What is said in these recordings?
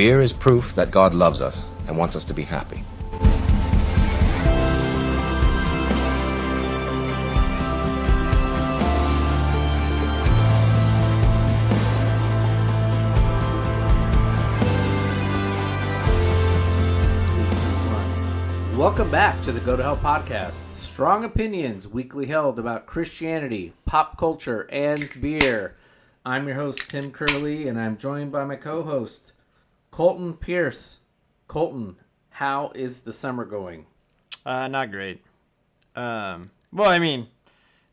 Beer is proof that God loves us and wants us to be happy. Welcome back to the Go to Hell podcast. Strong opinions weekly held about Christianity, pop culture, and beer. I'm your host, Tim Curley, and I'm joined by my co-host, Colton Pierce. Colton, how is the summer going? Not great. Well, I mean,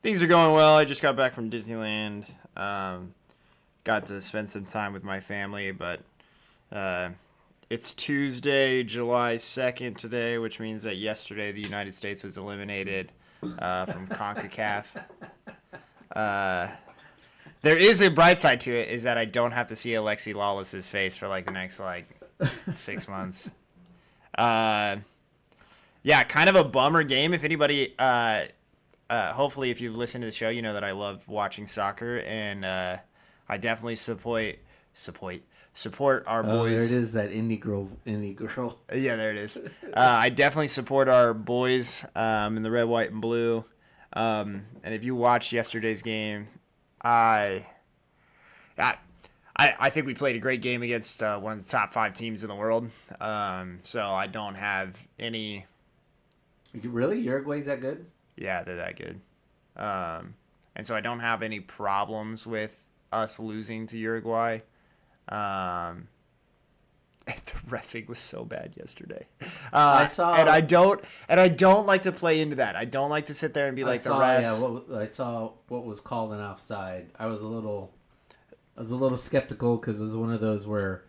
things are going well. I just got back from Disneyland. Got to spend some time with my family, but it's Tuesday, July 2nd today, which means that yesterday the United States was eliminated from CONCACAF. There is a bright side to it, is that I don't have to see Alexi Lawless's face for like the next 6 months. Yeah, kind of a bummer game. If anybody, hopefully if you've listened to the show, you know that I love watching soccer, and I definitely support our boys. There it is, that indie girl. Yeah, there it is. I definitely support our boys in the red, white, and blue. And if you watched yesterday's game, I think we played a great game against one of the top 5 teams in the world. So I don't have any. Really? Uruguay's that good? Yeah, they're that good. And so I don't have any problems with us losing to Uruguay. The reffing was so bad yesterday. I don't like to play into that. I don't like to sit there and be like the refs. Yeah, I saw what was called an offside. I was a little skeptical because it was one of those where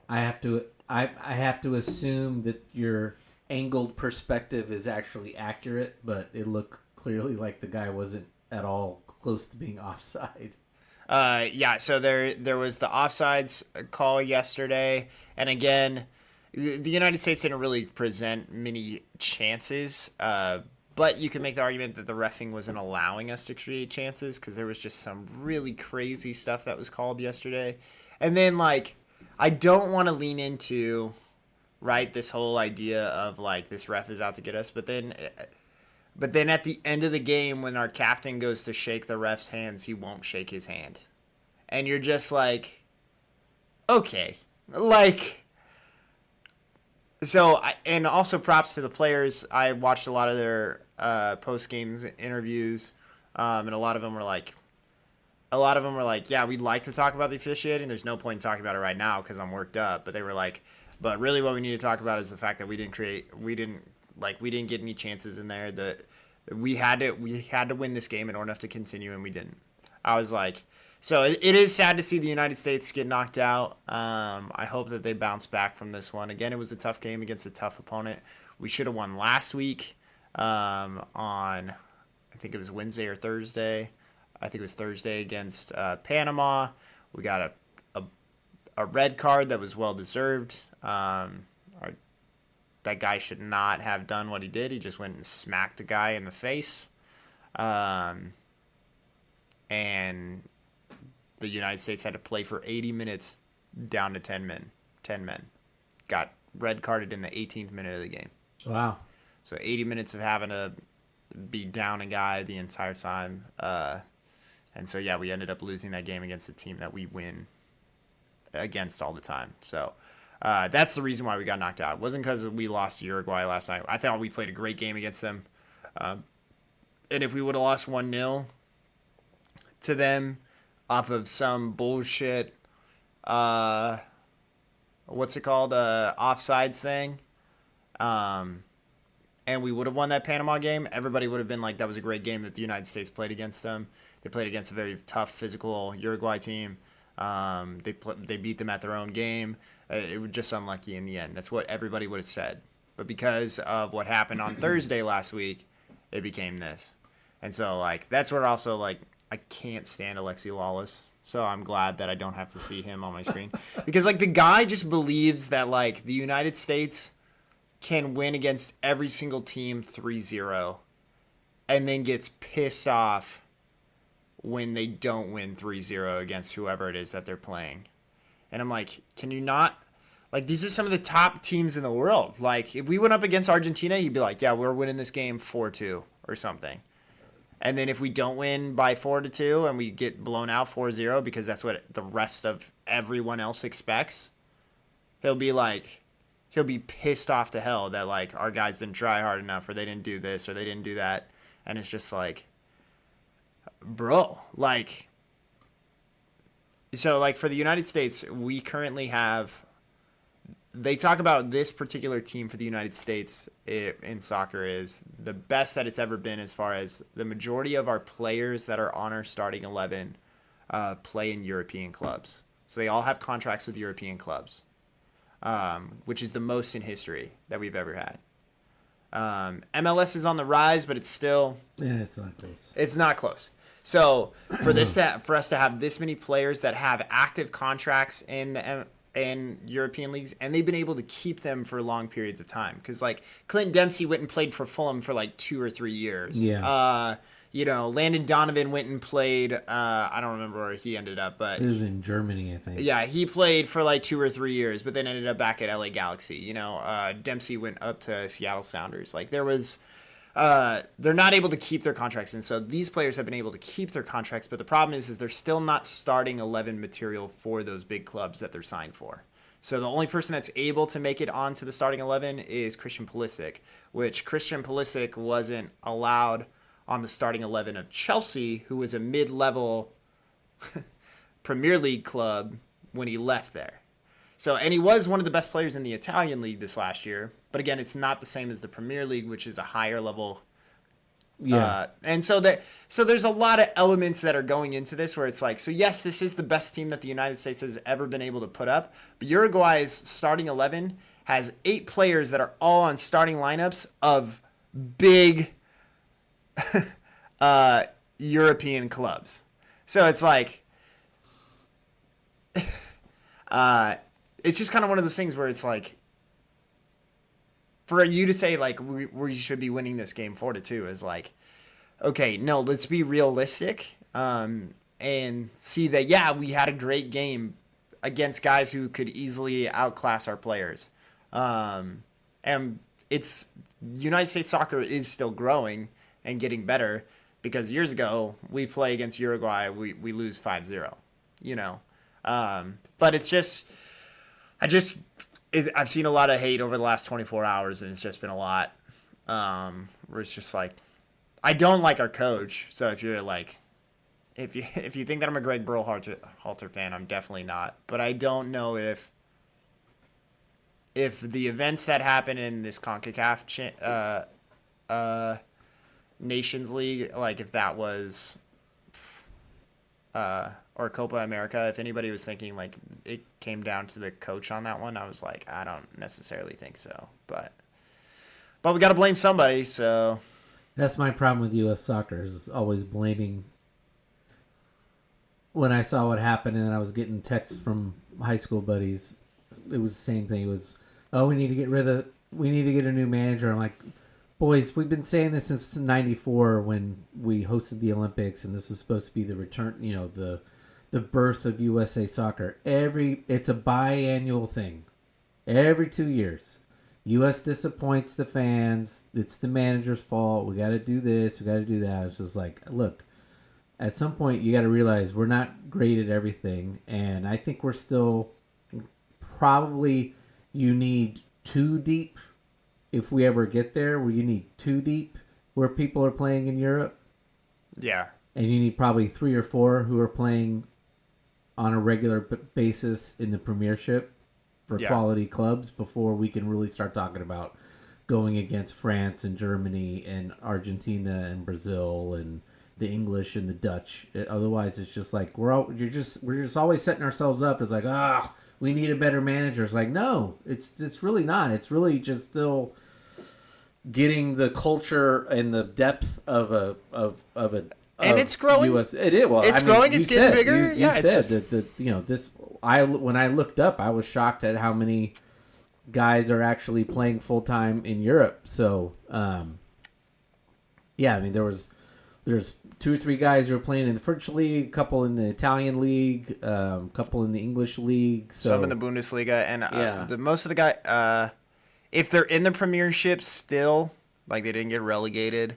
I have to assume that your angled perspective is actually accurate, but it looked clearly like the guy wasn't at all close to being offside. Yeah, so there was the offsides call yesterday, and again, the United States didn't really present many chances, but you can make the argument that the reffing wasn't allowing us to create chances because there was just some really crazy stuff that was called yesterday. And then, I don't want to lean into, right, this whole idea of, this ref is out to get us, but then at the end of the game, when our captain goes to shake the ref's hands, he won't shake his hand. And you're just like, okay. So, and also props to the players. I watched a lot of their post-games interviews, and a lot of them were like, yeah, we'd like to talk about the officiating. There's no point in talking about it right now because I'm worked up. But they were like, but really what we need to talk about is the fact that we didn't get any chances in there. That we had to win this game in order to continue, and we didn't. I was like, so it is sad to see the United States get knocked out. I hope that they bounce back from this one. Again, it was a tough game against a tough opponent. We should have won last week on, I think it was Wednesday or Thursday. I think it was Thursday against Panama. We got a red card that was well-deserved. That guy should not have done what he did. He just went and smacked a guy in the face. And the United States had to play for 80 minutes down to 10 men. Got red carded in the 18th minute of the game. Wow. So 80 minutes of having to be down a guy the entire time. And so, yeah, we ended up losing that game against a team that we win against all the time. So that's the reason why we got knocked out. It wasn't because we lost to Uruguay last night. I thought we played a great game against them. And if we would have lost 1-0 to them off of some bullshit, offsides thing, and we would have won that Panama game, everybody would have been like, that was a great game that the United States played against them. They played against a very tough, physical Uruguay team. They beat them at their own game. It was just unlucky in the end. That's what everybody would have said. But because of what happened on Thursday last week, it became this. And so, that's where also, I can't stand Alexi Lawless. So I'm glad that I don't have to see him on my screen. Because, the guy just believes that, the United States can win against every single team 3-0 and then gets pissed off when they don't win 3-0 against whoever it is that they're playing. And I'm like, can you not, Like, these are some of the top teams in the world. Like, if we went up against Argentina, you'd be like, yeah, we're winning this game 4-2 or something. And then if we don't win by 4-2 and we get blown out 4-0 because that's what the rest of everyone else expects, he'll be pissed off to hell that, like, our guys didn't try hard enough or they didn't do this or they didn't do that. And it's just like, bro, like, so, like, for the United States, we currently have, they talk about this particular team for the United States in soccer is the best that it's ever been as far as the majority of our players that are on our starting 11 play in European clubs. So they all have contracts with European clubs, which is the most in history that we've ever had. MLS is on the rise, but it's still... Yeah, it's not close. It's not close. So for us to have this many players that have active contracts in European leagues, and they've been able to keep them for long periods of time, because like Clint Dempsey went and played for Fulham for like 2 or 3 years. Yeah. Landon Donovan went and played. I don't remember where he ended up, but it was in Germany, I think. Yeah, he played for like 2 or 3 years, but then ended up back at LA Galaxy. Dempsey went up to Seattle Sounders. Like there was. They're not able to keep their contracts, and so these players have been able to keep their contracts, but the problem is they're still not starting 11 material for those big clubs that they're signed for. So the only person that's able to make it onto the starting 11 is Christian Pulisic, which Christian Pulisic wasn't allowed on the starting 11 of Chelsea, who was a mid-level Premier League club when he left there. So, and he was one of the best players in the Italian league this last year. But again, it's not the same as the Premier League, which is a higher level. Yeah. And so there's a lot of elements that are going into this where it's like, so yes, this is the best team that the United States has ever been able to put up. But Uruguay's starting 11 has 8 players that are all on starting lineups of big European clubs. So it's like... it's just kind of one of those things where it's like, for you to say like we should be winning this game 4-2 is like, okay, no, let's be realistic, and see that we had a great game against guys who could easily outclass our players, and it's United States soccer is still growing and getting better, because years ago we play against Uruguay, we lose 5-0, but it's just. I've seen a lot of hate over the last 24 hours, and it's just been a lot. Where it's just like, I don't like our coach. So if you're like, if you think that I'm a Greg Berhalter fan, I'm definitely not. But I don't know if the events that happen in this CONCACAF Nations League, like if that was or Copa America, if anybody was thinking like it came down to the coach on that one, I was like, I don't necessarily think so. But we got to blame somebody, so. That's my problem with U.S. soccer, is always blaming. When I saw what happened and I was getting texts from high school buddies, it was the same thing. It was, we need to get a new manager. I'm like, boys, we've been saying this since '94 when we hosted the Olympics, and this was supposed to be the return, the birth of USA soccer. It's a biannual thing. Every 2 years. U.S. disappoints the fans. It's the manager's fault. We got to do this. We got to do that. It's just like, look, at some point you got to realize we're not great at everything, and I think we're still probably, you need 2 deep if we ever get there, where you need 2 deep where people are playing in Europe. Yeah. And you need probably 3 or 4 who are playing on a regular basis in the Premiership for quality clubs before we can really start talking about going against France and Germany and Argentina and Brazil and the English and the Dutch. Otherwise, it's just like we're just always setting ourselves up as like, we need a better manager. It's like, no, it's really not. It's really just still getting the culture and the depth of a and it's growing. US, it is. Well, it's growing. It's getting bigger. You said that this. When I looked up, I was shocked at how many guys are actually playing full time in Europe. So, there was there's 2 or 3 guys who are playing in the French league, a couple in the Italian league, a couple in the English league. So, some in the Bundesliga, and most of the guy, if they're in the Premiership still, like they didn't get relegated,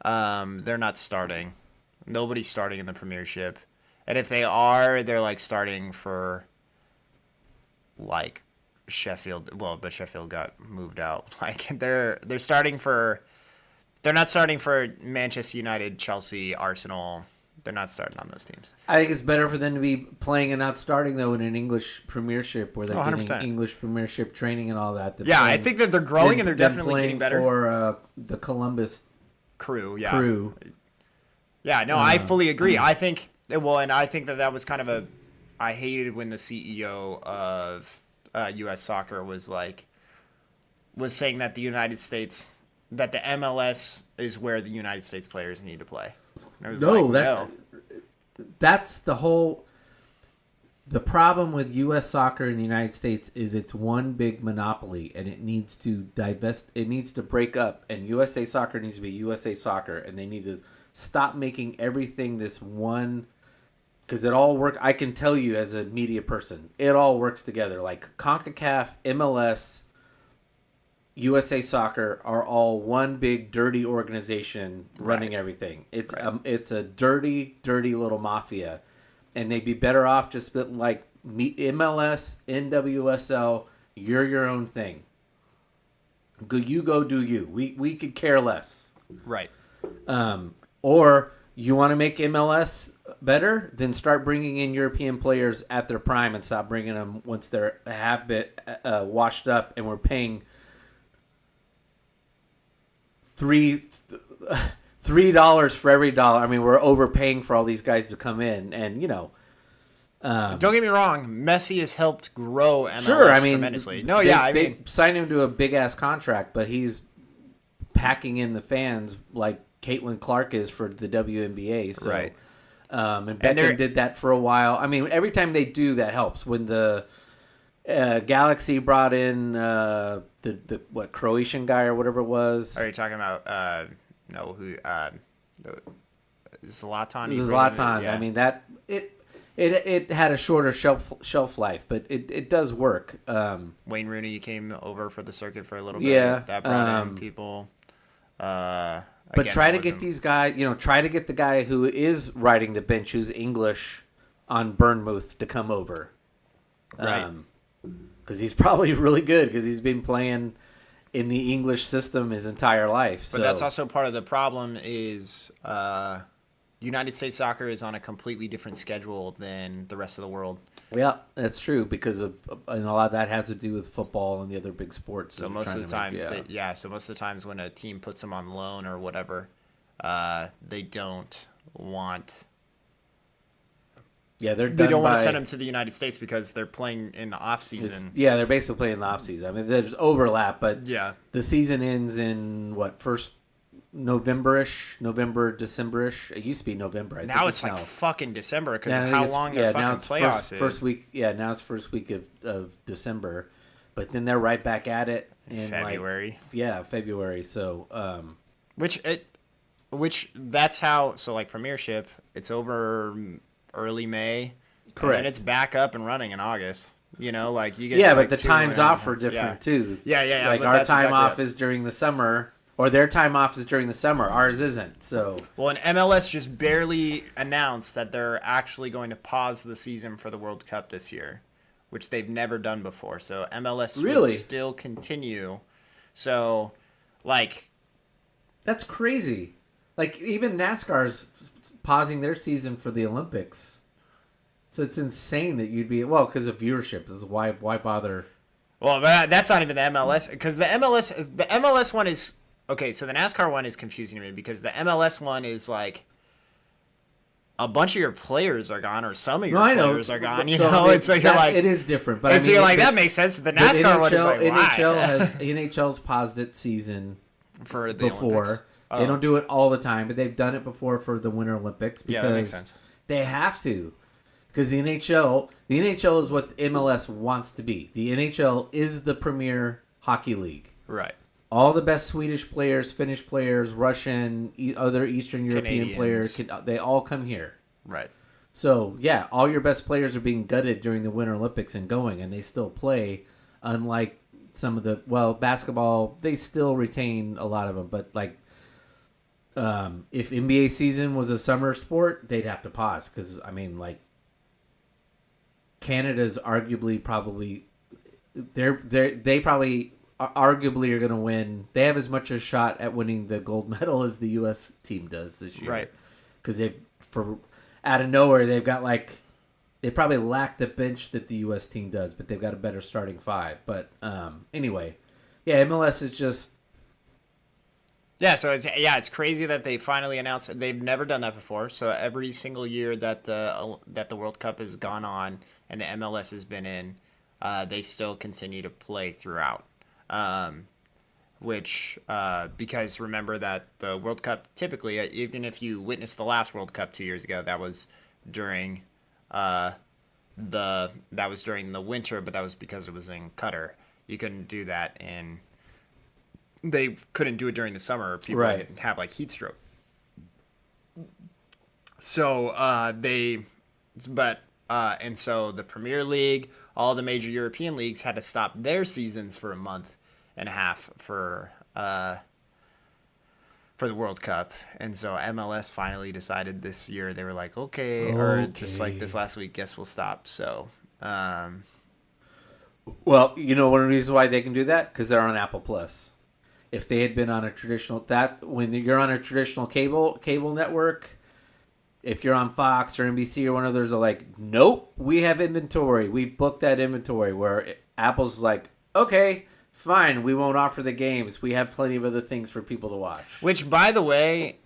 they're not starting. Nobody's starting in the Premiership, and if they are, they're like starting for like Sheffield. Well, but Sheffield got moved out. Like they're starting for. They're not starting for Manchester United, Chelsea, Arsenal. They're not starting on those teams. I think it's better for them to be playing and not starting, though, in an English Premiership where they're getting 100%. English Premiership training and all that. Yeah, I think that they're growing and they're definitely getting better. For the Columbus crew, yeah. Yeah, no, I fully agree. I think, and I think that was kind of I hated when the CEO of U.S. Soccer was saying that the United States, that the MLS is where the United States players need to play. That's the whole. The problem with U.S. soccer in the United States is it's one big monopoly, and it needs to divest. It needs to break up, and USA Soccer needs to be USA Soccer, and they need to stop making everything this one. Because it all work. I can tell you as a media person, it all works together. Like CONCACAF, MLS, USA Soccer are all one big dirty organization running everything. It's a dirty little mafia, and they'd be better off just like MLS, NWSL. You're your own thing. You go do you. We could care less. Right. Or you want to make MLS better? Then start bringing in European players at their prime and stop bringing them once they're a bit washed up, and we're paying $3 for every dollar. I mean, we're overpaying for all these guys to come in, and don't get me wrong, Messi has helped grow MLS tremendously. They signed him to a big ass contract, but he's packing in the fans like Caitlin Clark is for the WNBA. So, right. And Beckham did that for a while. I mean, every time they do, that helps. When the Galaxy brought in the Croatian guy or whatever it was. Are you talking about Zlatan? Zlatan. Yeah. I mean that it had a shorter shelf life, but it does work. Wayne Rooney came over for the circuit for a little bit. Yeah, that brought in people. But try to get these guys. Try to get the guy who is riding the bench, who's English, on Bournemouth to come over. Right. Because he's probably really good because he's been playing in the English system his entire life. But that's also part of the problem is United States soccer is on a completely different schedule than the rest of the world. Yeah, that's true because and a lot of that has to do with football and the other big sports. So most of the times, so most of the times when a team puts them on loan or whatever, they don't want. Yeah, they don't want to send them to the United States because they're playing in the off season. Yeah, they're basically playing in the off season. I mean, there's overlap, but the season ends in first November-ish, December-ish. It used to be November. Now it's like fucking December because of how long the fucking playoffs is. First week, now it's first week of December, but then they're right back at it in February. February. So, which that's how. So like Premiership, it's over early May. Correct. And it's back up and running in August. Like you get. But the times off are different too. Yeah. Like our time off is during the summer. Or their time off is during the summer. Ours isn't. So and MLS just barely announced that they're actually going to pause the season for the World Cup this year, which they've never done before. So MLS will still continue. So, that's crazy. Like even NASCAR's pausing their season for the Olympics. So it's insane that you'd be because of viewership. This is why bother? Well, that's not even the MLS because the MLS one is. Okay, so the NASCAR one is confusing to me because the MLS one is like a bunch of your players are gone or some of your players are gone, and so you're like... It is different, but so you're like, that makes sense. The NASCAR one is like, why? NHL's paused its season for the before. Olympics. They don't do it all the time, but they've done it before for the Winter Olympics because that makes sense. They have to. Because the NHL is what the MLS wants to be. The NHL is the premier hockey league. Right. all the best Swedish players, Finnish players, Russian, other Eastern European Canadians. players, they all come here. Right. So, yeah, all your best players are being gutted during the Winter Olympics and going, and they still play, unlike some of the, basketball, they still retain a lot of them. But, like, if NBA season was a summer sport, they'd have to pause because, I mean, like, Canada's arguably probably, they probably arguably are going to win. They have as much a shot at winning the gold medal as the U.S. team does this year. Right. Because out of nowhere, they've got they probably lack the bench that the U.S. team does, but they've got a better starting five. But anyway, yeah, MLS is just. Yeah, so it's crazy that they finally announced. They've never done that before. So every single year that the World Cup has gone on and the MLS has been in, they still continue to play throughout. Which because remember that the World Cup typically, even if you witnessed the last World Cup 2 years ago, that was during the winter, but that was because it was in Qatar. You couldn't do that they couldn't do it during the summer. People Right. would have like heat stroke. So and so the Premier League, all the major European leagues had to stop their seasons for a month and a half for the World Cup. And so MLS finally decided this year, they were like, okay. Or just like this last week, guess we'll stop. So, Well, you know one of the reasons why they can do that? Because they're on Apple Plus. If they had been on a traditional when you're on a traditional cable network, if you're on Fox or NBC or one of those, are like, nope, we have inventory. We booked that inventory. Where Apple's like, okay, fine, we won't offer the games. We have plenty of other things for people to watch. which, by the way,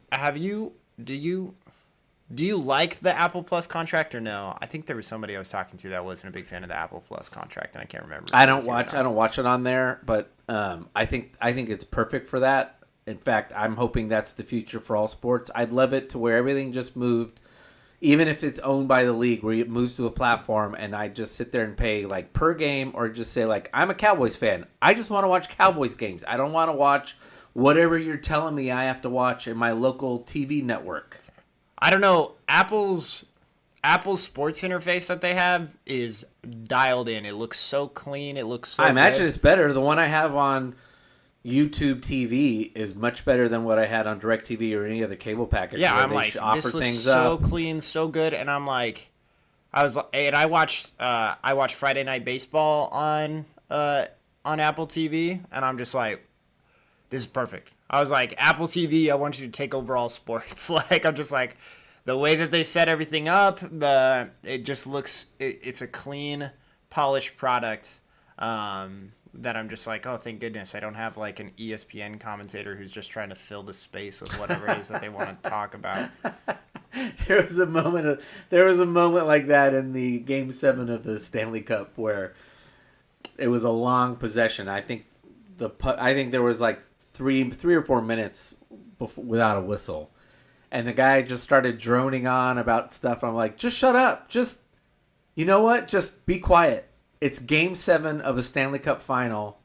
do you like the Apple Plus contract or no? I think there was somebody I was talking to that wasn't a big fan of the Apple Plus contract, and I can't remember. I don't watch it on there, but I think it's perfect for that. In fact, I'm hoping that's the future for all sports. I'd love it to where everything just moved, even if it's owned by the league, where it moves to a platform, and I just sit there and pay like per game, or just say like, I'm a Cowboys fan. I just want to watch Cowboys games. I don't want to watch whatever you're telling me I have to watch in my local TV network. I don't know. Apple's sports interface that they have is dialed in. It looks so clean. It looks so I imagine good. it's better. The one I have on YouTube TV is much better than what I had on DirecTV or any other cable package. Yeah, where I'm they like, offer this looks things so up. clean, so good, and I'm like, I watched Friday Night Baseball on Apple TV, and I'm just like, this is perfect. I was like, Apple TV, I want you to take over all sports. Like, I'm just like, the way that they set everything up, it just looks, it's a clean, polished product. That I'm just like, oh, thank goodness I don't have like an ESPN commentator who's just trying to fill the space with whatever it is that they want to talk about. There was a moment like that in the Game 7 of the Stanley Cup where it was a long possession. I think there was like three or 4 minutes without a whistle, and the guy just started droning on about stuff. I'm like, just shut up. Just, you know what? Just be quiet. It's Game 7 of a Stanley Cup final.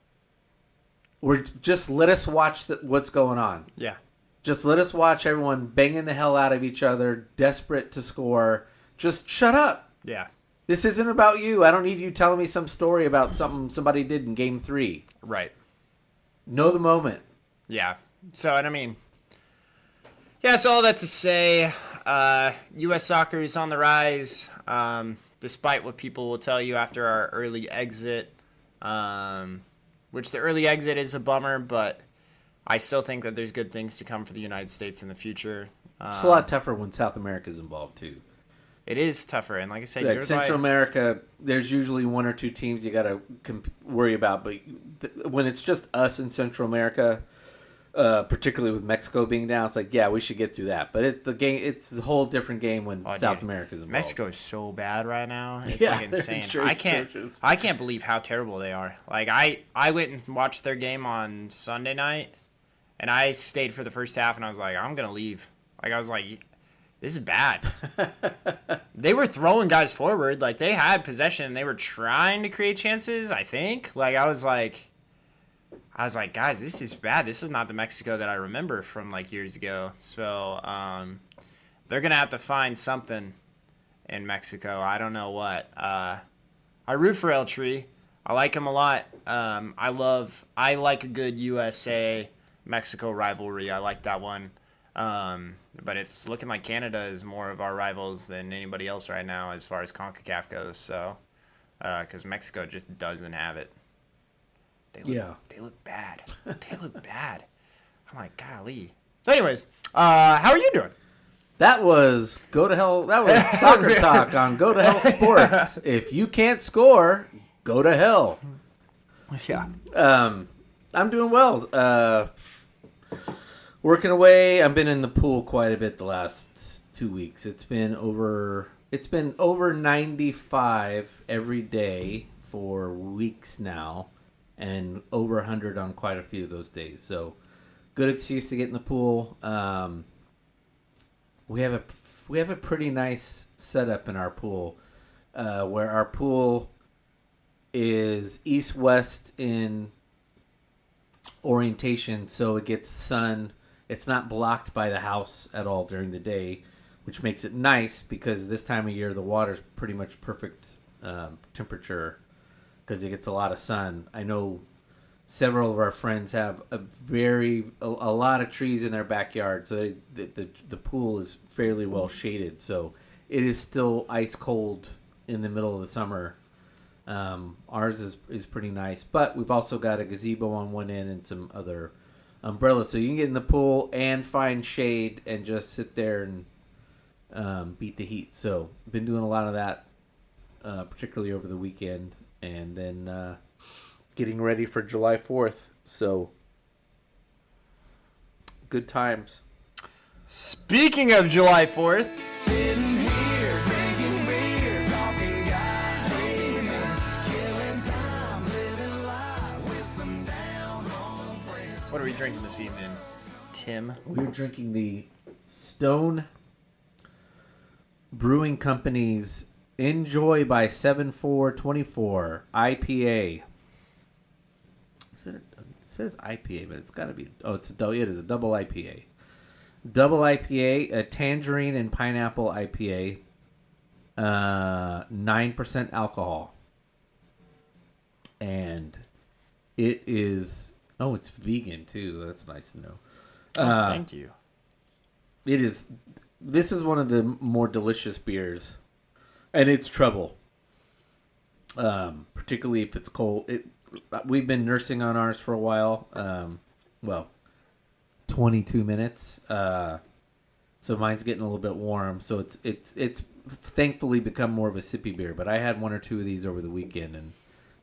Just let us watch what's going on. Yeah. Just let us watch everyone banging the hell out of each other, desperate to score. Just shut up. Yeah. This isn't about you. I don't need you telling me some story about something somebody did in Game 3. Right. Know the moment. Yeah. So, and I mean, yeah, so all that to say, U.S. soccer is on the rise, despite what people will tell you after our early exit, which the early exit is a bummer, but I still think that there's good things to come for the United States in the future. It's a lot tougher when South America's involved, too. It is tougher, and like I said, Like Central America, there's usually one or two teams you got to worry about, but when it's just us in Central America, particularly with Mexico being down, it's like, yeah, we should get through that. But it's a whole different game when South America's involved. Mexico is so bad right now. It's yeah, like insane. Churches. I can't believe how terrible they are. Like I went and watched their game on Sunday night, and I stayed for the first half, and I was like, I'm gonna leave. Like I was like, this is bad. They were throwing guys forward. Like, they had possession. They were trying to create chances, I think. Like, I was like, I was like, guys, this is bad. This is not the Mexico that I remember from like years ago. So they're gonna have to find something in Mexico. I don't know what. I root for El Tree. I like him a lot. I like a good USA Mexico rivalry. I like that one. But it's looking like Canada is more of our rivals than anybody else right now as far as CONCACAF goes. So, because Mexico just doesn't have it. They look bad. They look bad. I'm like, golly. So, anyways, how are you doing? That was Go to Hell. That was soccer talk on Go to Hell Sports. If you can't score, go to hell. Yeah. I'm doing well. Working away. I've been in the pool quite a bit the last 2 weeks. It's been over 95 every day for weeks now, and over 100 on quite a few of those days. So, good excuse to get in the pool. We have a pretty nice setup in our pool, where our pool is east-west in orientation, so it gets sun. It's not blocked by the house at all during the day, which makes it nice because this time of year the water's pretty much perfect temperature because it gets a lot of sun. I know several of our friends have a lot of trees in their backyard, so the pool is fairly well shaded. So it is still ice cold in the middle of the summer. Ours is pretty nice, but we've also got a gazebo on one end and some other umbrellas, so you can get in the pool and find shade and just sit there and beat the heat. So been doing a lot of that, particularly over the weekend, and then getting ready for July 4th. So good times. Speaking of July 4th. Sitting here drinking beer, talking guys, dreaming, killing time, living life with some down-home friends. What are we drinking this evening, Tim? We're drinking the Stone Brewing Company's Enjoy by 7424 IPA. It says IPA, but it's got to be. Oh, it is a double IPA. Double IPA, a tangerine and pineapple IPA. 9% alcohol, and it is. Oh, it's vegan too. That's nice to know. Thank you. It is. This is one of the more delicious beers, and it's trouble. Particularly if it's cold. We've been nursing on ours for a while. 22 minutes. So mine's getting a little bit warm. So it's thankfully become more of a sippy beer. But I had one or two of these over the weekend and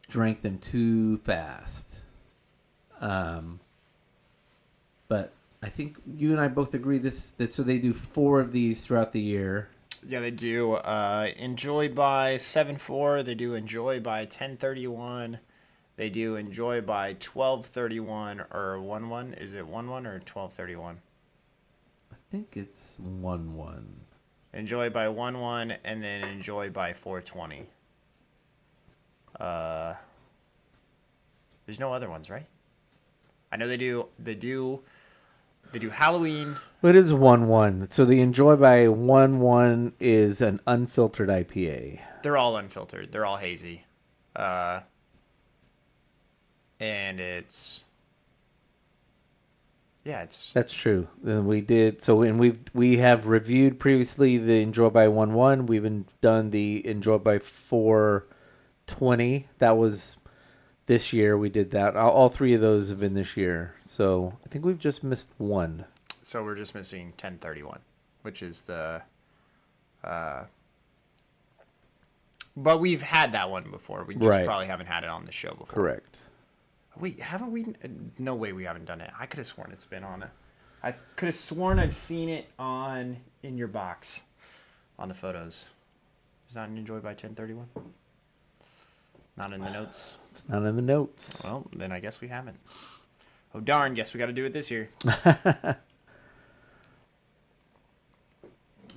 drank them too fast. But I think you and I both agree so they do 4 of these throughout the year. Yeah, they do. Enjoy by 7-4. They do Enjoy by 1031. They do Enjoy by 1231 or 1-1. Is it 1-1 or 1231? I think it's 1-1. Enjoy by 1-1 and then Enjoy by 420. There's no other ones, right? I know they do Halloween. It is 1-1. So the Enjoy by 1-1 is an unfiltered IPA. They're all unfiltered. They're all hazy. And it's That's true. And we did so, and we have reviewed previously the Enjoy by 1-1. We've done the Enjoy by 420. That was this year. We did that. All 3 of those have been this year. So I think we've just missed one. So we're just missing 1031, which is the. But we've had that one before. We just probably haven't had it on the show before. Correct. Wait, haven't we? No way we haven't done it. I could have sworn it's been on I could have sworn I've seen it in your box on the photos. Is that an Enjoy by 1031? Not in the notes. It's not in the notes. Well, then I guess we haven't. Oh darn! Guess we got to do it this year.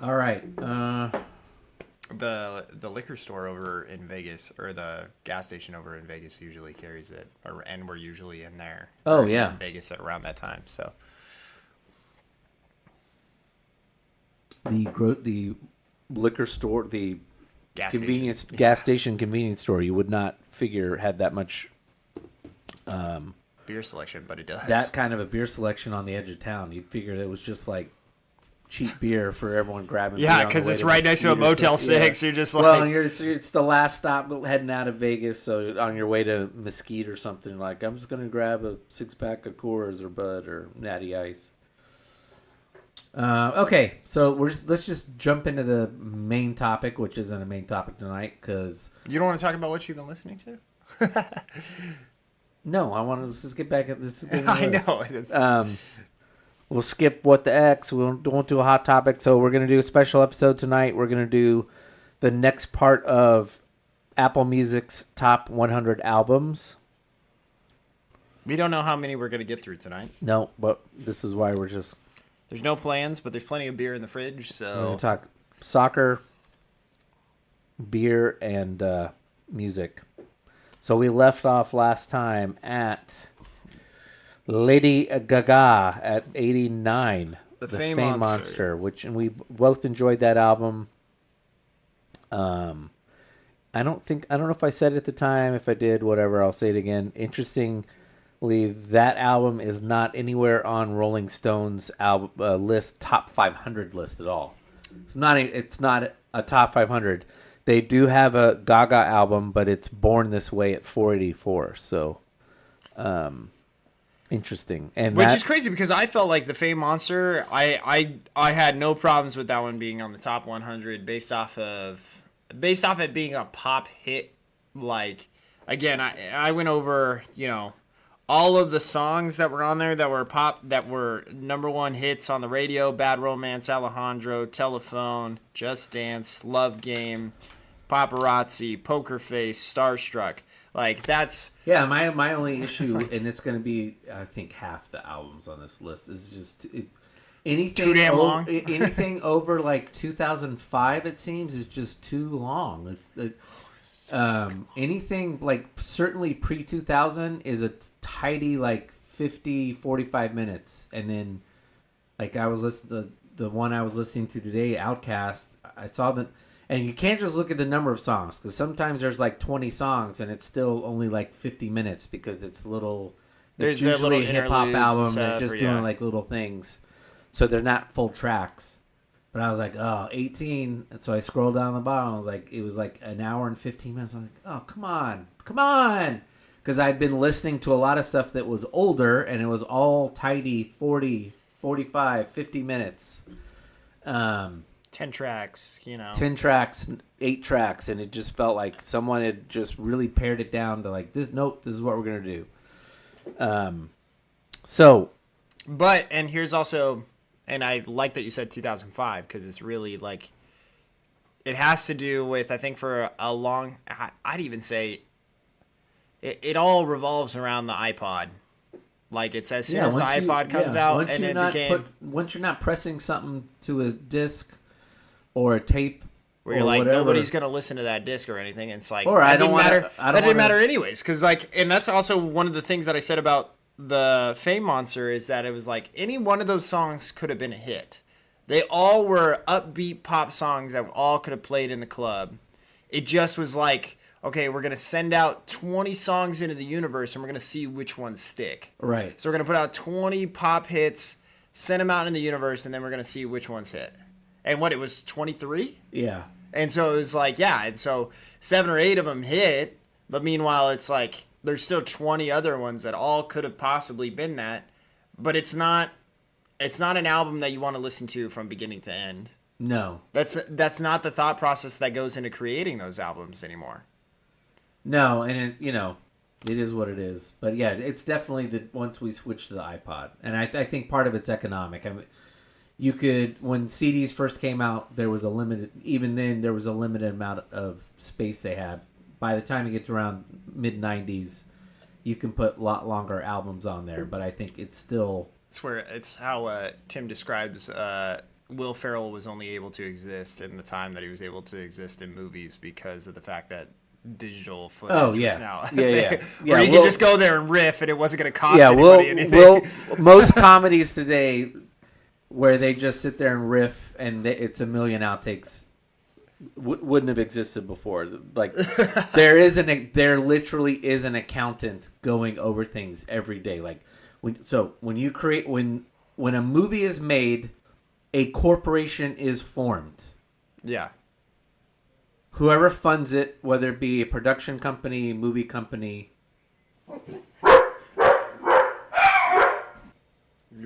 All right. The liquor store over in Vegas, or the gas station over in Vegas, usually carries it, and we're usually in there. Oh, or yeah. in Vegas at around that time. So The liquor store, the gas convenience station. gas station convenience store, you would not figure had that much Beer selection, but it does. that kind of a beer selection on the edge of town. You'd figure it was just like cheap beer for everyone grabbing. beer Yeah, on the because way it's to right next to a Mesquite or Motel something. 6. You're just like, Well, and it's the last stop heading out of Vegas, so on your way to Mesquite or something, like, I'm just going to grab a 6-pack of Coors or Bud or Natty Ice. Okay, so let's just jump into the main topic, which isn't a main topic tonight, because... you don't want to talk about what you've been listening to? No, I want to just get back at this. I know. It's, We'll skip what the X. We won't do a hot topic. So we're going to do a special episode tonight. We're going to do the next part of Apple Music's top 100 albums. we don't know how many we're going to get through tonight. No, but this is why we're just There's no plans, but there's plenty of beer in the fridge, going so... to talk soccer, beer, and music. So we left off last time at Lady Gaga at 89. The Fame Monster. And we both enjoyed that album. I don't know if I said it at the time. If I did, whatever, I'll say it again. Interestingly, that album is not anywhere on Rolling Stone's album list, top 500 list at all. It's not a top 500. They do have a Gaga album, but it's Born This Way at 484. So, interesting. And Which is crazy because I felt like the Fame Monster, I had no problems with that one being on the top 100 based off it being a pop hit. Like, again, I went over, all of the songs that were on there that were pop, that were number one hits on the radio: Bad Romance, Alejandro, Telephone, Just Dance, Love Game, Paparazzi, Poker Face, Starstruck. Like, that's... Yeah, my only issue, and it's going to be, I think, half the albums on this list, is just anything Too damn long. Anything over like 2005, it seems, is just too long. Anything like certainly pre-2000 is a tidy like 45 minutes, and then like I was listening the one I was listening to today, Outkast. I saw that. And you can't just look at the number of songs, because sometimes there's like 20 songs and it's still only like 50 minutes because it's little. There's It's usually little a hip hop interludes and album. They're stuff, just or, doing yeah. like little things, so they're not full tracks. But I was like, 18. And so I scrolled down the bottom. I was like, it was like an hour and 15 minutes. I was like, oh, come on, because I'd been listening to a lot of stuff that was older, and it was all tidy 40, 45, 50 minutes. 10 tracks, 10 tracks, 8 tracks, and it just felt like someone had just really pared it down to like this. Nope, this is what we're gonna do. But, and here's also, and I like that you said 2005, because it's really like, it has to do with, I think for a long, I'd even say, it all revolves around the iPod. Like, it's as soon as the iPod comes out, and it became... once you're not pressing something to a disc or a tape, where you're or like, whatever. nobody's going to listen to that disc or anything. And it's like, Or that I didn't matter anyways. Because, like, and that's also one of the things that I said about the Fame Monster, is that it was like, any one of those songs could have been a hit. They all were upbeat pop songs that all could have played in the club. It just was like, okay, we're going to send out 20 songs into the universe, and we're going to see which ones stick. Right. So we're going to put out 20 pop hits, send them out in the universe, and then we're going to see which ones hit. And what, it was 23? Yeah. And so it was like, yeah, and so 7 or 8 of them hit, but meanwhile it's like there's still 20 other ones that all could have possibly been that, but it's not an album that you want to listen to from beginning to end. No. That's not the thought process that goes into creating those albums anymore. No, and it is what it is. But yeah, it's definitely that once we switch to the iPod, and I think part of it's economic. I mean, you could, when CDs first came out, there was a limited amount of space they had. By the time you get to around mid 90s, you can put a lot longer albums on there. But I think it's still... It's how Tim describes Will Ferrell was only able to exist in the time that he was able to exist in movies because of the fact that digital footage was now yeah. where you could just go there and riff and it wasn't going to cost Yeah, anybody anything. most comedies today where they just sit there and riff and it's a million outtakes wouldn't have existed before. Like there literally is an accountant going over things every day. Like when a movie is made, a corporation is formed. Yeah. Whoever funds it, whether it be a production company, movie company. You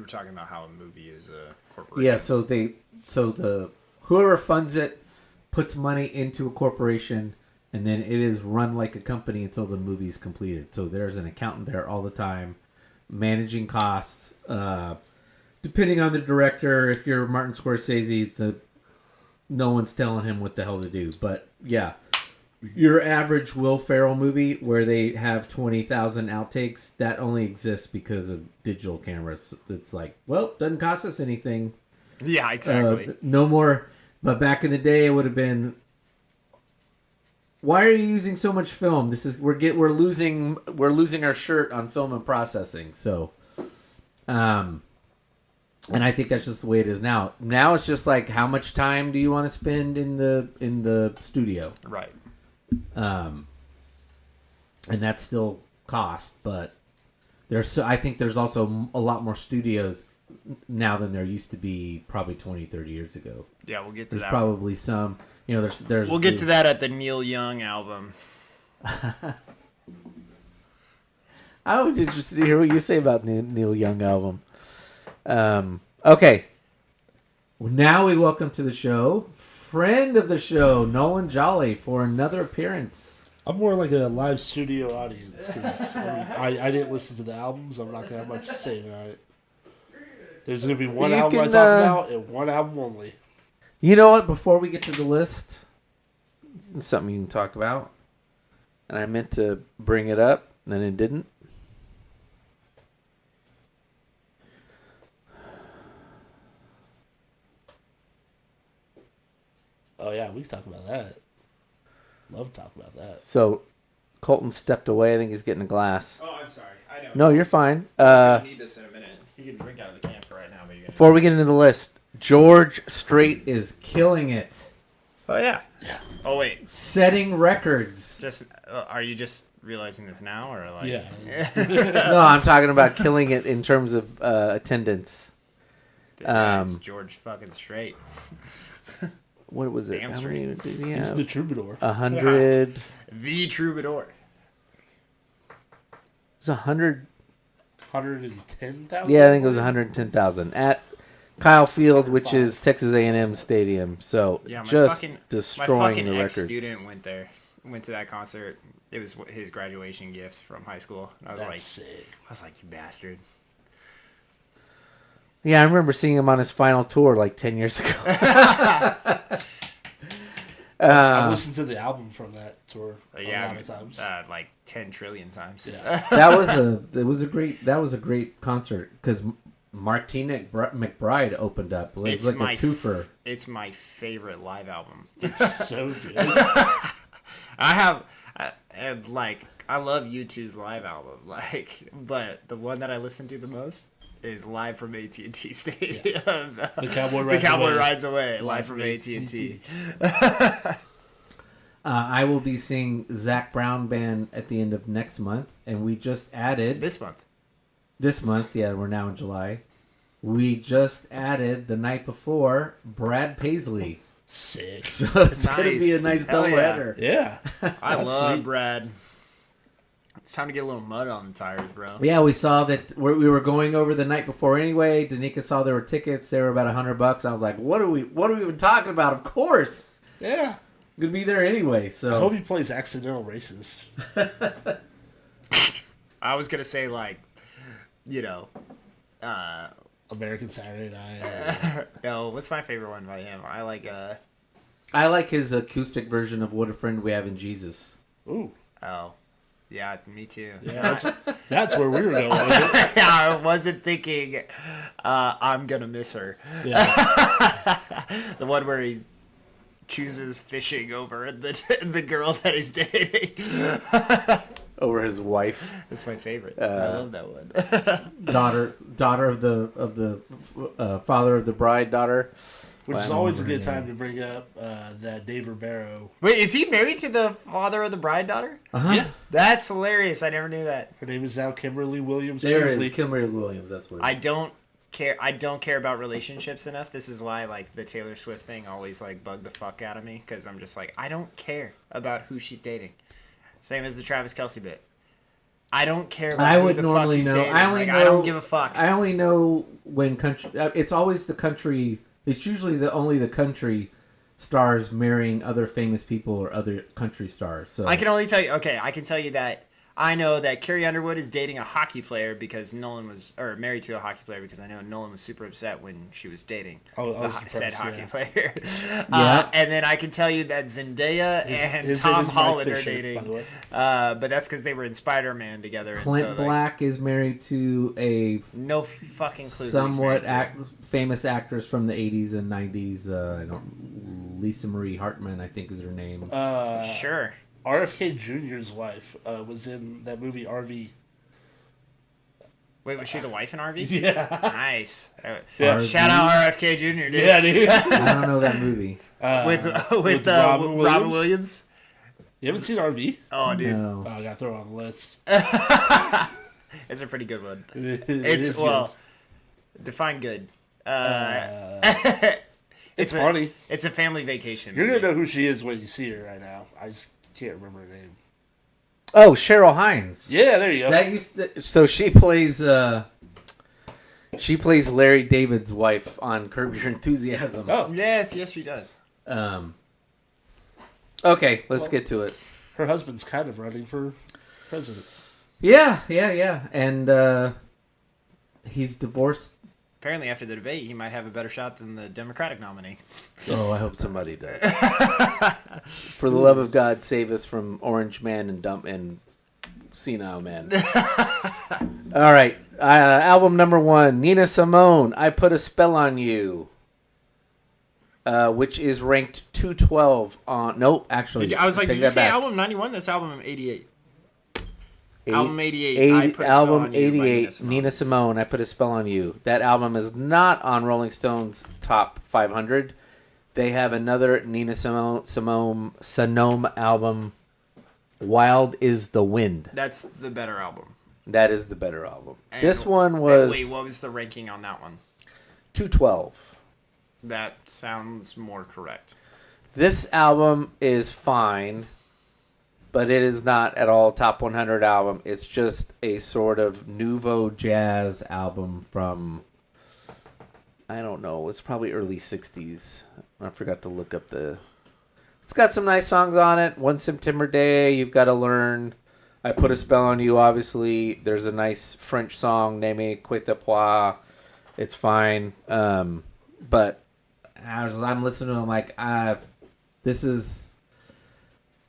were talking about how a movie is a corporation. Yeah, so whoever funds it puts money into a corporation, and then it is run like a company until the movie is completed. So there's an accountant there all the time, managing costs. Depending on the director, if you're Martin Scorsese, no one's telling him what the hell to do. But yeah, your average Will Ferrell movie where they have 20,000 outtakes, that only exists because of digital cameras. It's like, well, doesn't cost us anything. Yeah, exactly. No more. But back in the day, it would have been, why are you using so much film? We're losing our shirt on film and processing. So, and I think that's just the way it is now. Now it's just like, how much time do you want to spend in the studio? Right. And that's still cost, but I think there's also a lot more studios now than there used to be probably 20, 30 years ago. Yeah, we'll get to There's that. probably some, there's We'll get to that at the Neil Young album. I would interested to hear what you say about the Neil Young album. Okay. Now we welcome to the show, friend of the show, Nolan Jolly, for another appearance. I'm more like a live studio audience because I didn't listen to the albums. I'm not going to have much to say tonight. There's going to be one album I talk about and one album only. You know what? Before we get to the list, something you can talk about. And I meant to bring it up, and then it didn't. Oh, yeah, we can talk about that. Love to talk about that. So, Colton stepped away. I think he's getting a glass. Oh, I'm sorry. I know. No, you're fine. I need this in a minute. You can drink out of the can for right now. But Before we get into the list, George Strait is killing it. Oh, yeah. Oh, wait. Setting records. Just are you just realizing this now? Or like? Yeah. No, I'm talking about killing it in terms of attendance. It's George fucking Strait. What was it? Damn How many did he He's have? the troubadour. 100. The troubadour. It was 100. 110,000? Yeah, I think it was 110,000 at Kyle Field, which is Texas A&M Stadium. So Yeah, just my destroying fucking the records. ex-student went to that concert. It was his graduation gift from high school. And I was That's sick. you bastard. Yeah, I remember seeing him on his final tour like 10 years ago. I've listened to the album from that tour a lot of times. Like 10 trillion times. Yeah. that was a great concert because Martina McBride opened up. It was like a twofer. It's my favorite live album. It's so good. I love U2's live album, but the one that I listen to the most is live from AT&T Stadium. Yeah. The Cowboy Rides Away, live from AT&T. I will be seeing Zac Brown Band at the end of next month, and we just added This month. Yeah, we're now in July. We just added the night before Brad Paisley. Sick. So it's going to be a nice Hell doubleheader. Yeah. I love sweet. Brad. It's time to get a little mud on the tires, bro. Yeah, we saw that we were going over the night before anyway. Danica saw there were tickets. They were about $100. I was like, what are we even talking about? Of course. Yeah. Gonna be there anyway. So I hope he plays Accidental Racist. I was going to say, American Saturday Night. no, what's my favorite one by him? I like his acoustic version of What a Friend We Have in Jesus. Ooh. Oh. Yeah, me too. Yeah, that's where we were going with it. Yeah, I wasn't thinking I'm gonna miss her. Yeah. The one where he chooses fishing over the girl that he's dating. Over his wife, That's my favorite. I love that one. daughter of the father of the bride, daughter. Which is always a good time to bring up that Dave Ribeiro. Wait, is he married to the father of the bride daughter? Uh-huh. Yeah. That's hilarious. I never knew that. Her name is now Kimberly Williams. There Paisley. is Kimberly Williams. That's what. I don't care about relationships enough. This is why like the Taylor Swift thing always like bugged the fuck out of me, because I'm just like, I don't care about who she's dating. Same as the Travis Kelce bit. I don't care about who the fuck he's dating. I don't give a fuck. I only know when country. It's always the country. It's usually only the country stars marrying other famous people or other country stars. So I can only tell you. Okay, I can tell you that I know that Carrie Underwood is dating a hockey player because married to a hockey player, because I know Nolan was super upset when she was dating said hockey player. Yeah. And then I can tell you that Zendaya and Tom Holland are dating. By the way. But that's because they were in Spider-Man together. Clint and so, Black is married to a no fucking clue. somewhat famous actress from the 80s and 90s. Lisa Marie Hartman, I think, is her name. Sure. RFK Jr.'s wife was in that movie RV. Wait, was she the wife in RV? Yeah. Nice. Yeah. Shout out RFK Jr. Dude. Yeah, dude. I don't know that movie. with Robin Williams. You haven't seen RV? Oh, dude. No. Oh, I got to throw it on the list. It's a pretty good one. It's well, define good. It's funny. It's a family vacation. You're going to know who she is when you see her right now. I just can't remember her name. Oh, Cheryl Hines. Yeah, there you go. So she plays Larry David's wife on Curb Your Enthusiasm. Oh, Yes, she does. Okay, let's get to it. her husband's kind of running for president. Yeah. And he's divorced. Apparently, after the debate, he might have a better shot than the Democratic nominee. Oh, I hope somebody does. For the love of God, save us from Orange Man and Senile Man. All right. Album number 1, Nina Simone, I Put a Spell on You. Which is ranked 212 on... Nope, actually. I was like, did you say back. album 91? That's album 88. Album 88. I Put a Spell Album on You by 88, Nina Simone, I Put a Spell on You. That album is not on Rolling Stone's top 500. They have another Nina Simone album, Wild is the Wind. That's the better album. That is the better album. And- This one was Wait, what was the ranking on that one? 212. That sounds more correct. This album is fine, but it is not at all top 100 album. It's just a sort of nouveau jazz album from, I don't know, it's probably early 60s. I forgot to look up the... It's got some nice songs on it. One September Day, You've Got to Learn. I Put a Spell on You, obviously. There's a nice French song, Ne me quitte pas. It's fine. But I'm listening to it, I'm like, this is...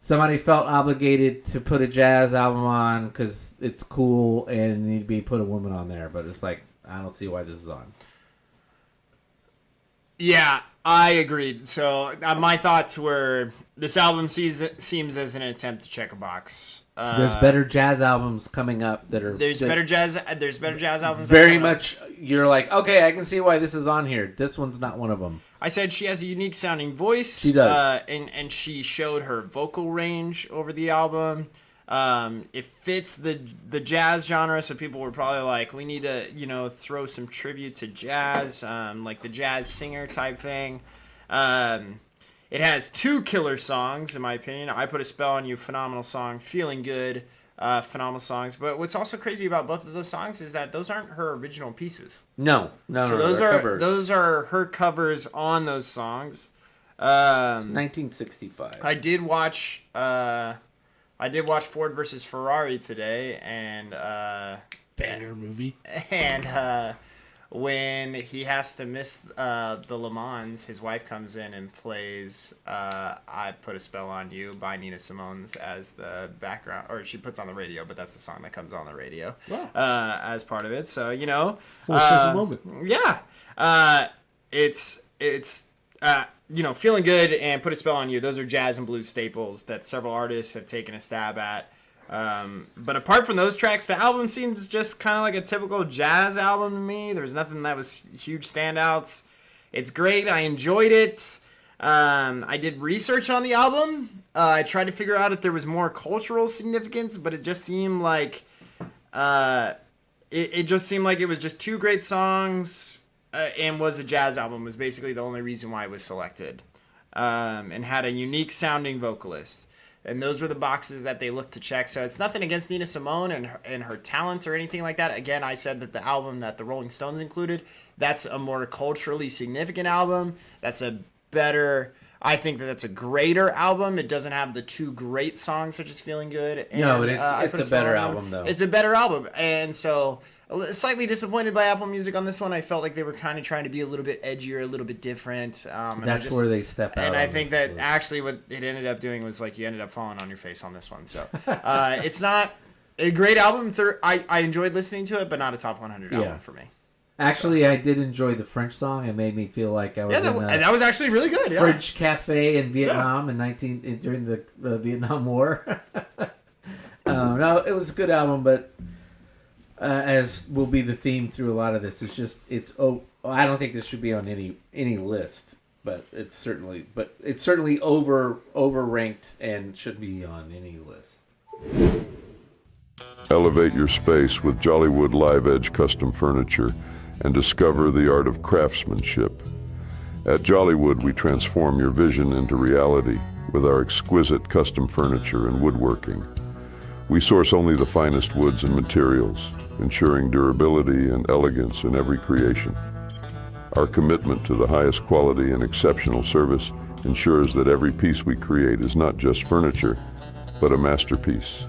Somebody felt obligated to put a jazz album on because it's cool and need to be put a woman on there. But it's like, I don't see why this is on. Yeah, I agreed. So my thoughts were, this album seems as an attempt to check a box. There's better jazz albums coming up that are... There's better jazz albums. Very much, you're like, okay, I can see why this is on here. This one's not one of them. I said she has a unique sounding voice. She does. And she showed her vocal range over the album. It fits the jazz genre, so people were probably like, we need to, throw some tribute to jazz, like the jazz singer type thing. It has 2 killer songs, in my opinion. I Put a Spell on You, phenomenal song. Feeling Good, phenomenal songs. But what's also crazy about both of those songs is that those aren't her original pieces. No. So those are her covers on those songs. It's 1965. I did watch Ford versus Ferrari today, and Banger movie. and when he has to miss the Le Mans, his wife comes in and plays "I Put a Spell on You" by Nina Simone's as the background, or she puts on the radio, but that's the song that comes on the radio as part of it. So Full circle moment. Yeah, it's feeling good and "Put a Spell on You." Those are jazz and blues staples that several artists have taken a stab at. But apart from those tracks, the album seems just kind of like a typical jazz album to me. There was nothing that was huge standouts. It's great. I enjoyed it. I did research on the album. I tried to figure out if there was more cultural significance, but it just seemed like it just seemed like it was just two great songs and was a jazz album was basically the only reason why it was selected, and had a unique sounding vocalist. And those were the boxes that they looked to check. So it's nothing against Nina Simone and her talent or anything like that. Again, I said that the album that the Rolling Stones included, that's a more culturally significant album. I think that's a greater album. It doesn't have the two great songs such as Feeling Good. And, No, but it's a better album, though. It's a better album. And so slightly disappointed by Apple Music on this one. I felt like they were kind of trying to be a little bit edgier, a little bit different. That's where they step out. And I think that actually what it ended up doing was like you ended up falling on your face on this one. So it's not a great album. I enjoyed listening to it, but not a top 100 album for me. Actually, I did enjoy the French song. It made me feel like I was in that was actually really good. Yeah. French cafe in Vietnam during the Vietnam War. No, it was a good album, but as will be the theme through a lot of this, I don't think this should be on any list, but it's certainly over ranked and should be on any list. Elevate your space with Jollywood Live Edge custom furniture and discover the art of craftsmanship. At Jollywood, we transform your vision into reality with our exquisite custom furniture and woodworking. We source only the finest woods and materials, ensuring durability and elegance in every creation. Our commitment to the highest quality and exceptional service ensures that every piece we create is not just furniture, but a masterpiece.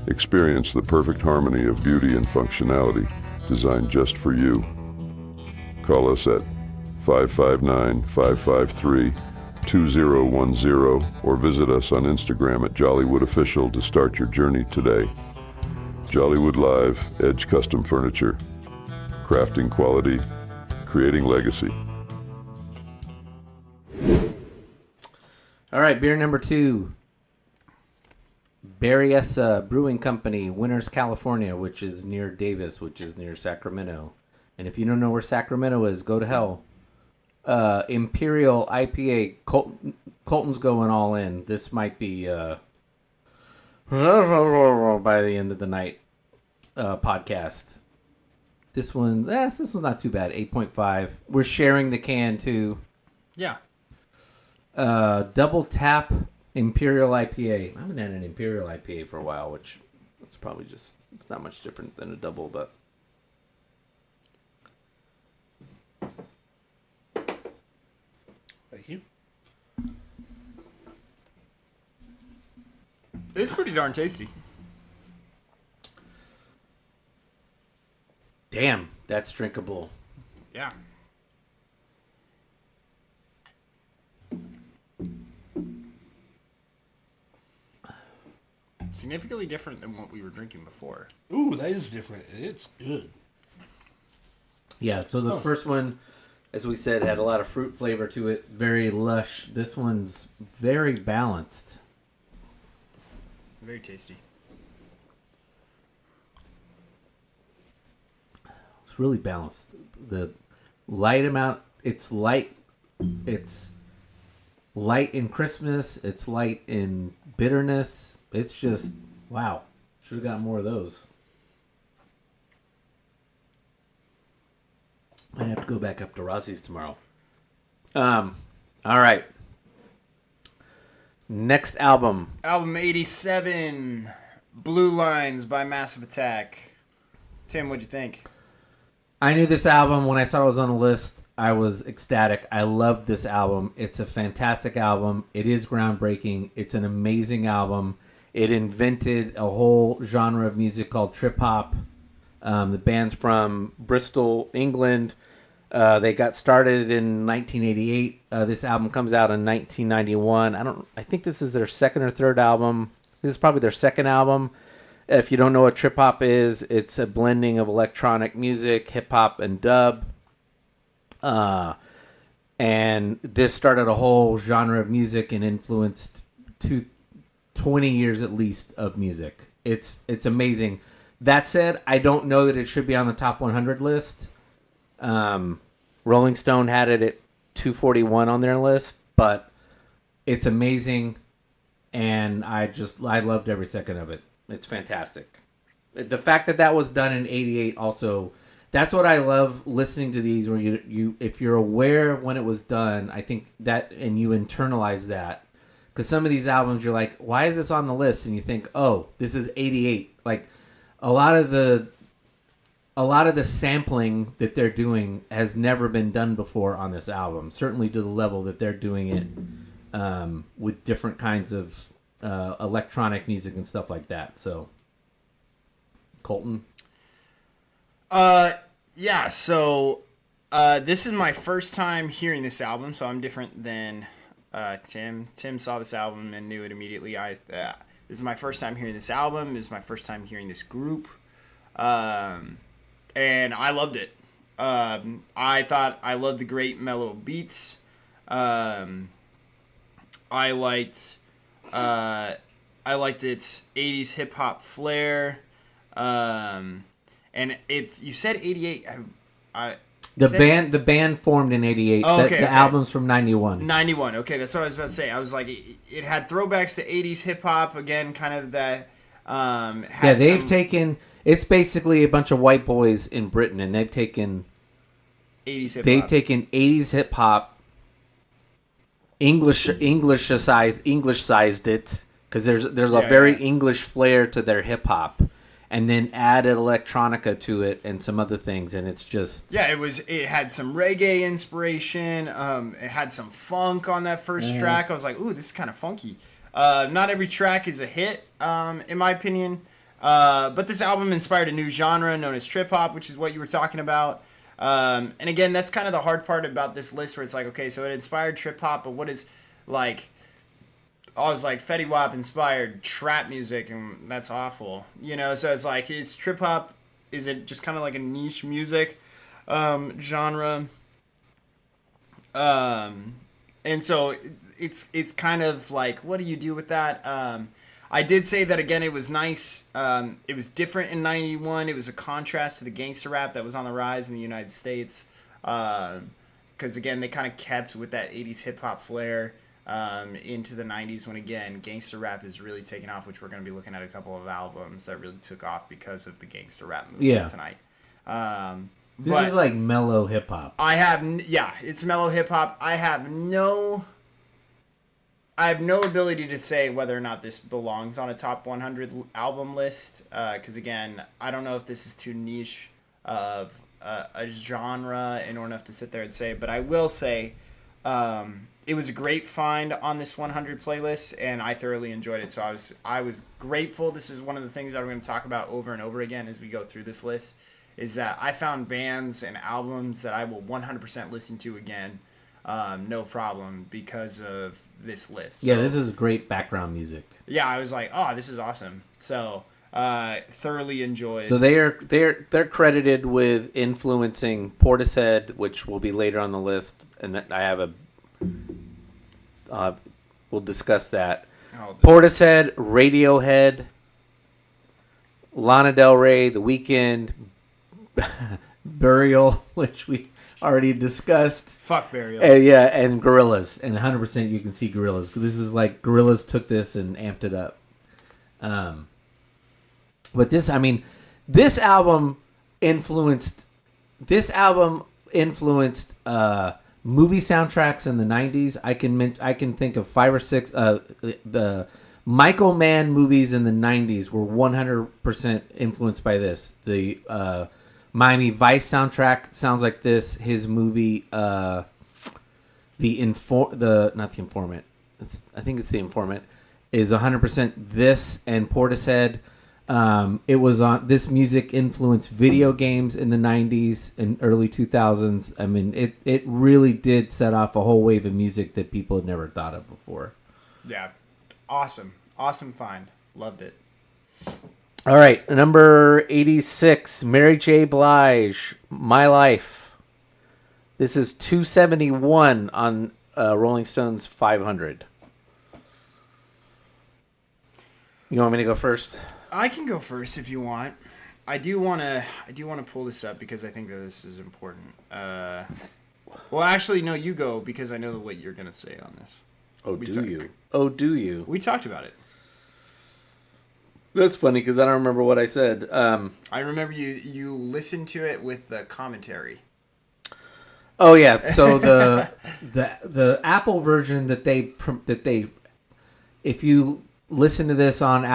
Experience the perfect harmony of beauty and functionality designed just for you. Call us at 559-553-2010 or visit us on Instagram at Jollywood Official to start your journey today. Jollywood Live Edge Custom Furniture. Crafting quality, creating legacy. All right, beer number 2. Berryessa Brewing Company, Winters, California, which is near Davis, which is near Sacramento. And if you don't know where Sacramento is, go to hell. Imperial IPA. Colton's going all in. This might be by the end of the night podcast. This one's not too bad. 8.5. We're sharing the can too. Yeah. Double tap Imperial IPA. I haven't had an Imperial IPA for a while, which it's probably it's not much different than a double, but Thank you. It's pretty darn tasty. damn, that's drinkable. Yeah. Significantly different than what we were drinking before. Ooh, that is different. It's good. Yeah, so the first one, as we said, had a lot of fruit flavor to it. Very lush. This one's very balanced. Very tasty. It's really balanced. The light amount, it's light in crispness, it's light in bitterness. It's just, wow. Should have got more of those. I have to go back up to Rossi's tomorrow. All right. Next album. Album 87, Blue Lines by Massive Attack. Tim, what'd you think? I knew this album when I saw it was on the list. I was ecstatic. I love this album. It's a fantastic album. It is groundbreaking. It's an amazing album. It invented a whole genre of music called trip hop. The band's from Bristol, England. They got started in 1988. This album comes out in 1991. I think this is their second or third album. This is probably their second album. If you don't know what trip hop is, it's a blending of electronic music, hip hop, and dub. And this started a whole genre of music and influenced 20 years at least of music. It's amazing. That said, I don't know that it should be on the top 100 list. Rolling Stone had it at 241 on their list, but it's amazing, and I loved every second of it. It's fantastic. The fact that was done in '88 also. That's what I love listening to these, where you if you're aware of when it was done, I think that, and you internalize that. Because some of these albums, you're like, why is this on the list? And you think, oh, this is '88. Like, a lot of the sampling that they're doing has never been done before on this album. Certainly to the level that they're doing it with different kinds of electronic music and stuff like that. So, Colton? Yeah, so this is my first time hearing this album, so I'm different than Tim. Tim saw this album and knew it immediately. This is my first time hearing this album. This is my first time hearing this group. And I loved it. I thought I loved the great mellow beats. I liked its 80s hip hop flair. And it's, you said 88. The band formed in '88. Oh, okay, the okay. album's from '91. 91. Okay, that's what I was about to say. I was like, it had throwbacks to 80s hip hop again, kind of that. Yeah, they've taken. It's basically a bunch of white boys in Britain, and they've taken 80s hip hop. They've taken 80s hip hop, English sized it, because there's a very English flair to their hip hop, and then added electronica to it and some other things, and it's just it had some reggae inspiration. It had some funk on that first track. I was like, ooh, this is kind of funky. Not every track is a hit, in my opinion. But this album inspired a new genre known as trip hop, which is what you were talking about. And again, that's kind of the hard part about this list, where it's like, okay, so it inspired trip hop, but what is, like, I was like, Fetty Wap inspired trap music, and that's awful, you know? So it's like, is trip hop, is it just kind of like a niche music genre? And so it's kind of like, what do you do with that? I did say that, again, it was nice. It was different in 91. It was a contrast to the gangster rap that was on the rise in the United States. Because, again, they kind of kept with that 80s hip-hop flair into the 90s, when, again, gangster rap is really taking off, which we're going to be looking at a couple of albums that really took off because of the gangster rap movement tonight. this is like mellow hip-hop. It's mellow hip-hop. I have no ability to say whether or not this belongs on a top 100 album list, because, again, I don't know if this is too niche of a genre in order enough to sit there and say, but I will say it was a great find on this 100 playlist, and I thoroughly enjoyed it, so I was grateful. This is one of the things that we're going to talk about over and over again as we go through this list, is that I found bands and albums that I will 100% listen to again, no problem, because of this list. Yeah, this is great background music. Yeah, I was like, oh, this is awesome. So, thoroughly enjoyed. So they're credited with influencing Portishead, which will be later on the list, and I have we'll discuss that. Portishead, Radiohead, Lana Del Rey, The Weeknd, Burial, which we already discussed. Fuck Burial. And Gorillaz. And 100% you can see Gorillaz. This is like Gorillaz took this and amped it up. But this album influenced movie soundtracks in the 90s. I can think of 5 or 6 the Michael Mann movies in the 90s were 100% influenced by this. The Miami Vice soundtrack sounds like this. His movie, not The Informant. I think it's The Informant. Is 100% this and Portishead. It was on this music influenced video games in the 90s and early 2000s. I mean, it really did set off a whole wave of music that people had never thought of before. Yeah. Awesome find. Loved it. All right, number 86, Mary J. Blige, My Life. This is 271 on Rolling Stone's 500. You want me to go first? I can go first if you want. I do want to pull this up because I think that this is important. Well, actually, no, you go because I know what you're gonna say on this. Oh, do you? We talked about it. That's funny because I don't remember what I said. I remember you listened to it with the commentary. Oh yeah, so the Apple version that they if you listen to this on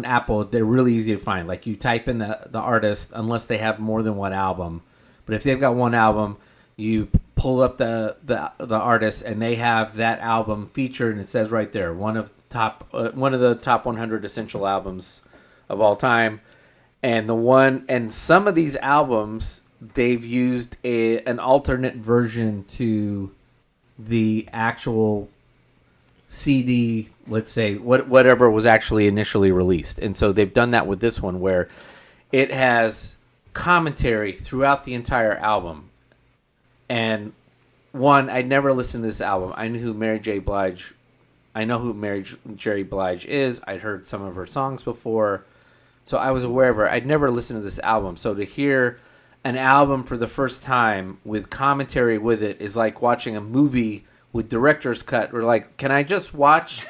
Apple, they're really easy to find. Like you type in the artist unless they have more than one album. But if they've got one album, you pull up the artist and they have that album featured and it says right there one of the top 100 essential albums of all time. And some of these albums they've used an alternate version to the actual CD, let's say, whatever was actually initially released. And so they've done that with this one where it has commentary throughout the entire album. And I'd never listened to this album. I know who Mary J. Blige is. I'd heard some of her songs before. So I was aware of her. I'd never listened to this album. So to hear an album for the first time with commentary with it is like watching a movie with director's cut. We're like, can I just watch?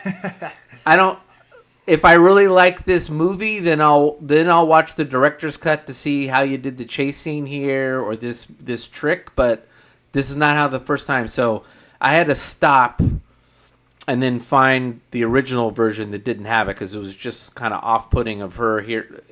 If I really like this movie, then I'll watch the director's cut to see how you did the chase scene here or this trick. But this is not how the first time. So I had to stop and then find the original version that didn't have it because it was just kind of off-putting of her here.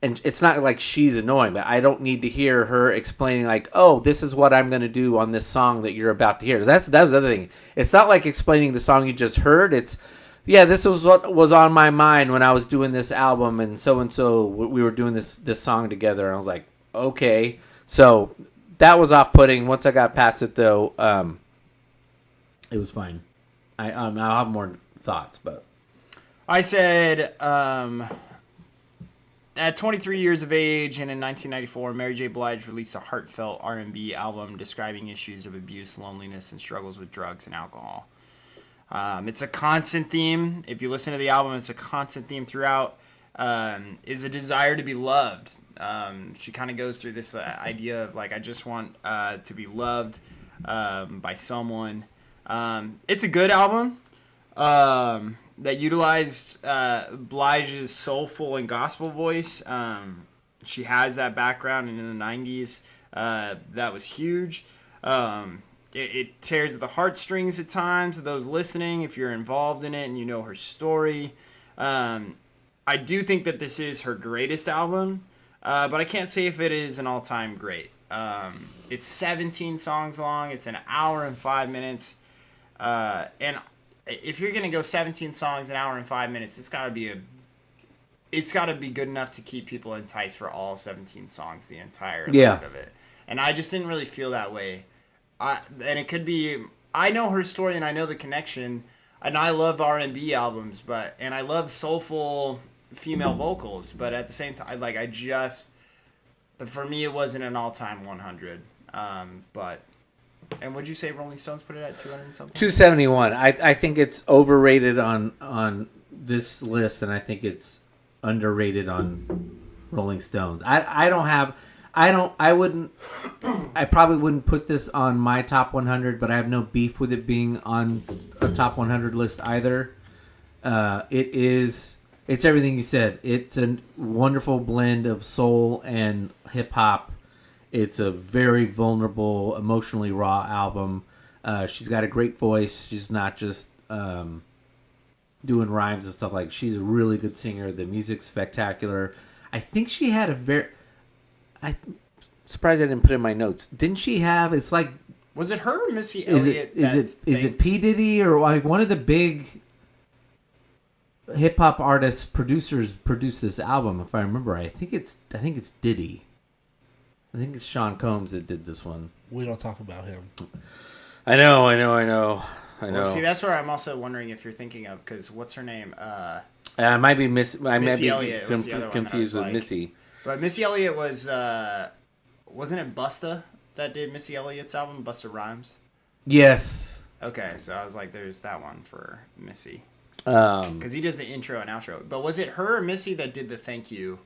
And it's not like she's annoying, but I don't need to hear her explaining like, oh, this is what I'm going to do on this song that you're about to hear. That was the other thing. It's not like explaining the song you just heard. It's, yeah, this was what was on my mind when I was doing this album and so we were doing this song together. And I was like, okay. So that was off-putting. Once I got past it, though, it was fine. I'll have more thoughts, but I said, at 23 years of age and in 1994, Mary J. Blige released a heartfelt R&B album describing issues of abuse, loneliness, and struggles with drugs and alcohol. It's a constant theme. If you listen to the album, it's a constant theme throughout. Is a desire to be loved. She kind of goes through this idea of like, I just want to be loved by someone. It's a good album that utilized Blige's soulful and gospel voice. She has that background, and in the 90s, that was huge. It tears at the heartstrings at times of those listening if you're involved in it and you know her story. I do think that this is her greatest album, but I can't say if it is an all-time great. It's 17 songs long. It's an hour and 5 minutes. And if you're gonna go 17 songs, an hour and 5 minutes, it's gotta be good enough to keep people enticed for all 17 songs, the entire length of it. And I just didn't really feel that way. And it could be, I know her story and I know the connection, and I love R&B albums, and I love soulful female vocals, but at the same time, for me, it wasn't an all-time 100. And would you say Rolling Stones put it at 200 and something? 271. I think it's overrated on this list, and I think it's underrated on Rolling Stones. I probably wouldn't put this on my top 100, but I have no beef with it being on a top 100 list either. It's everything you said. It's a wonderful blend of soul and hip hop. It's a very vulnerable, emotionally raw album. She's got a great voice. She's not just doing rhymes and stuff like. She's a really good singer. The music's spectacular. I think she had I'm surprised I didn't put it in my notes. Didn't she have? It's like. Was it her or Missy Elliott? Is it P Diddy or like one of the big? hip hop artists producers produced this album. If I remember right, I think it's Diddy. I think it's Sean Combs that did this one. We don't talk about him. I know. Well, see, that's where I'm also wondering if you're thinking of, because what's her name? I might be Missy Elliott was the other one that I confused was with like- Missy. But Missy Elliott was, wasn't it Busta that did Missy Elliott's album, Busta Rhymes? Yes. Okay, so I was like, there's that one for Missy. Um, Because he does the intro and outro. But was it her or Missy that did the thank you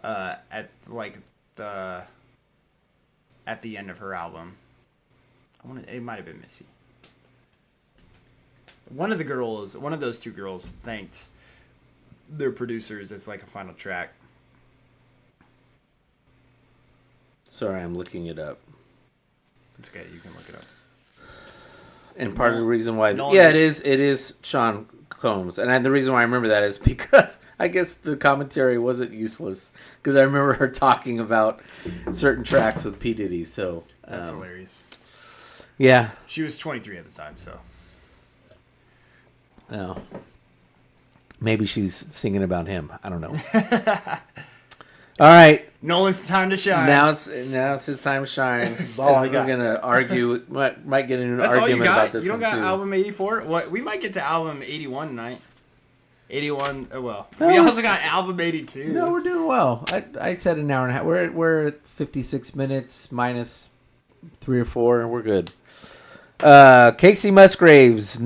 at the end of her album? It might have been Missy. One of those two girls thanked their producers as like a final track. sorry, I'm looking it up. It's okay, you can look it up. And part of the reason why, No, it is Sean Combs, and the reason why I remember that is because I guess the commentary wasn't useless because I remember her talking about certain tracks with P Diddy. So That's hilarious. Yeah. She was 23 at the time, so. Oh. Maybe she's singing about him. I don't know. All right. Nolan's time to shine. Now it's his time to shine. all I We're got. gonna argue. Might get into an That's all you argument got? about this You don't one got too. album 84? What? We might get to album 81 tonight. 81. Oh, well. We also got album 82. No, we're doing well. I said an hour and a half. We're at 56 minutes minus 3 or 4. We're good. Kacey Musgraves,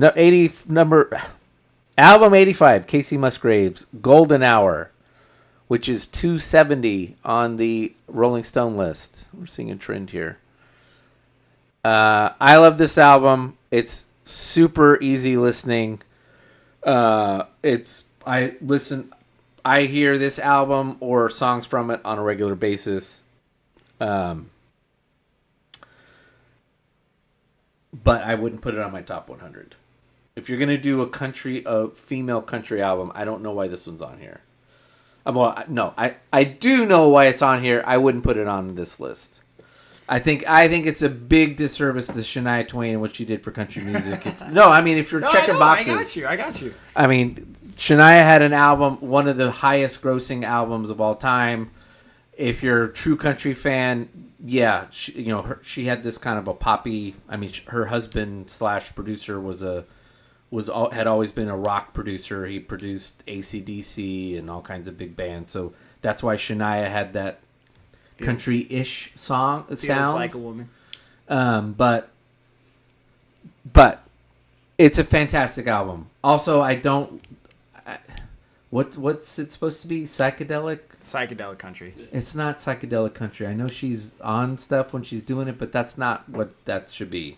album 85. Kacey Musgraves, Golden Hour, which is 270 on the Rolling Stone list. We're seeing a trend here. I love this album. It's super easy listening. I hear this album or songs from it on a regular basis. But I wouldn't put it on my top 100. If you're gonna do a female country album, I don't know why this one's on here. I do know why it's on here. I wouldn't put it on this list. I think it's a big disservice to Shania Twain and what she did for country music. If you're checking boxes, I got you. I mean, Shania had an album, one of the highest grossing albums of all time. If you're a true country fan, yeah, she had this kind of a poppy. I mean, her husband / producer had always been a rock producer. He produced AC/DC and all kinds of big bands. So that's why Shania had that country-ish sound. Feels like a woman. But it's a fantastic album. Also, what's it supposed to be? Psychedelic Country. It's not psychedelic country. I know she's on stuff when she's doing it, but that's not what that should be.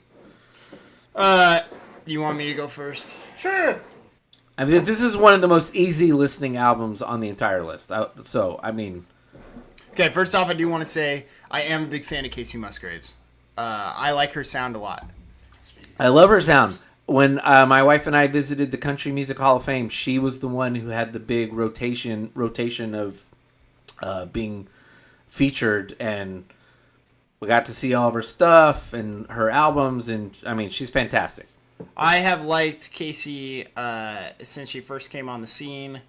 You want me to go first? Sure. I mean, this is one of the most easy listening albums on the entire list. Okay, first off, I do want to say I am a big fan of Kacey Musgraves. I like her sound a lot. I love her sound. When my wife and I visited the Country Music Hall of Fame, she was the one who had the big rotation of being featured, and we got to see all of her stuff and her albums, and I mean, she's fantastic. I have liked Kacey since she first came on the scene.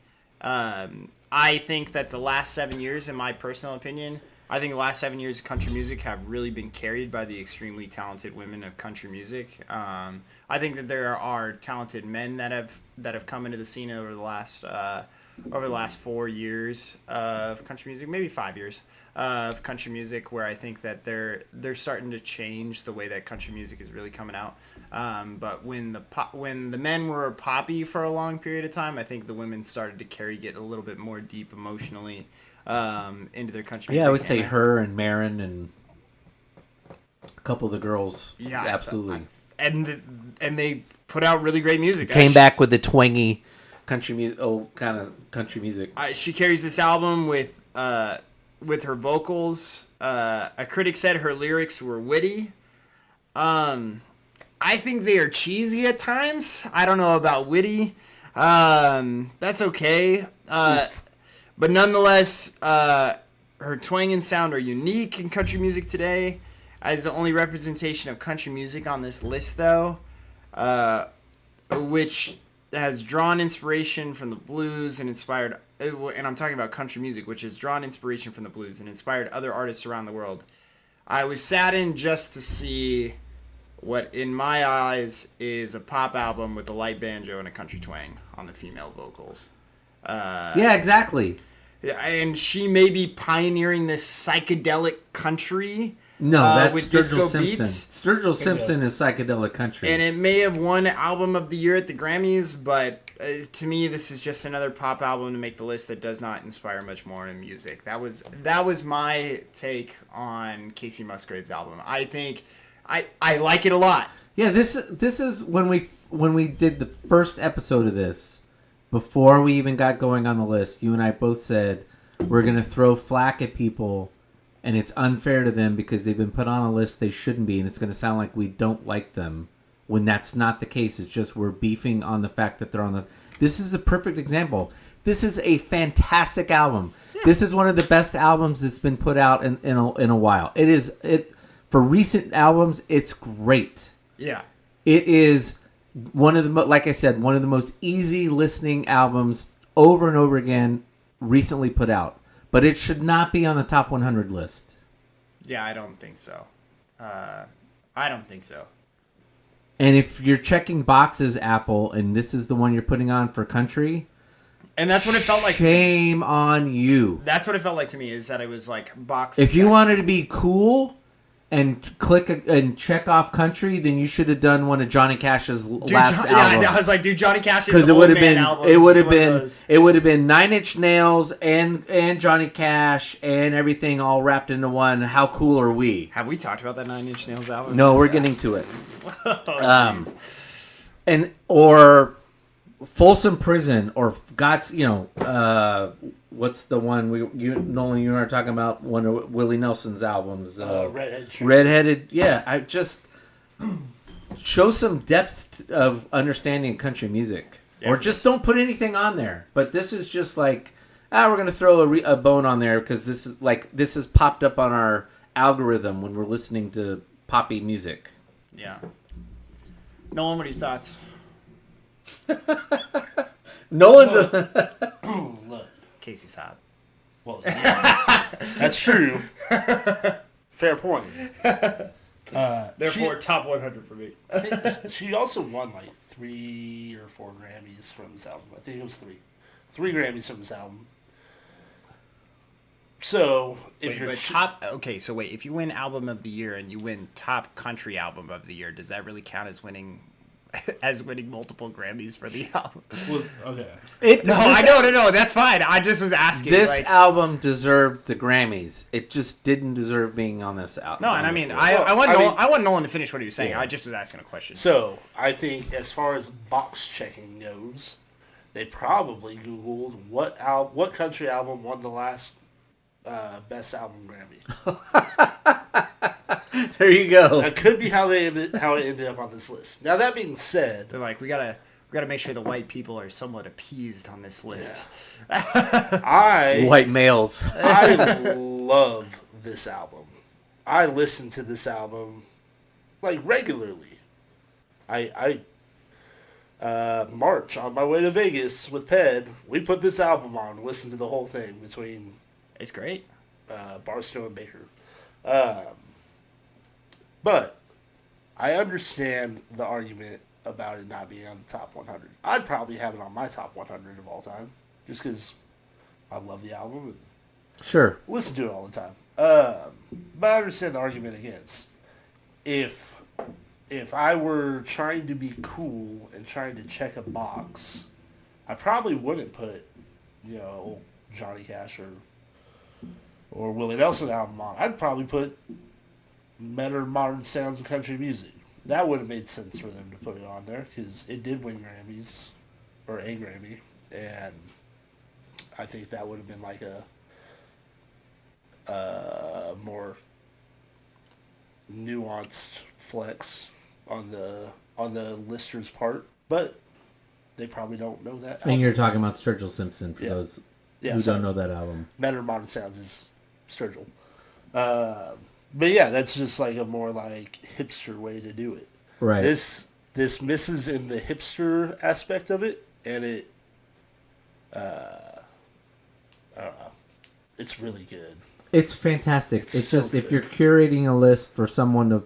I think that the last 7 years, in my personal opinion, I think the last 7 years of country music have really been carried by the extremely talented women of country music. I think that there are talented men that have come into the scene over the last 4 years of country music, maybe 5 years of country music, where I think that they're starting to change the way that country music is really coming out. But when the men were poppy for a long period of time, I think the women started to get a little bit more deep emotionally into their country music. Yeah, I would say her and Marin and a couple of the girls. Yeah, absolutely. And they put out really great music. Came back with the twangy country music, kind of country music. She carries this album with her vocals. A critic said her lyrics were witty. I think they are cheesy at times. I don't know about witty. That's okay. But nonetheless, her twang and sound are unique in country music today. As the only representation of country music on this list, though, which has drawn inspiration from the blues and inspired, and I'm talking about country music, which has drawn inspiration from the blues and inspired other artists around the world. I was saddened just to see what, in my eyes, is a pop album with a light banjo and a country twang on the female vocals. Yeah, exactly. And she may be pioneering this psychedelic country. No, that's with Sturgill disco Simpson. beats. Sturgill Simpson is psychedelic country. And it may have won Album of the Year at the Grammys, but to me, this is just another pop album to make the list that does not inspire much more in music. That was my take on Kacey Musgraves' album. I think I like it a lot. Yeah, this is when we did the first episode of this, before we even got going on the list, you and I both said we're gonna throw flack at people. And it's unfair to them because they've been put on a list they shouldn't be, and it's going to sound like we don't like them when that's not the case. It's just we're beefing on the fact that they're on the... This is a perfect example. This is a fantastic album. Yeah. This is one of the best albums that's been put out in a while. For recent albums, it's great. Yeah. It is one of the, like I said, one of the most easy listening albums over and over again recently put out. But it should not be on the top 100 list. Yeah, I don't think so. I don't think so. And if you're checking boxes, Apple, and this is the one you're putting on for country... And that's what it felt like shame on you. That's what it felt like to me, is that it was like box If check. you wanted to be cool and and check off country, then you should have done one of Johnny Cash's last album. Yeah, I was like, dude, Johnny Cash's because old man albums. It would have been Nine Inch Nails and Johnny Cash and everything all wrapped into one. How cool are we? Have we talked about that Nine Inch Nails album? No, we're getting to it. Oh, or Folsom Prison, or God's, what's the one Nolan, you and I are talking about, one of Willie Nelson's albums, Redheaded. Yeah, I just show some depth of understanding country music, or just don't put anything on there. But this is just like, we're gonna throw a bone on there because this is popped up on our algorithm when we're listening to poppy music. Yeah. Nolan, what are your thoughts? Nolan's Look, Kacey's hot. well, yeah, that's true. Fair point. Therefore, top 100 for me. I think she also won like 3 or 4 Grammys from this album. I think it was 3. 3 Grammys from this album. So, if you're if you win Album of the Year and you win Top Country Album of the Year, does that really count as winning multiple Grammys for the album? Well, okay. No, that's fine. I just was asking. This album deserved the Grammys. It just didn't deserve being on this album. No, and I mean, I want Nolan to finish what he was saying. Yeah. I just was asking a question. So, I think as far as box checking goes, they probably Googled what country album won the last Best Album Grammy. There you go. That could be how it ended up on this list. Now that being said, they're like, we gotta make sure the white people are somewhat appeased on this list. Yeah. White males. I love this album. I listen to this album like regularly. I March on my way to Vegas with Ped. We put this album on, listen to the whole thing between. It's great. Barstow and Baker. But I understand the argument about it not being on the top 100. I'd probably have it on my top 100 of all time, just because I love the album and sure listen to it all the time. But I understand the argument against. If I were trying to be cool and trying to check a box, I probably wouldn't put, Johnny Cash or Willie Nelson album on. I'd probably put better modern sounds of country music. That would have made sense for them to put it on there because it did win Grammys, or a Grammy, and I think that would have been like a more nuanced flex on the lister's part, but they probably don't know that. And you're talking about Sturgill Simpson for those who don't know that album. Better Modern Sounds is Sturgill. But yeah, that's just like a more like hipster way to do it. Right. This this misses in the hipster aspect of it, and it, I don't know. It's really good. It's fantastic. It's so just if good. you're curating a list for someone to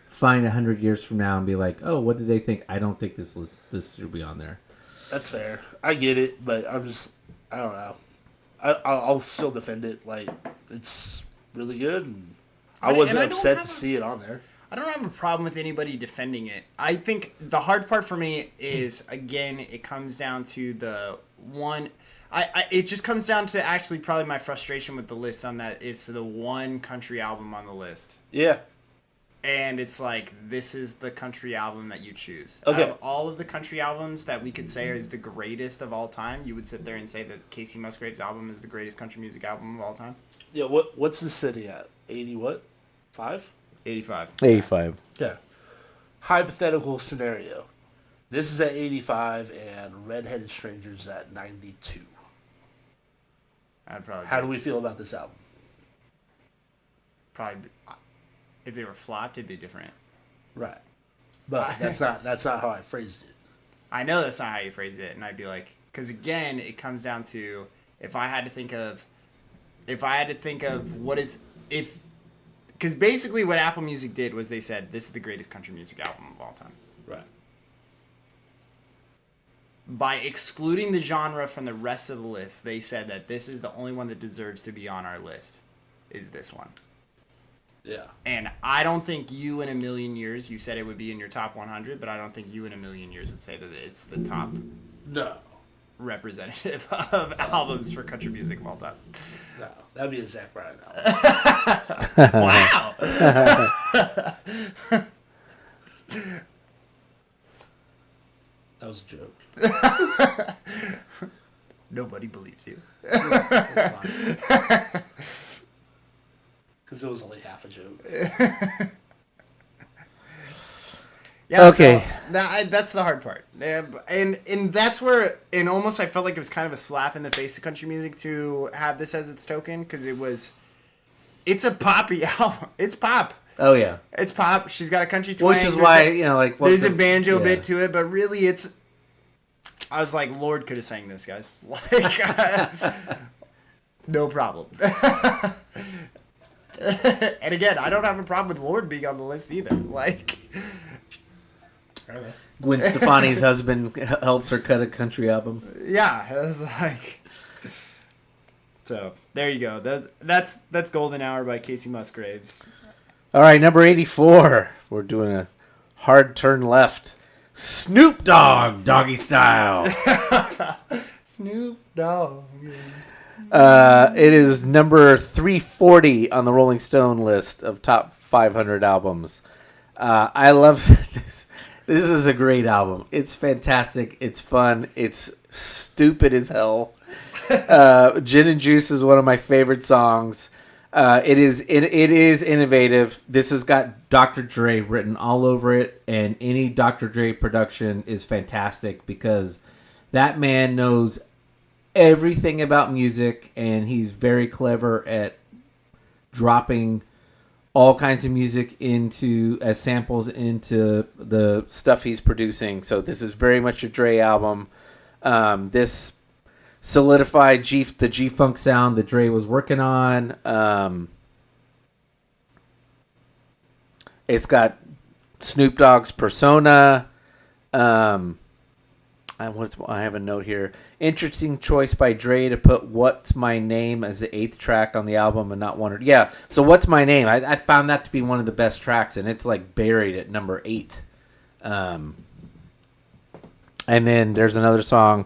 find 100 years from now and be like, oh, what did they think? I don't think this should be on there. That's fair. I get it, but I don't know. I'll still defend it. Like, it's really good, and I wasn't I don't upset have to see it on there. I don't have a problem with anybody defending it. I think the hard part for me is, again, it comes down to the one. It just comes down to actually probably my frustration with the list on that. It's the one country album on the list. Yeah. And it's like, this is the country album that you choose. Okay. Out of all of the country albums that we could say is the greatest of all time, you would sit there and say that Kacey Musgraves' album is the greatest country music album of all time? Yeah, what's the city at? 80 what? 5? 85. 85. Yeah. Hypothetical scenario. This is at 85 and Redheaded Strangers at 92. I'd probably How do we feel about this album? probably if they were flopped, it'd be different. Right. But that's not how I phrased it. I know that's not how you phrase it, and I'd be like, because again, it comes down to if I had to think of what is if, because basically what Apple Music did was they said this is the greatest country music album of all time. Right. By excluding the genre from the rest of the list, they said that this is the only one that deserves to be on our list, is this one. Yeah. And I don't think you in a million years, you said it would be in your top 100, but I don't think you in a million years would say that it's the top No. representative of albums for country music of all time. No. That'd be a Zach Bryan album. Wow! That was a joke. Nobody believes you. That's fine. Because it was only half a joke. Yeah, Okay. So that's the hard part. And that's where, and almost I felt like it was kind of a slap in the face to country music to have this as its token, because it's a poppy album. It's pop. Oh, yeah. It's pop. She's got a country twang. Which is why, like... There's a banjo bit to it, but really it's... I was like, Lord could have sang this, guys. Like, no problem. And again, I don't have a problem with Lord being on the list either. Like... Gwen Stefani's husband helps her cut a country album. Yeah, it was like... So, there you go. That's Golden Hour by Kacey Musgraves. All right, number 84. We're doing a hard turn left. Snoop Dogg Doggystyle. Snoop Dogg. It is number 340 on the Rolling Stone list of top 500 albums. I love this. This is a great album. It's fantastic. It's fun. It's stupid as hell. Gin and Juice is one of my favorite songs. It is innovative. This has got Dr. Dre written all over it, and any Dr. Dre production is fantastic because that man knows everything about music, and he's very clever at dropping all kinds of music as samples into the stuff he's producing. So this is very much a Dre album. This solidified the G-Funk sound that Dre was working on. It's got Snoop Dogg's persona. I have a note here. Interesting choice by Dre to put What's My Name as the 8th track on the album and not one. Yeah, so What's My Name? I found that to be one of the best tracks, and it's like buried at number 8. And then there's another song.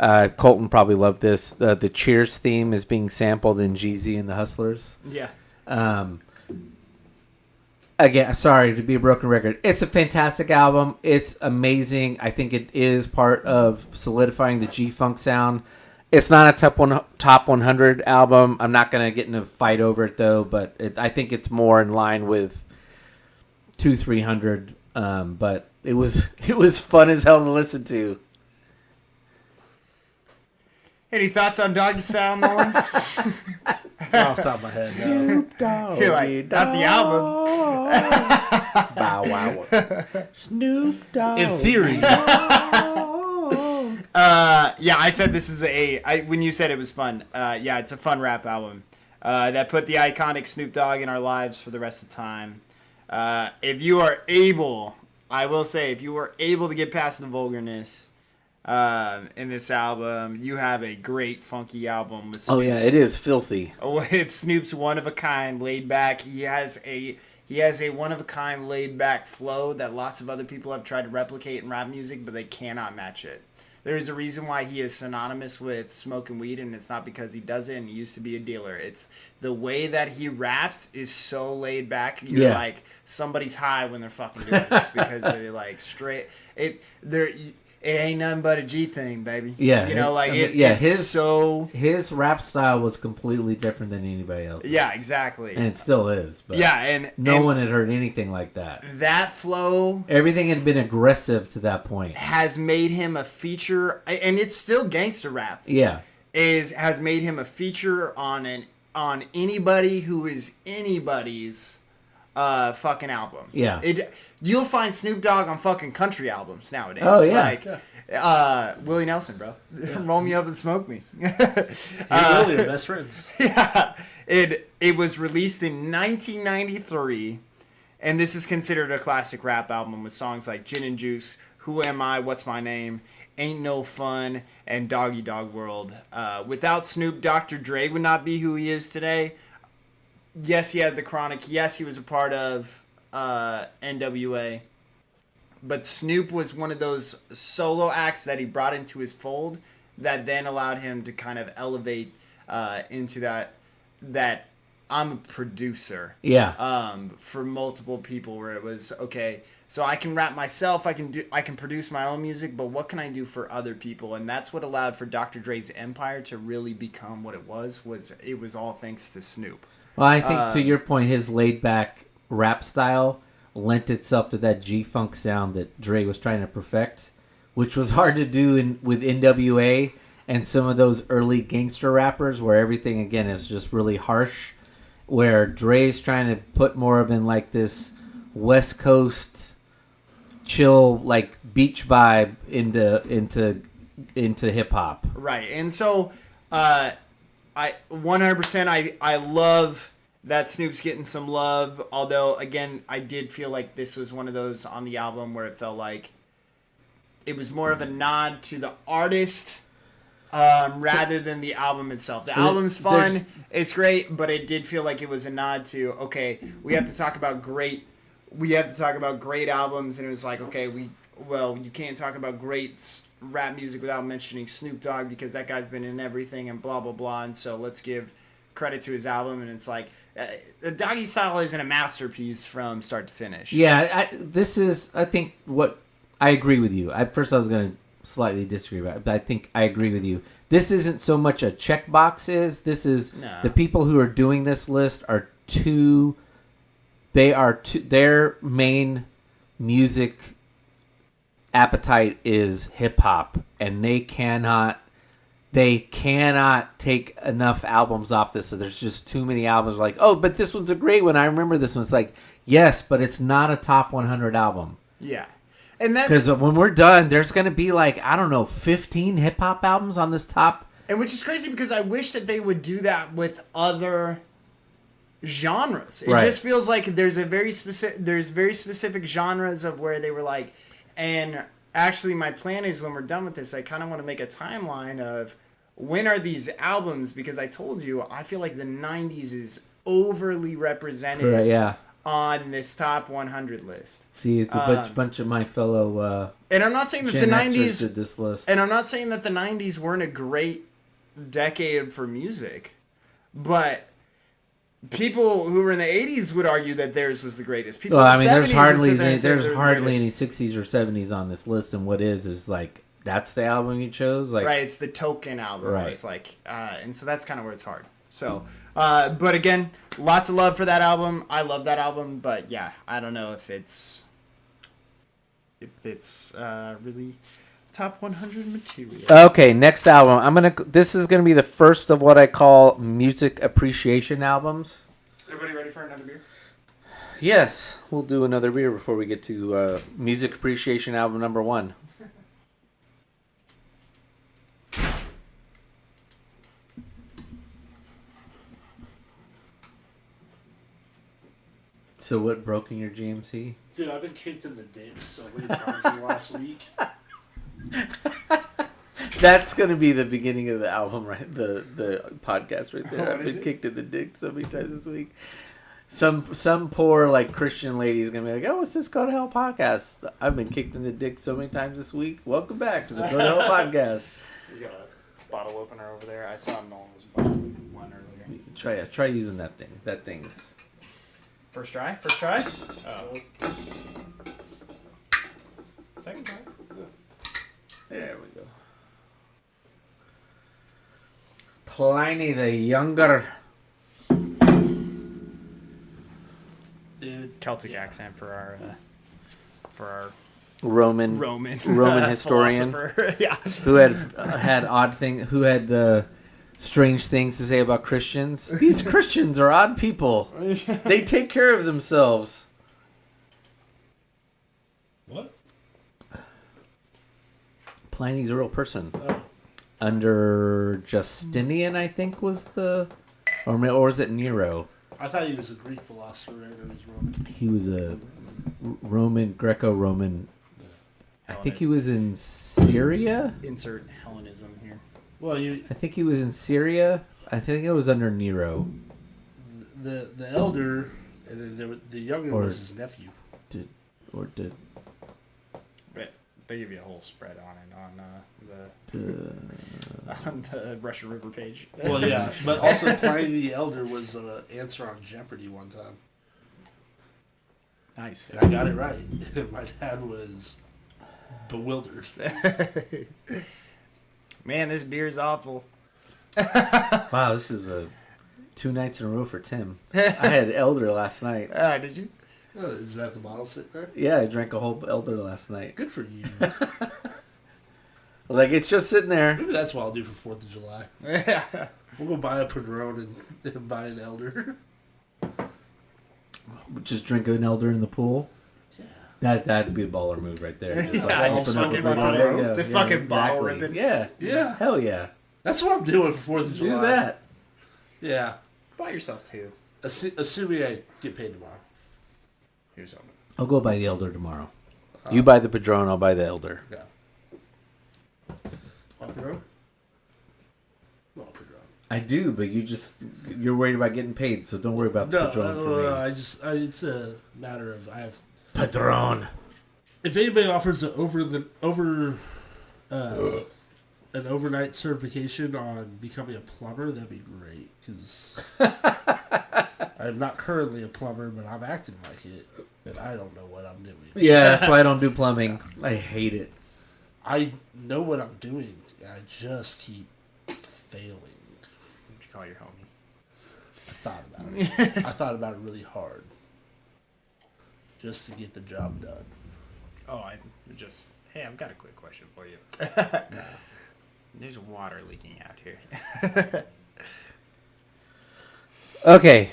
Colton probably loved this. The Cheers theme is being sampled in Jeezy and the Hustlers. Yeah. Again, sorry to be a broken record. It's a fantastic album. It's amazing. I think it is part of solidifying the G-Funk sound. It's not a top 100 album. I'm not going to get in a fight over it, though, but I think it's more in line with 200-300. But it was fun as hell to listen to. Any thoughts on Doggystyle, Nolan? Not off the top of my head, no. You're like, not the album. Bow wow. Snoop Dogg. In theory, Yeah, I said this is when you said it was fun. Yeah, it's a fun rap album that put the iconic Snoop Dogg in our lives for the rest of the time. If you are able, I will say, if you were able to get past the vulgarness in this album, you have a great funky album with Snoop's, it is filthy. with Snoop's one of a kind, laid back. He has a one of a kind, laid back flow that lots of other people have tried to replicate in rap music, but they cannot match it. There's a reason why he is synonymous with smoking weed, and it's not because he does it and he used to be a dealer. It's the way that he raps is so laid back. You're like, somebody's high when they're fucking doing this because they're like straight. It ain't nothing but a G thing, baby. Yeah. You know, like, his rap style was completely different than anybody else. Yeah, exactly. And it still is. But yeah, and no one had heard anything like that. That flow, everything had been aggressive to that point. Has made him a feature, and it's still gangster rap. Yeah. Has made him a feature on anybody who is anybody's fucking album. Yeah. You'll find Snoop Dogg on fucking country albums nowadays. Oh, yeah. Like, Willie Nelson, bro. Yeah. Roll me up and smoke me. Willie are best friends. Yeah. It was released in 1993, and this is considered a classic rap album with songs like Gin and Juice, Who Am I, What's My Name, Ain't No Fun, and Doggy Dog World. Without Snoop, Dr. Dre would not be who he is today. Yes, he had the Chronic. Yes, he was a part of NWA. But Snoop was one of those solo acts that he brought into his fold that then allowed him to kind of elevate into that I'm a producer. Yeah. For multiple people, where it was, okay, so I can rap myself, I can produce my own music, but what can I do for other people? And that's what allowed for Dr. Dre's empire to really become what it was all thanks to Snoop. Well, I think to your point, his laid-back rap style lent itself to that G-Funk sound that Dre was trying to perfect, which was hard to do with NWA and some of those early gangster rappers where everything, again, is just really harsh, where Dre's trying to put more of in like this West Coast chill, like beach vibe into hip-hop. Right, and so... I 100%. I love that Snoop's getting some love. Although, again, I did feel like this was one of those on the album where it felt like it was more of a nod to the artist rather than the album itself. The album's fun, it's great, but it did feel like it was a nod to, okay, we have to talk about great albums, and it was like, okay, you can't talk about great rap music without mentioning Snoop Dogg because that guy's been in everything and blah blah blah, and so let's give credit to his album. And it's like the Doggystyle isn't a masterpiece from start to finish. Yeah, I think what I agree with you. At first I was going to slightly disagree about it, but I think I agree with you. This isn't so much a checkbox. The people who are doing this list are their main music appetite is hip hop, and they cannot take enough albums off this. So there's just too many albums like, oh, but this one's a great one. I remember this one. It's like, yes, but it's not a top 100 album. Yeah. And that's because when we're done, there's going to be like, I don't know, 15 hip hop albums on this top. And which is crazy because I wish that they would do that with other genres. It just feels like there's very specific genres of where they were like, and actually my plan is when we're done with this, I kind of want to make a timeline of when are these albums, because I told you, I feel like the 90s is overly represented on this top 100 list. See, it's a bunch of my fellow and I'm not saying that Gen the Xers 90s did this list. And I'm not saying that the 90s weren't a great decade for music, but people who were in the 80s would argue that theirs was the greatest. People in the 70s there's hardly any 60s or 70s on this list, and what is like, that's the album you chose? Like, right, it's the token album. Right. It's like, and so that's kind of where it's hard. So, but again, lots of love for that album. I love that album, but yeah, I don't know if it's really Top 100 material. Okay, next album. This is gonna be the first of what I call music appreciation albums. Everybody ready for another beer? Yes, we'll do another beer before we get to music appreciation album number 1. So what broke in your GMC? Dude, I've been kicked in the dick so many times in the last week. That's gonna be the beginning of the album, right? The podcast right there. What I've is been it? kicked in the dick so many times this week. Some poor like Christian lady is gonna be like, "Oh, what's this Go to Hell podcast?" I've been kicked in the dick so many times this week. Welcome back to the Go to Hell podcast. We got a bottle opener over there. I saw Nolan was buying one earlier. Try using that thing. That thing's First try? First try? Oh. Second try? there we go. Pliny the Younger. Dude, Celtic accent for our Roman Roman historian philosopher. Yeah. who had odd thing who had strange things to say about Christians. These Christians are odd people. They take care of themselves. what? Pliny's a real person. Oh, Under Justinian, I think was or was it Nero? I thought he was a Greek philosopher and he was Roman. He was a Greco-Roman. I think he was in Syria. Insert Hellenism here. Well, I think he was in Syria. I think it was under Nero. the elder, and then the younger Or- was his nephew. Did But they give you a whole spread on it on the Russian River page. Well, yeah, but also Pliny the Elder was an answer on Jeopardy one time, Nice. and I got it right. My dad was bewildered. Man, this beer's awful. Wow, this is 2 nights in a row for Tim. I had Elder last night. Did you? Oh, is that the bottle sitting there? Yeah, I drank a whole Elder last night. Good for you. Like, it's just sitting there. Maybe that's what I'll do for 4th of July. Yeah. We'll go buy a Padron and buy an Elder. Just drink an Elder in the pool. Yeah. That'd be a baller move right there. Just, Yeah, open just up fucking a bottle. bottle- Yeah, just yeah, fucking bottle exactly. ripping. Yeah. Yeah. Hell yeah. That's what I'm doing for 4th of July. Do that. Yeah. Buy yourself two. Assuming I get paid tomorrow. Here's something. I'll go buy the Elder tomorrow. You buy the Padron, I'll buy the Elder. Yeah. Want Padron? No, Padron. I do, but you're worried about getting paid, so don't worry about the No, Padron for me. it's a matter of I have. Padron. If anybody offers an an overnight certification on becoming a plumber, that'd be great. Because I'm not currently a plumber, but I'm acting like it, and I don't know what I'm doing. Yeah, that's why I don't do plumbing. I hate it. I know what I'm doing, and I just keep failing. What'd you call your homie? I thought about it. I thought about it really hard, just to get the job done. Oh, hey, I've got a quick question for you. There's water leaking out here. Okay.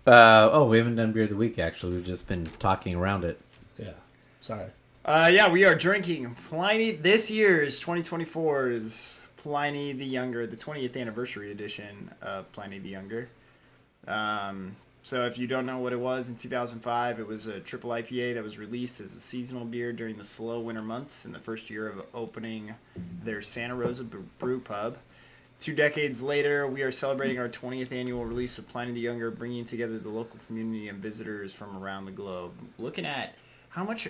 We haven't done beer of the week, actually. We've just been talking around it. Yeah, sorry. Yeah, we are drinking Pliny. This year's 2024's Pliny the Younger, the 20th anniversary edition of Pliny the Younger. So if you don't know what it was, in 2005, it was a triple IPA that was released as a seasonal beer during the slow winter months in the first year of opening their Santa Rosa brew pub. 2 decades later, we are celebrating our 20th annual release of Pliny the Younger, bringing together the local community and visitors from around the globe. Looking at how much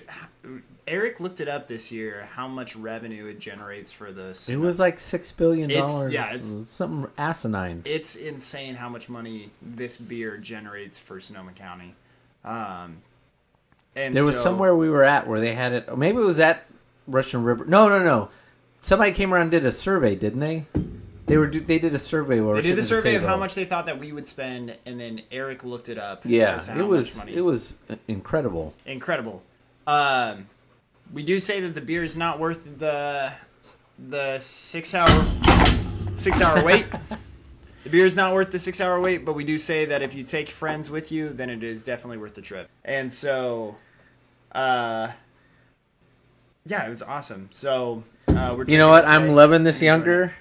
Eric looked it up this year, how much revenue it generates for the It was like $6 billion. It's something asinine. It's insane how much money this beer generates for Sonoma County. And There was somewhere we were at where they had it. Or maybe it was at Russian River. No. Somebody came around and did a survey, didn't they? They did a survey where they did the survey of how table. much they thought that we would spend, and then Eric looked it up. Yeah, as to how it was much money. it was incredible. Incredible. We do say that the beer is not worth the 6 hour wait. The beer is not worth the 6 hour wait, but we do say that if you take friends with you, then it is definitely worth the trip. And so, yeah, it was awesome. So, You know what? I'm loving this Enjoying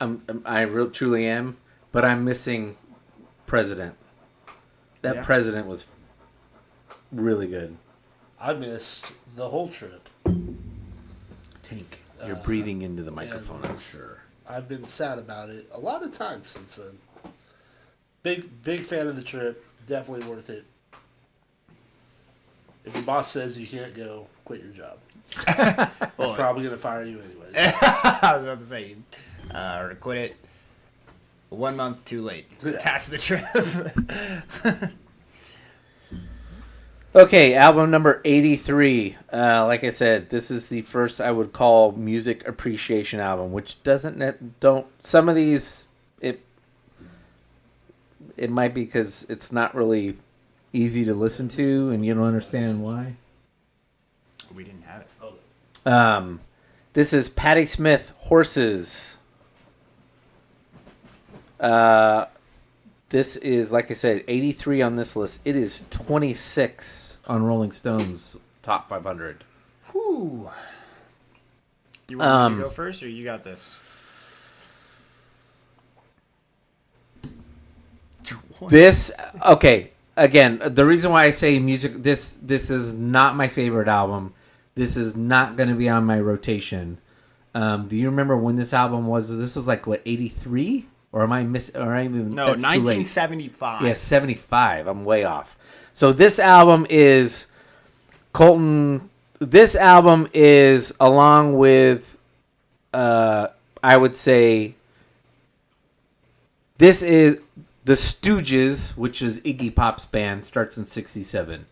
younger. I truly am, but I'm missing President. That Yeah. President was really good. I missed the whole trip. Tank, you're breathing into the microphone, I'm sure. I've been sad about it a lot of times since then. Big fan of the trip. Definitely worth it. If your boss says you can't go, quit your job. He's probably going to fire you anyways. I was about to say, or quit it 1 month too late. Past the trip. Okay, album number 83. Like I said, this is the first I would call music appreciation album, which don't some of these it might be because it's not really easy to listen to and you don't understand why. We didn't have it. This is Patti Smith, Horses. This is, like I said, 83 on this list. It is 26 on Rolling Stone's Top 500. Whew. You want me to go first, or you got this? This, okay, again, the reason why I say music, this is not my favorite album. This is not going to be on my rotation. Do you remember when this album was? This was like, what, 83? Or am I missing? Or even No, 1975. Yes, 75. I'm way off. So this album is Colton. This album is along with, I would say, this is the Stooges, which is Iggy Pop's band, starts in 67.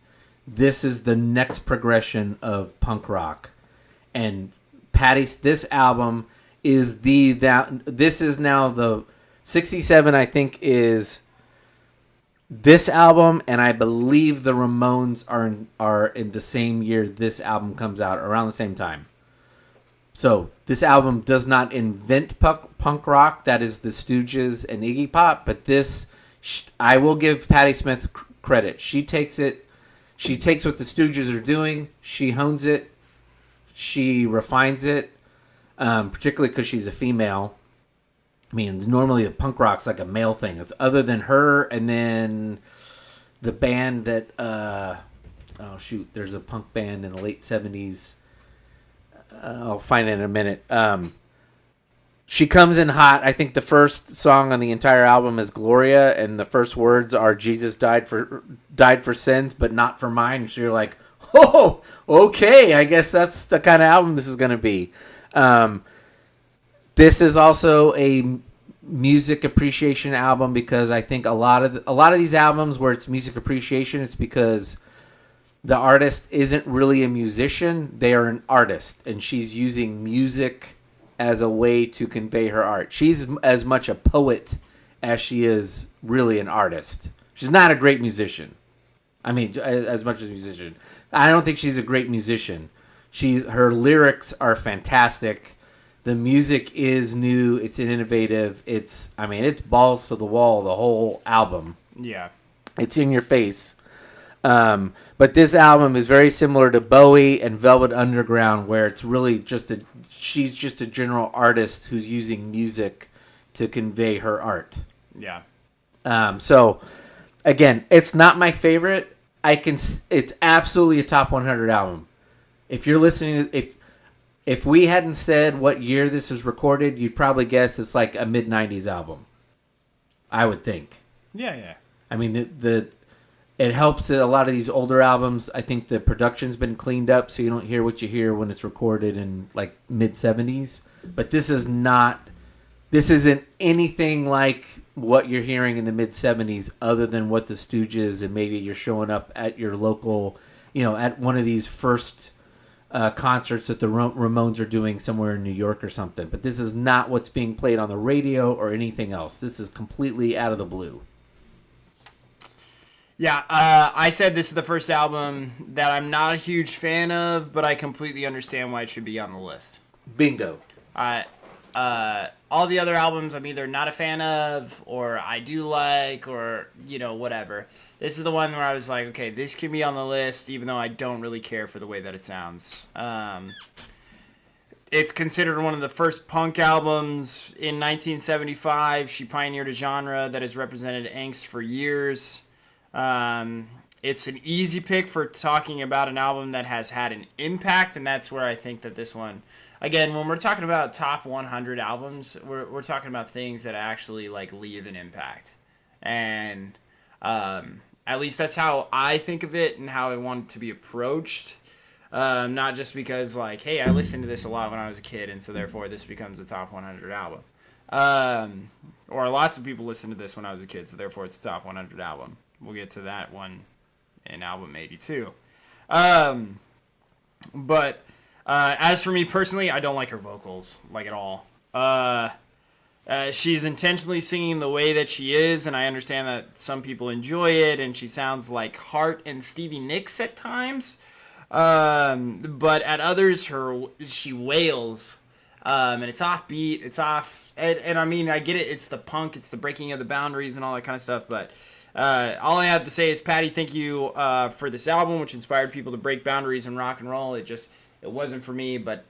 This is the next progression of punk rock, and this album is this is now the 67, I think, is this album, and I believe the Ramones are in the same year this album comes out, around the same time. So this album does not invent punk rock. That is the Stooges and Iggy Pop. But this, I will give Patti Smith credit. She takes what the Stooges are doing. She hones it. She refines it, particularly because she's a female. I mean, normally the punk rock's like a male thing. It's other than her and then the band that, there's a punk band in the late 70s. I'll find it in a minute. She comes in hot. I think the first song on the entire album is Gloria, and the first words are Jesus died for sins, but not for mine. So you're like, oh, okay, I guess that's the kind of album this is going to be. This is also a music appreciation album because I think a lot of these albums where it's music appreciation, it's because the artist isn't really a musician; they are an artist, and she's using music as a way to convey her art. She's as much a poet as she is really an artist. She's not a great musician. I mean, as much as a musician, I don't think she's a great musician. Her lyrics are fantastic. The music is new. It's innovative. It's balls to the wall, the whole album. Yeah. It's in your face. But this album is very similar to Bowie and Velvet Underground, where it's really she's just a general artist who's using music to convey her art. Yeah. So, again, it's not my favorite. It's absolutely a top 100 album. If you're listening, if we hadn't said what year this was recorded, you'd probably guess it's like a mid-90s album. I would think. Yeah. I mean, it helps that a lot of these older albums, I think the production's been cleaned up, so you don't hear what you hear when it's recorded in like mid-70s. But this isn't anything like what you're hearing in the mid-70s, other than what the Stooges and maybe you're showing up at your local, at one of these first concerts that the Ramones are doing somewhere in New York or something. But this is not what's being played on the radio or anything else. This is completely out of the blue. Yeah, I said this is the first album that I'm not a huge fan of, but I completely understand why it should be on the list. Bingo. All the other albums I'm either not a fan of, or I do like, or, whatever. This is the one where I was like, okay, this can be on the list, even though I don't really care for the way that it sounds. It's considered one of the first punk albums in 1975. She pioneered a genre that has represented angst for years. It's an easy pick for talking about an album that has had an impact, and that's where I think that this one, again, when we're talking about top 100 albums, we're talking about things that actually like leave an impact, and at least that's how I think of it and how I want it to be approached. Not just because like, hey, I listened to this a lot when I was a kid, and so therefore this becomes the top 100 album. Or lots of people listened to this when I was a kid, so therefore it's the top 100 album. We'll get to that one in album 82. But as for me personally, I don't like her vocals, like at all. She's intentionally singing the way that she is, and I understand that some people enjoy it, and she sounds like Hart and Stevie Nicks at times. But at others, she wails, and it's offbeat, it's off, and I mean, I get it, it's the punk, it's the breaking of the boundaries and all that kind of stuff, but all I have to say is, Patti, thank you for this album, which inspired people to break boundaries in rock and roll. It wasn't for me, but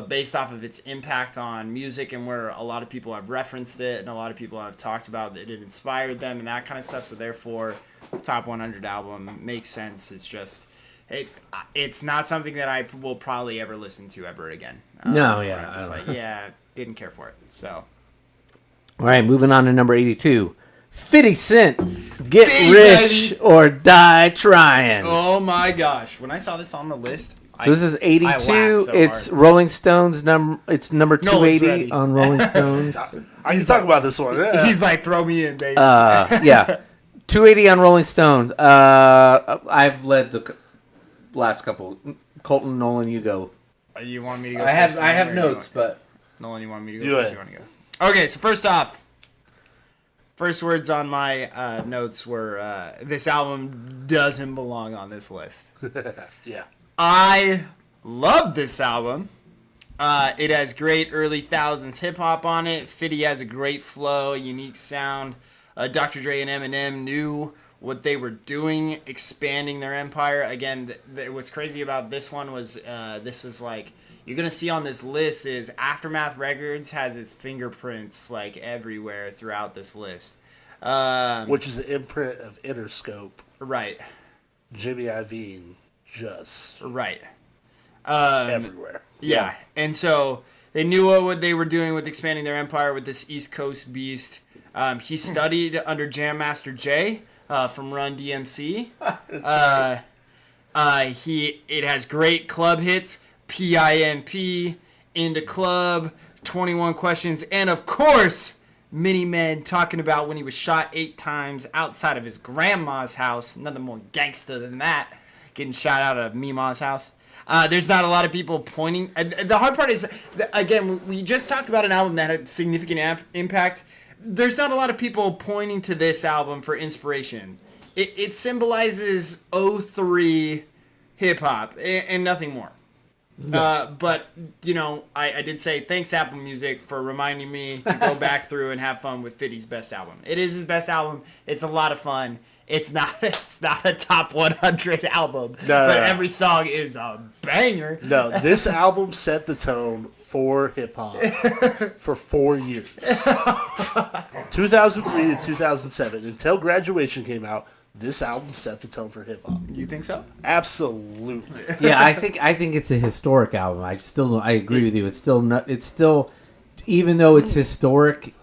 based off of its impact on music and where a lot of people have referenced it and a lot of people have talked about that it inspired them and that kind of stuff, so therefore top 100 album makes sense. It's just it's not something that I will probably ever listen to ever again. No, yeah, I'm just didn't care for it. So all right, moving on to number 82. 50 Cent, Get Big Rich baby. or Die Tryin'. oh my gosh, when I saw this on the list, So this is 82. I laughed so It's hard. Rolling Stones it's number No, it's 280 ready. on Rolling Stones. I can talk about this one. Yeah. He's like, throw me in, baby. Yeah, 280 on Rolling Stones. I've led the last couple. Colton, Nolan, you go. You want me to go? I first, have Nolan, or notes, you want- but Nolan, you want me to go? You first, ahead. or you want to go? Okay, so first off, first words on my notes were this album doesn't belong on this list. Yeah. I love this album. It has great early thousands hip hop on it. 50 has a great flow, unique sound. Dr. Dre and Eminem knew what they were doing, expanding their empire. Again, what's crazy about this one was this was like, you're going to see on this list is Aftermath Records has its fingerprints like everywhere throughout this list. Which is an imprint of Interscope. Right. Jimmy Iovine, just Right. everywhere. Yeah. And so they knew what they were doing with expanding their empire with this East Coast beast. He studied under Jam Master Jay from Run DMC. It has great club hits, PIMP, Into Club, 21 Questions, and of course, Mini Men talking about when he was shot 8 times outside of his grandma's house. Nothing more gangster than that. Getting shot out of Mima's house. There's not a lot of people pointing. The hard part is, again, we just talked about an album that had significant impact. There's not a lot of people pointing to this album for inspiration. It symbolizes 03 hip-hop and nothing more. But, I did say thanks, Apple Music, for reminding me to go back through and have fun with 50's best album. It is his best album. It's a lot of fun. It's not a top 100 album, but every song is a banger. No, this album set the tone for hip hop for 4 years. 2003 to 2007, until Graduation came out, this album set the tone for hip hop. You think so? Absolutely. yeah, I think it's a historic album. I agree with you. It's still even though it's historic,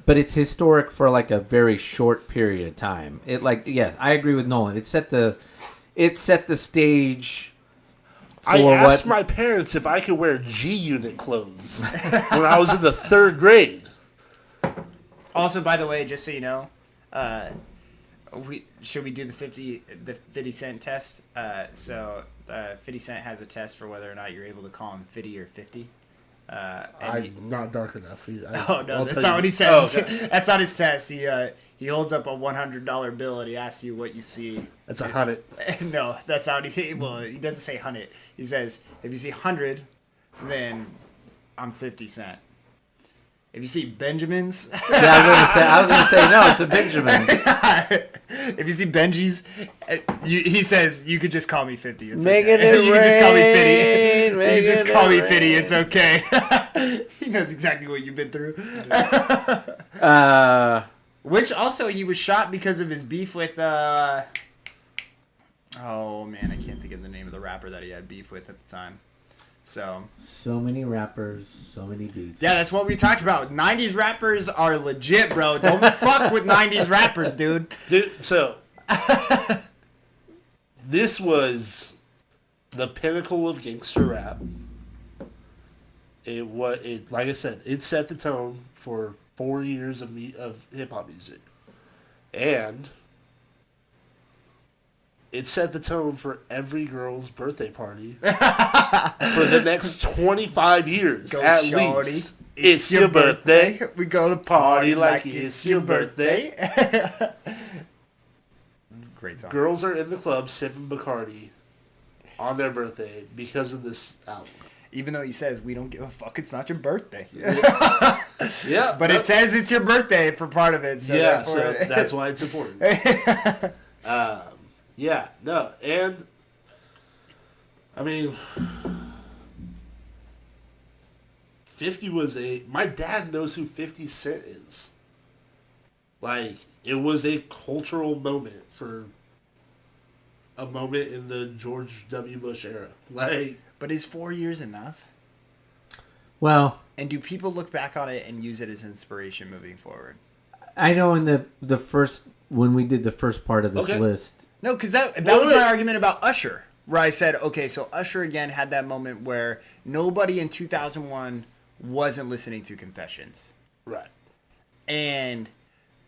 but it's historic for like a very short period of time. I agree with Nolan. It set the stage. I asked my parents if I could wear G-Unit clothes when I was in the 3rd grade. Also, by the way, just so you know, should we do the 50 Cent test? So 50 Cent has a test for whether or not you're able to call him 50 or 50. I'm not dark enough. Oh no, I'll that's tell not you. what he says. Oh, okay. That's not his test. He holds up a $100 bill and he asks you what you see. That's 100. No, that's not. He doesn't say 100. He says if you see 100, then I'm 50 Cent. If you see Benjamins, I was gonna say no. It's a Benjamin. if you see Benjis, he says you could just call me 50. It's Making okay. it You can just call me rain, Pity. You can just making call me it Pity. rain. It's okay. He knows exactly what you've been through. Which also he was shot because of his beef with. Oh man, I can't think of the name of the rapper that he had beef with at the time. So many rappers, so many beats. Yeah, that's what we talked about. 90s rappers are legit, bro. Don't fuck with 90s rappers, dude. Dude, so this was the pinnacle of gangster rap. It like I said, it set the tone for 4 years of hip hop music, and it set the tone for every girl's birthday party for the next 25 years Go at shorty. least. It's your birthday. We go to Party like it's your birthday. Great song. Girls are in the club sipping Bacardi on their birthday because of this album. Even though he says we don't give a fuck, it's not your birthday. Yeah, But it says it's your birthday for part of it. So yeah, therefore- so that's why it's important. Yeah, no, and I mean, 50 was my dad knows who 50 Cent is. Like, it was a cultural moment for a moment in the George W. Bush era. Like, But is 4 years enough? Well, And do people look back on it and use it as inspiration moving forward? I know in the first when we did the first part of this Okay. list. No, because that Wait, was wait. my argument about Usher, where I said, okay, so Usher again had that moment where nobody in 2001 wasn't listening to Confessions. right. And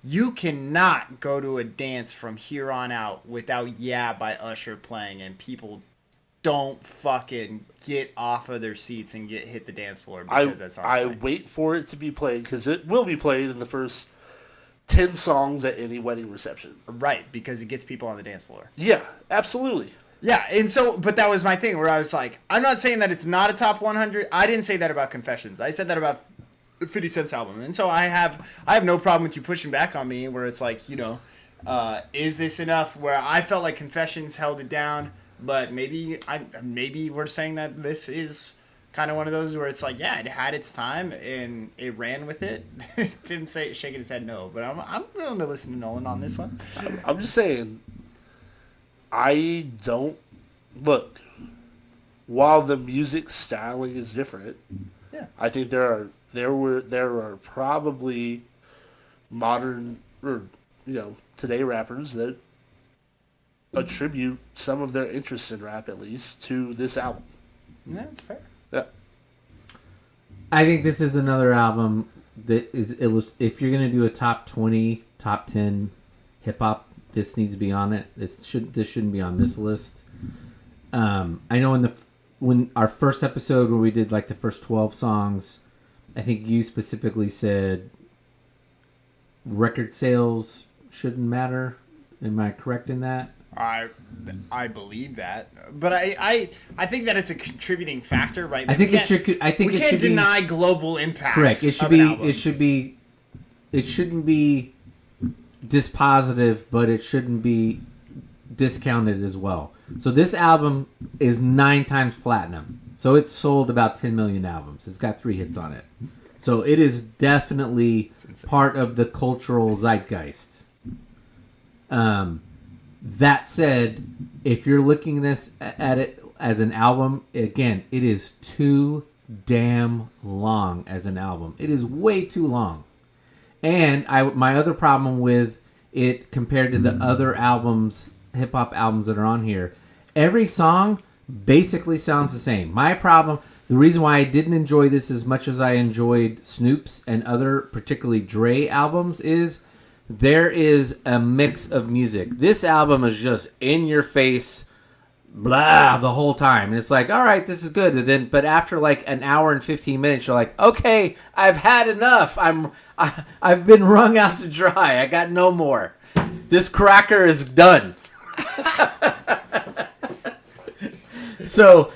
you cannot go to a dance from here on out without Yeah by Usher playing, and people don't fucking get off of their seats and hit the dance floor because that song's I playing. wait for it to be played because it will be played in the first 10 songs at any wedding reception. Right, because it gets people on the dance floor. Yeah, absolutely. Yeah, and so, but that was my thing where I was like, I'm not saying that it's not a top 100. I didn't say that about Confessions. I said that about the 50 Cent's album. And so I have no problem with you pushing back on me where it's like, is this enough where I felt like Confessions held it down, but maybe we're saying that this is kind of one of those where it's like, yeah, it had its time and it ran with it. Tim shaking his head no, but I'm willing to listen to Nolan on this one. I'm just saying, I don't look. While the music styling is different, Yeah. I think there are probably modern or today rappers that attribute some of their interest in rap at least to this album. Yeah, that's fair. Yeah. I think this is another album that if you're gonna do a top 20, top 10 hip hop, this needs to be on it. This shouldn't be on this list. I know when our first episode where we did like the first 12 songs, I think you specifically said record sales shouldn't matter. Am I correct in that? I believe that, but I think that it's a contributing factor, right? I think it should. I think we it can't should deny global impact. Correct. It should of an be. album. It should be. It shouldn't be dispositive, but it shouldn't be discounted as well. So this album is 9 times platinum. So it's sold about 10 million albums. It's got 3 hits on it. So it is definitely part of the cultural zeitgeist. That said, if you're looking at it as an album, again, it is too damn long as an album. It is way too long. And my other problem with it compared to the other albums, hip hop albums that are on here, every song basically sounds the same. My problem, the reason why I didn't enjoy this as much as I enjoyed Snoop's and other, particularly Dre albums, is there is a mix of music. This album is just in your face, blah the whole time, and it's like, all right, this is good. And then, but after like an hour and 15 minutes, you're like, okay, I've had enough. I've been wrung out to dry. I got no more. This cracker is done. So,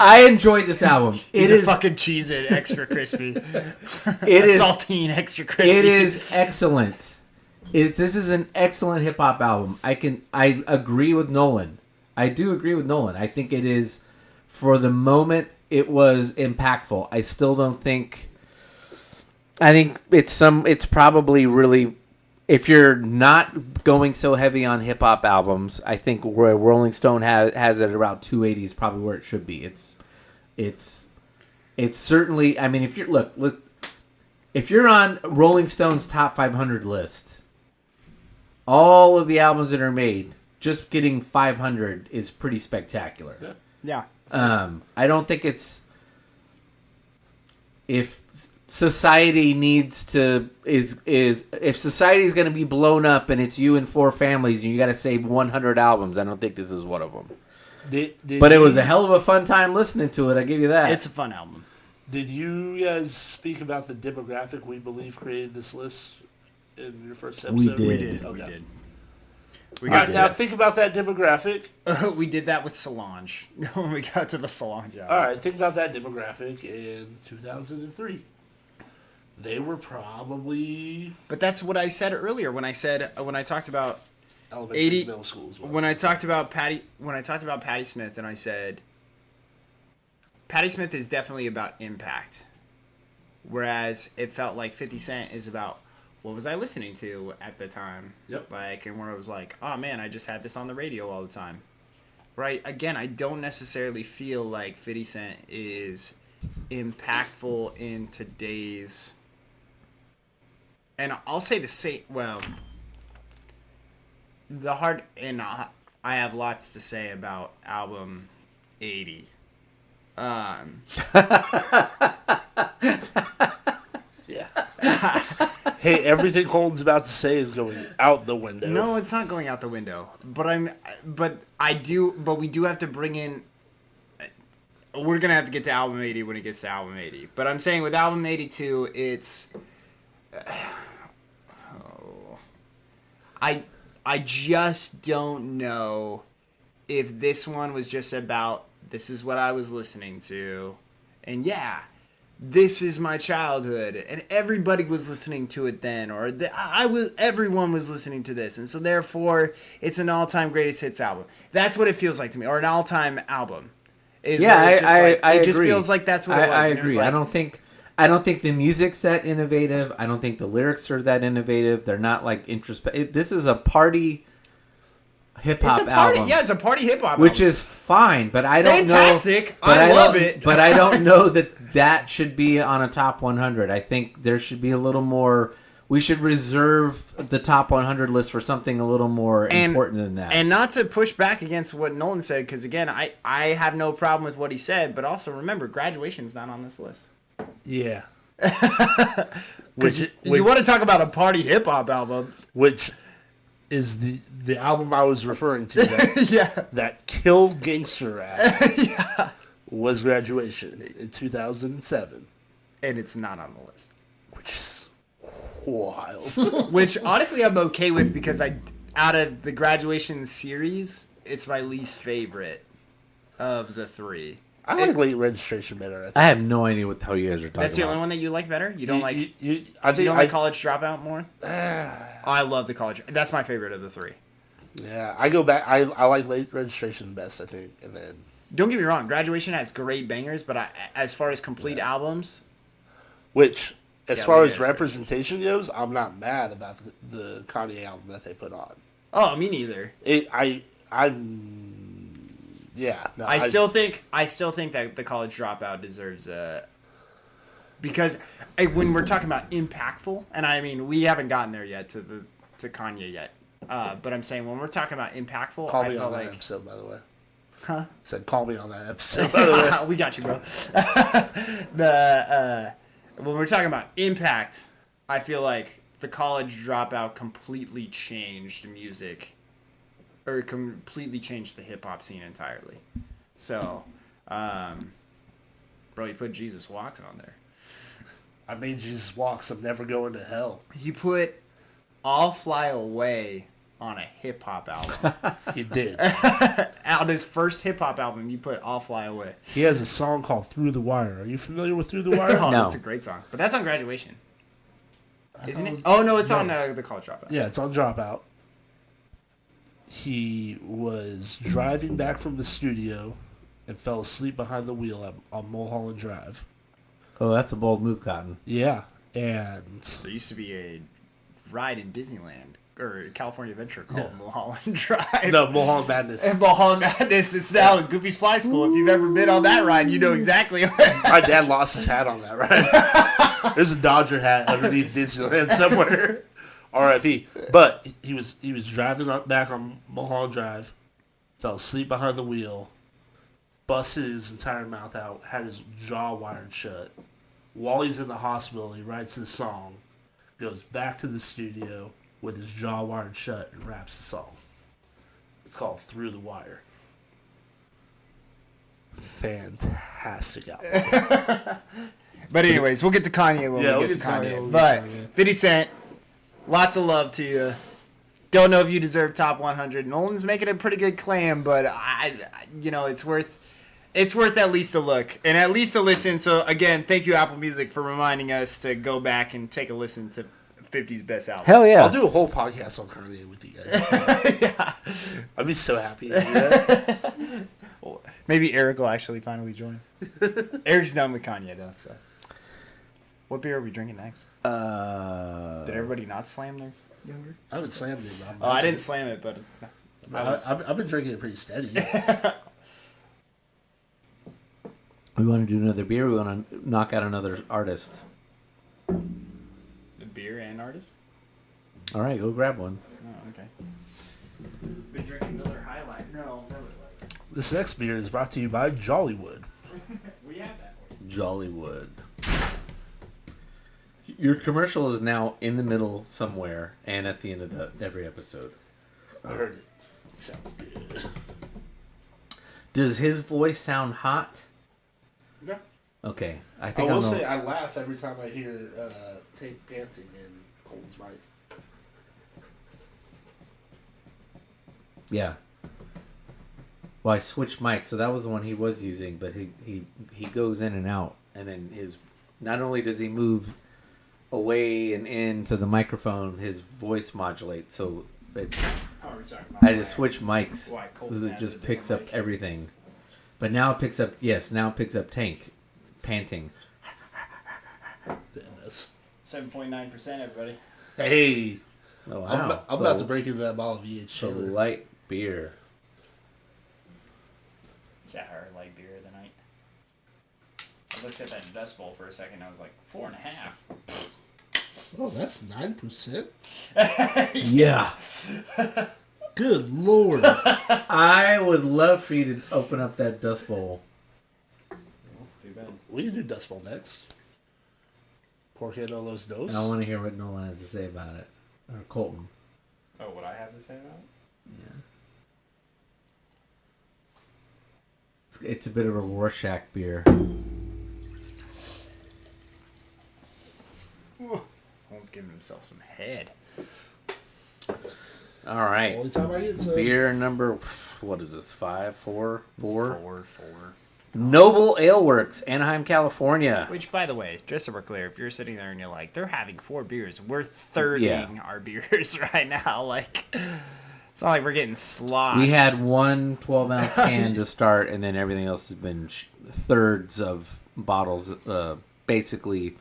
I enjoyed this album. It is fucking cheese it extra crispy. It is saltine extra crispy. It is excellent. This is an excellent hip hop album. I agree with Nolan. I do agree with Nolan. I think it is, for the moment, it was impactful. I still don't think. I think it's probably really. If you're not going so heavy on hip hop albums, I think where Rolling Stone has it around 280 is probably where it should be. It's certainly. I mean, if you're if you're on Rolling Stone's top 500 list, all of the albums that are made, just getting 500 is pretty spectacular. Yeah. I don't think it's, if society needs to if society is going to be blown up and it's you and 4 families and you got to save 100 albums, I don't think this is one of them. But it was a hell of a fun time listening to it. I give you that. It's a fun album. Did you guys speak about the demographic we believe created this list in your first episode? We did. Okay. We did. All right, now think about that demographic. We did that with Solange when we got to the Solange album. All right, think about that demographic in 2003. They were probably But that's what I said earlier when I talked about elementary, 80 middle schools. when I talked about Patti Smith, and I said Patti Smith is definitely about impact, whereas it felt like 50 Cent is about what was I listening to at the time. Yep. Like, and where I was like, oh man, I just had this on the radio all the time. Right. Again, I don't necessarily feel like 50 Cent is impactful in today's. And I'll say the same. Well, I have lots to say about album 80. Yeah. Hey, everything Colton's about to say is going out the window. No, it's not going out the window. But we do have to bring in. We're gonna have to get to album 80 when it gets to album 80. But I'm saying with album 82, it's. I just don't know if this one was just about this is what I was listening to, and yeah, this is my childhood, and everybody was listening to it then, or everyone was listening to this, and so therefore it's an all-time greatest hits album. That's what it feels like to me, or an all-time album. I It just agree. feels like that's what it was. I and it was agree. like, I don't think the music's that innovative. I don't think the lyrics are that innovative. They're not like introspective. This is a party hip hop album. Yeah, it's a party hip hop album. Which is fine, but I don't know. Fantastic. I love it. But I don't know that should be on a top 100. I think there should be a little more. We should reserve the top 100 list for something a little more important than that. And not to push back against what Nolan said, because again, I have no problem with what he said, but also remember, Graduation's not on this list. Yeah. You want to talk about a party hip hop album? Which is the album I was referring to that, that killed gangster rap was Graduation in 2007. And it's not on the list. Which is wild. Which, honestly, I'm okay with because out of the Graduation series, it's my least favorite of the 3. I like Late Registration better, I think. I have no idea what the hell you guys are talking about. That's the only one that you like better? You don't like College Dropout more? I love the College. That's my favorite of the 3. Yeah, I go back. I like Late Registration the best, I think. And then don't get me wrong, Graduation has great bangers, but as far as complete albums, which as far as representation goes, I'm not mad about the Kanye album that they put on. Oh, me neither. I still think that the College Dropout deserves because when we're talking about impactful, and I mean we haven't gotten there yet to Kanye yet, but I'm saying when we're talking about impactful, call me on that episode, by the way. Huh? Said call me on that episode. By the way. We got you, bro. When we're talking about impact, I feel like the College Dropout completely changed music or completely changed the hip hop scene entirely. So, bro, you put Jesus Walks on there. I made Jesus Walks. I'm never going to hell. You put I'll Fly Away on a hip hop album. He did. On his first hip hop album, you put I'll Fly Away. He has a song called "Through the Wire." Are you familiar with "Through the Wire"? Oh, No. that's a great song. But that's on Graduation. Isn't it? Oh, no, it's on the College Dropout. Yeah, it's on Dropout. He was driving back from the studio and fell asleep behind the wheel on Mulholland Drive. Oh, that's a bold move, Cotton. Yeah, and There used to be a ride in Disneyland, or California Adventure, called Mulholland Drive. no, Mulholland Madness. And Mulholland Madness, it's now Goofy's Fly School. If you've ever been on that ride, you know exactly My dad lost his hat on that ride. There's a Dodger hat underneath Disneyland somewhere. R.I.P. But he was driving back on Mulholland Drive, fell asleep behind the wheel, busted his entire mouth out, had his jaw wired shut. While he's in the hospital, he writes this song, goes back to the studio with his jaw wired shut, and raps the song. It's called "Through the Wire." Fantastic album. But anyways, we'll get to Kanye when Yeah, we we'll get to get to Kanye Kanye. when we But get to Kanye. 50 Cent, lots of love to you. Don't know if you deserve top 100. Nolan's making a pretty good claim, but it's worth at least a look and at least a listen. So again, thank you Apple Music for reminding us to go back and take a listen to 50's best album. Hell yeah. I'll do a whole podcast on Kanye with you guys. Yeah. I'd be so happy to do that. Maybe Eric will actually finally join. Eric's done with Kanye though. So, what beer are we drinking next? Did everybody not slam their younger? I haven't slammed it. But Oh, I didn't slam it, but I've been drinking it pretty steady. We want to do another beer. We want to knock out another artist. the beer and artist. All right, go grab one. Oh, okay. Been drinking another highlight. No, never. This next beer is brought to you by Jollywood. We have that. Jollywood. Your commercial is now in the middle somewhere and at the end of every episode. I heard it. It sounds good. Does his voice sound hot? No. Okay, I I think will I'll say know. I laugh every time I hear Tate panting in Colton's mic. Yeah. Well, I switched mics, so that was the one he was using, but he goes in and out, and then not only does he move away and into the microphone, his voice modulates, so I just switcch mics so it just picks up everything. But now it picks up Tank panting. Goodness. 7.9%, everybody. Hey, Oh, I'm wow. about to break into that bottle of VH It's a Chiller. light beer. Yeah, our light beer of the night. I looked at that dust bowl for a second. I was like, 4.5. Oh, that's 9%. Yeah. Good lord. I would love for you to open up that dust bowl. Too bad. We can do Dust Bowl next. Porque no los dos. I want to hear what Nolan has to say about it. Or Colton. Oh, what I have to say about it? Yeah. It's a bit of a Rorschach beer. Holmes giving himself some head. All right. Only time I get some. Beer number, what is this, 5, 4, 4? Four. Noble Ale Works, Anaheim, California. Which, by the way, just so we're clear, if you're sitting there and you're like, they're having 4 beers, we're thirding our beers right now. Like, it's not like we're getting sloshed. We had one 12-ounce can to start, and then everything else has been thirds of bottles, basically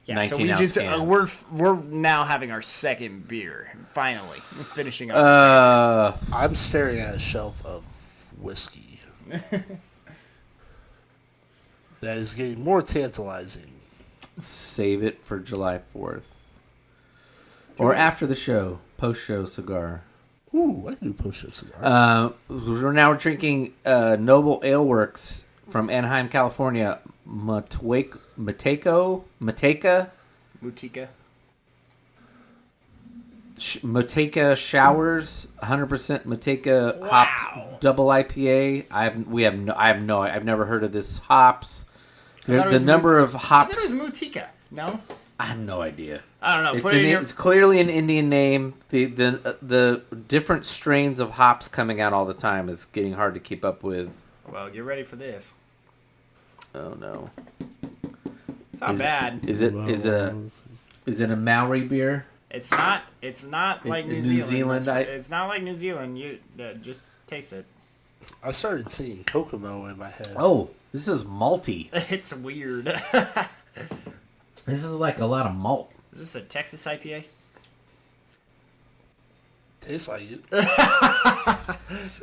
19-ounce cans. we're now having our second beer. Finally, we're finishing up. Our second I'm staring at a shelf of whiskey. That is getting more tantalizing. Save it for July 4th. Or after the show, post-show cigar. Ooh, I can do post-show cigar. We're now drinking Noble Ale Works from Anaheim, California. Mateka. Mutika. Moteca Showers, 100% Moteca hop double IPA. I've never heard of this hops. The number of I hops. thought it was Mutika. No, I have no idea. I don't know. It's, Put it in your... it's clearly an Indian name. The different strains of hops coming out all the time is getting hard to keep up with. Well, get ready for this. Oh no! It's not bad. Is it a Maori beer? It's not. It's not like New New Zealand. Zealand, It's not like New Zealand. You just taste it. I started seeing Kokomo in my head. Oh, this is malty. It's weird. This is like a lot of malt. Is this a Texas IPA? Tastes like it.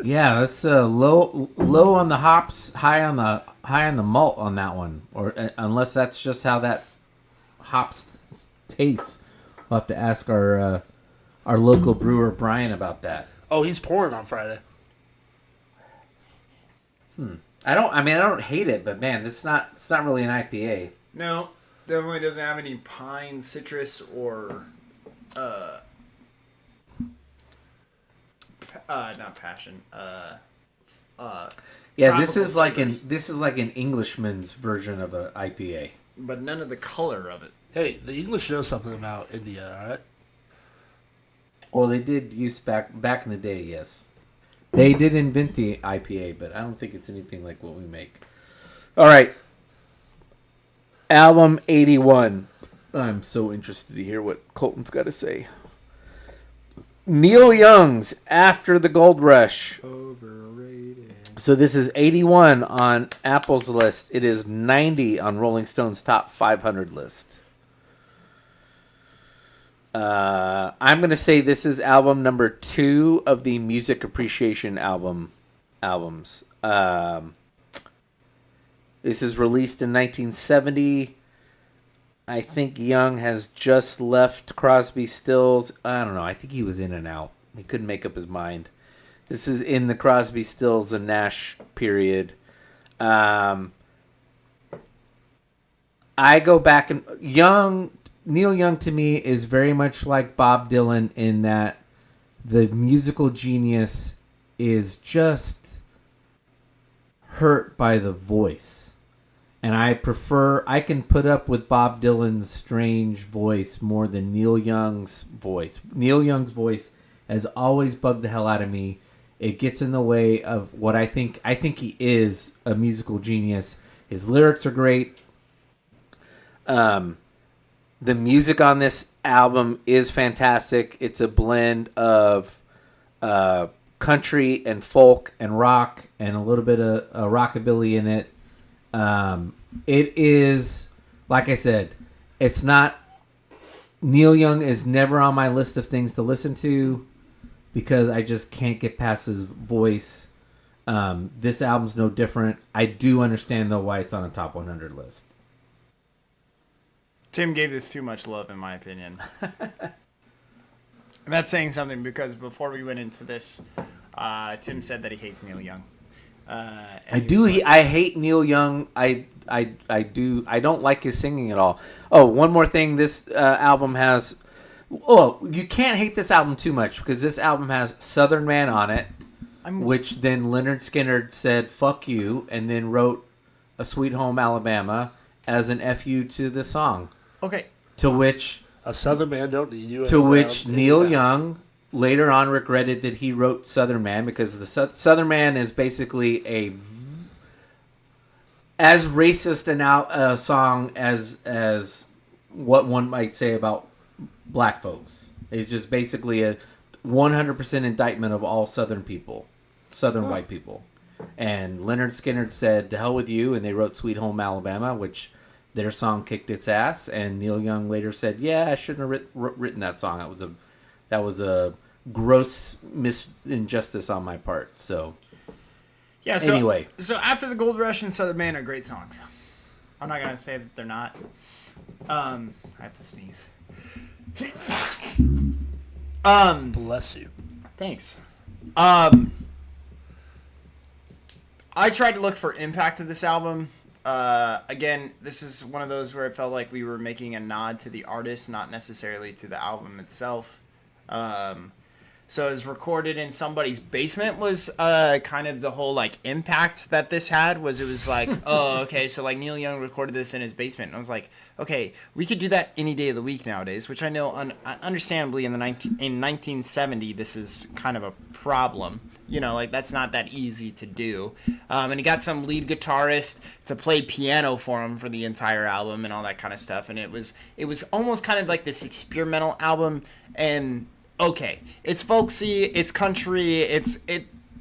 Yeah, that's low on the hops, high on the malt on that one. Or unless that's just how that hops tastes. We'll have to ask our local brewer Brian about that. Oh, he's pouring on Friday. I don't hate it, but man, it's not really an IPA. No, definitely doesn't have any pine, citrus, or not passion. Yeah, this tropical is like flavors. an Englishman's version of an IPA. But none of the color of it. Hey, the English know something about India, all right? Well, they did use back in the day, yes. They did invent the IPA, but I don't think it's anything like what we make. All right. Album 81. I'm so interested to hear what Colton's got to say. Neil Young's After the Gold Rush. Overrated. So this is 81 on Apple's list. It is 90 on Rolling Stone's top 500 list. I'm going to say this is album number 2 of the Music Appreciation albums. This is released in 1970. I think Young has just left Crosby, Stills. I don't know. I think he was in and out. He couldn't make up his mind. This is in the Crosby, Stills, and Nash period. I go back and Neil Young to me is very much like Bob Dylan in that the musical genius is just hurt by the voice. And I can put up with Bob Dylan's strange voice more than Neil Young's voice. Neil Young's voice has always bugged the hell out of me. It gets in the way of what I think. I think he is a musical genius. His lyrics are great. The music on this album is fantastic. It's a blend of country and folk and rock and a little bit of rockabilly in it. It is, like I said, it's not... Neil Young is never on my list of things to listen to because I just can't get past his voice. This album's no different. I do understand, though, why it's on a top 100 list. Tim gave this too much love, in my opinion. And that's saying something because before we went into this, Tim said that he hates Neil Young. I do. I hate Neil Young. I do. I don't like his singing at all. Oh, one more thing. This album has... Oh, you can't hate this album too much because this album has Southern Man on it, which then Leonard Skinner said, fuck you, and then wrote A Sweet Home Alabama as an FU to the song. Okay. To which... A Southern Man don't need you. To which Neil Young later on regretted that he wrote Southern Man because the Southern Man is basically as racist a song as what one might say about black folks. It's just basically a 100% indictment of all Southern people, Southern white people. And Leonard Skinner said, "To hell with you," and they wrote "Sweet Home Alabama," which their song kicked its ass. And Neil Young later said, "Yeah, I shouldn't have written that song. That was a gross injustice on my part." So, yeah. So, anyway, so After the Gold Rush and Southern Man are great songs. I'm not gonna say that they're not. I have to sneeze. Bless you. Thanks. I tried to look for impact of this album. Again, this is one of those where it felt like we were making a nod to the artist, not necessarily to the album itself. So it was recorded in somebody's basement was kind of the whole like impact that this had was it was like, oh, okay, so like Neil Young recorded this in his basement. And I was like, okay, we could do that any day of the week nowadays, which I know understandably in 1970 this is kind of a problem. You know, like that's not that easy to do. And he got some lead guitarist to play piano for him for the entire album and all that kind of stuff. And it was almost kind of like this experimental album. And okay, it's folksy, it's country, it's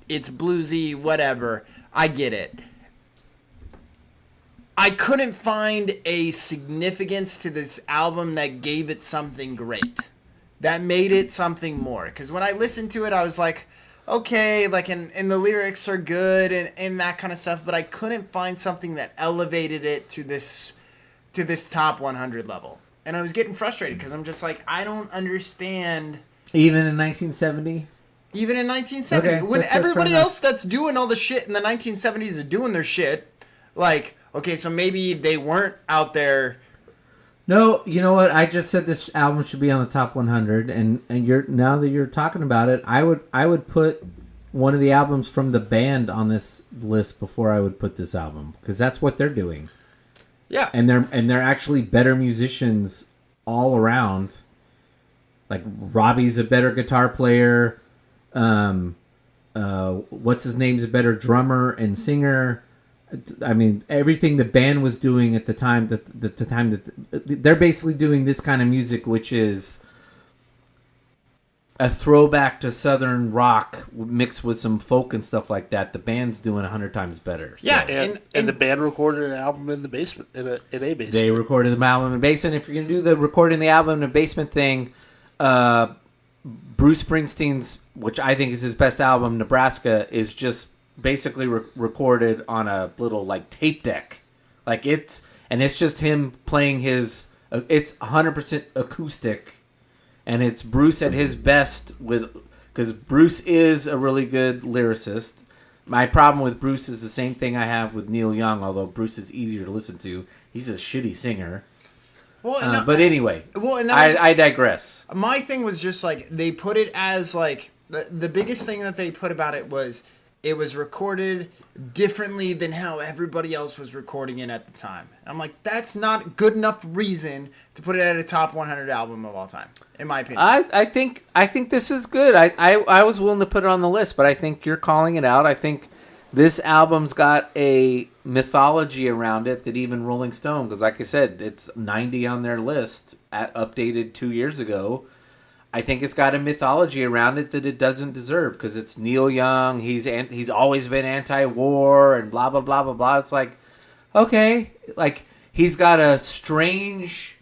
bluesy, whatever. I get it. I couldn't find a significance to this album that gave it something great, that made it something more. Because when I listened to it, I was like, okay, like, and the lyrics are good and that kind of stuff, but I couldn't find something that elevated it to this top 100 level. And I was getting frustrated because I'm just like, I don't understand. Even in 1970? Even in 1970. Okay, when that's everybody fair enough. else that's doing all the shit in the 1970s is doing their shit, like, okay, so maybe they weren't out there. No, you know what? I just said this album should be on the top 100, and you're now that you're talking about it, I would put one of the albums from the band on this list before I would put this album, because that's what they're doing. Yeah. And they're actually better musicians all around. Like Robbie's a better guitar player. What's his name's a better drummer and singer. I mean, everything the band was doing at the time that they're basically doing this kind of music, which is a throwback to Southern rock mixed with some folk and stuff like that. The band's doing 100 times better. So. Yeah, And the band recorded an album in the basement, in a basement. They recorded the album in the basement. If you're going to do the recording the album in the basement thing, Bruce Springsteen's, which I think is his best album, Nebraska, is just basically recorded on a little like tape deck. Like it's just him playing his, it's 100% acoustic. And it's Bruce at his best because Bruce is a really good lyricist. My problem with Bruce is the same thing I have with Neil Young, although Bruce is easier to listen to. He's a shitty singer. Well, But anyway, and I digress. My thing was just like they put it as like the biggest thing that they put about it was recorded differently than how everybody else was recording it at the time. And I'm like, that's not good enough reason to put it at a top 100 album of all time, in my opinion. I think this is good. I was willing to put it on the list, but I think you're calling it out. I think this album's got a mythology around it that even Rolling Stone, because like I said, it's 90 on their list, updated 2 years ago. I think it's got a mythology around it that it doesn't deserve because it's Neil Young. He's always been anti-war and blah blah blah blah blah. It's like, okay, like he's got a strange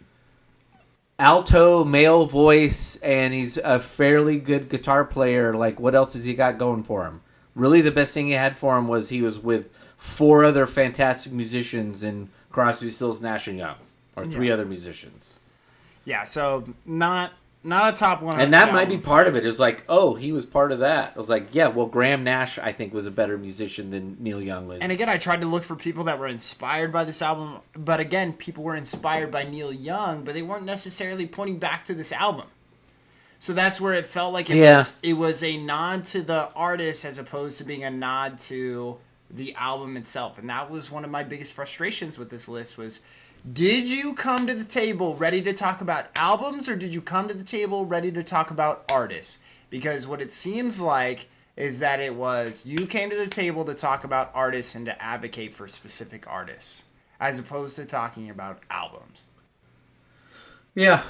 alto male voice and he's a fairly good guitar player. Like, what else has he got going for him? Really, the best thing he had for him was he was with 4 other fantastic musicians in Crosby, Stills, Nash and Young, or 3 other musicians. Yeah, so not a top 100. And that album. might be part of it. It was like, oh, he was part of that. I was like, yeah, well, Graham Nash, I think, was a better musician than Neil Young was. And again, I tried to look for people that were inspired by this album. But again, people were inspired by Neil Young, but they weren't necessarily pointing back to this album. So that's where it felt like it was a nod to the artist as opposed to being a nod to the album itself. And that was one of my biggest frustrations with this list was, did you come to the table ready to talk about albums or did you come to the table ready to talk about artists? Because what it seems like is that it was you came to the table to talk about artists and to advocate for specific artists as opposed to talking about albums. Yeah.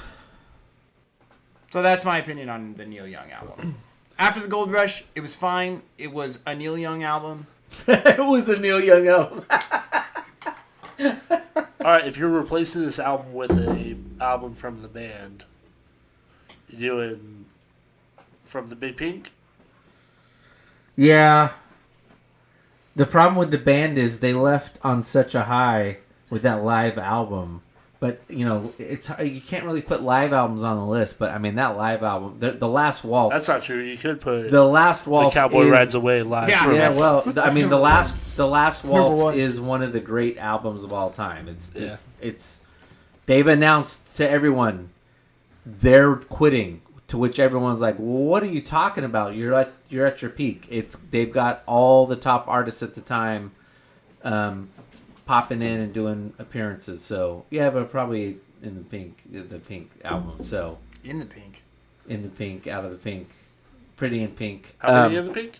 So that's my opinion on the Neil Young album. After the Gold Rush, it was fine. It was a Neil Young album. It was a Neil Young album. All right, if you're replacing this album with a album from the band, you're doing From the Big Pink? Yeah. The problem with the band is they left on such a high with that live album. But, you know, you can't really put live albums on the list. But, I mean, that live album, the Last Waltz. That's not true. You could put The Last Waltz The Cowboy Rides Away live. Yeah, from Yeah, it. well, I mean, the last number Waltz one. is one of the great albums of all time. It's they've announced to everyone they're quitting to which everyone's like, well, "What are you talking about? You're at your peak." They've got all the top artists at the time popping in and doing appearances. So yeah, but probably in the Pink album. So In the Pink. out of the Pink, Pretty in Pink. How many in the Pink?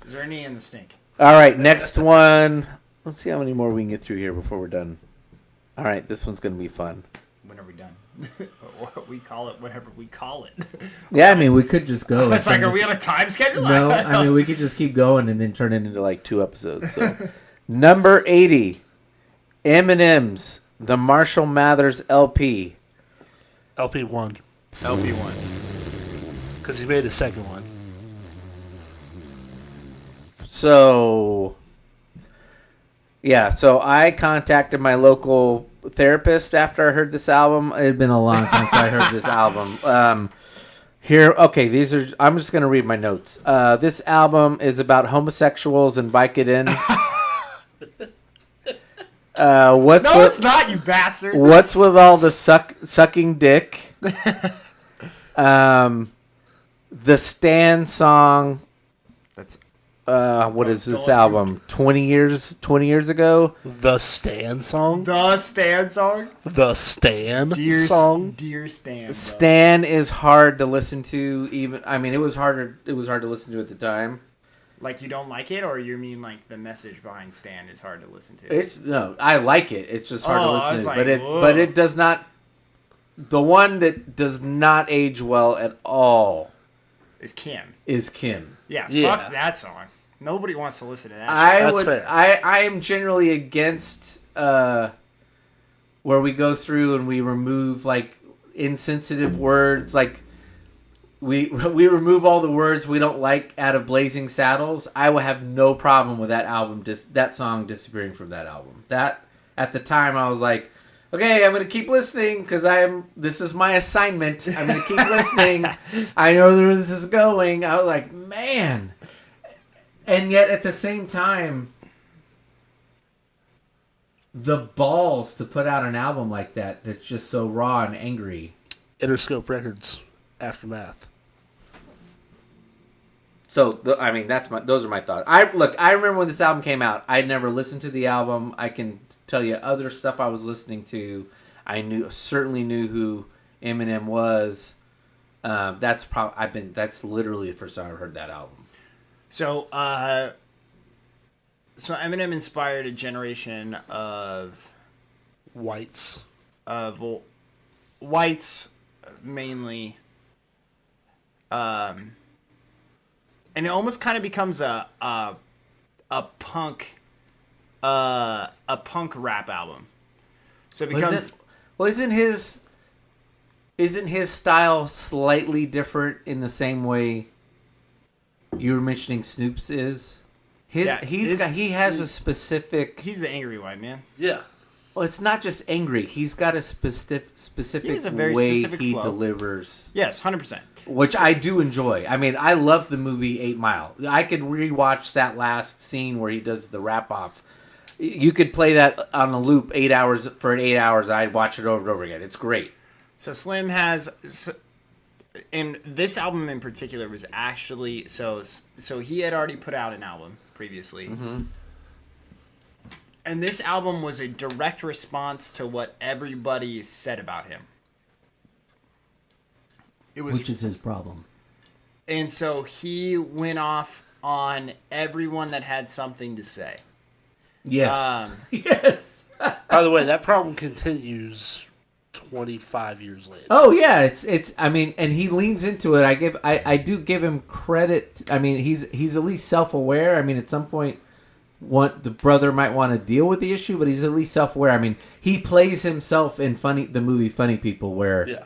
Is there any in the Stink? All right, next one. Let's see how many more we can get through here before we're done. All right, this one's gonna be fun. When are we done? We call it whatever we call it. Yeah, I mean, we could just go. It's like, are we on a time schedule? No, I mean, we could just keep going and then turn it into like 2 episodes. So, number 80, Eminem's The Marshall Mathers LP. LP1. LP1. Because he made a second one. So, yeah, so I contacted my local therapist after I heard this album. It had been a long time since I heard this album. I'm just going to read my notes. This album is about homosexuals and Vicodin. It's not, you bastard. What's with all the sucking dick? The Stan song. That's What is this album? 20 years ago? The Stan song? the Stan song. The Stan song? Dear Stan. Bro. Stan is hard to listen to. It was hard to listen to at the time. Like, you don't like it, or you mean like the message behind Stan is hard to listen to? No, I like it. It's just hard to I was listen to. like, But it does not. The one that does not age well at all Is Kim. is Kim. Yeah, Yeah. fuck that song. Nobody wants to listen to that shit. That's fair. I am generally against where we go through and we remove like insensitive words, like we remove all the words we don't like out of Blazing Saddles. I will have no problem with that album, that song disappearing from that album. That at the time I was like, okay, I'm gonna keep listening because this is my assignment. I'm gonna keep listening. I know where this is going. I was like, man. And yet, at the same time, the balls to put out an album like that's just so raw and angry. Interscope Records, Aftermath. So, those are my thoughts. I remember when this album came out. I never listened to the album. I can tell you other stuff I was listening to. I certainly knew who Eminem was. That's literally the first time I heard that album. So Eminem inspired a generation of Whites. Whites mainly, and it almost kind of becomes a punk rap album. So it becomes Isn't his style slightly different in the same way you were mentioning Snoop's is? He has a specific. He's the angry white man. Yeah. Well, it's not just angry. He's got a specific He has a very way specific he flow. delivers. Yes, 100%. Which I do enjoy. I mean, I love the movie 8 Mile. I could rewatch that last scene where he does the rap off. You could play that on a loop 8 hours for 8 hours. I'd watch it over and over again. It's great. So Slim has, and this album in particular was actually so he had already put out an album previously, and this album was a direct response to what everybody said about him. It was, Which is his problem. and so he went off on everyone that had something to say. Yes. Yes. By the way, that problem continues 25 years later. Oh yeah, it's. I mean, and he leans into it. I do give him credit. I mean, he's at least self-aware. I mean, at some point, the brother might want to deal with the issue, but he's at least self-aware. I mean, he plays himself in the movie Funny People, where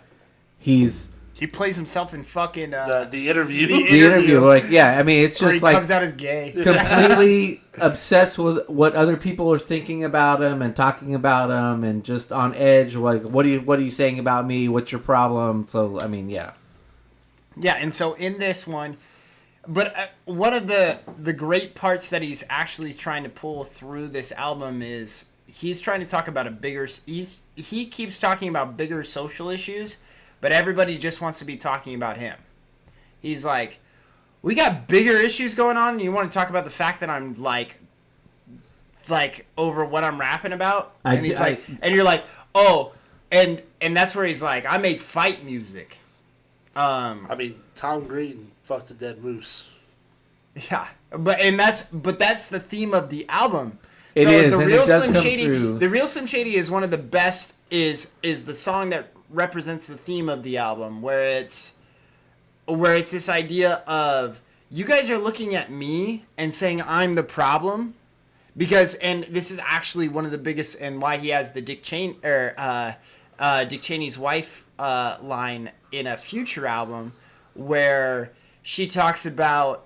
He plays himself in fucking the interview. the interview. Like, yeah, I mean, it's where just he like comes out as gay. completely obsessed with what other people are thinking about him and talking about him, and just on edge. Like, what are you saying about me? What's your problem? So, I mean, yeah. Yeah, and so in this one, but one of the great parts that he's actually trying to pull through this album is he's trying to talk about he keeps talking about bigger social issues, but everybody just wants to be talking about him. He's like, we got bigger issues going on, and you want to talk about the fact that I'm like over what I'm rapping about? And he's like, and you're like, oh, and that's where he's like, I make fight music. I mean, Tom Green fucked a dead moose. Yeah, but that's the theme of the album. It so is, the and real it does Slim come Shady, through. the real Slim Shady is one of the best. Is the song that represents the theme of the album, where it's this idea of you guys are looking at me and saying I'm the problem, because, and this is actually one of the biggest, and why he has the Dick Cheney's wife line in a future album, where she talks about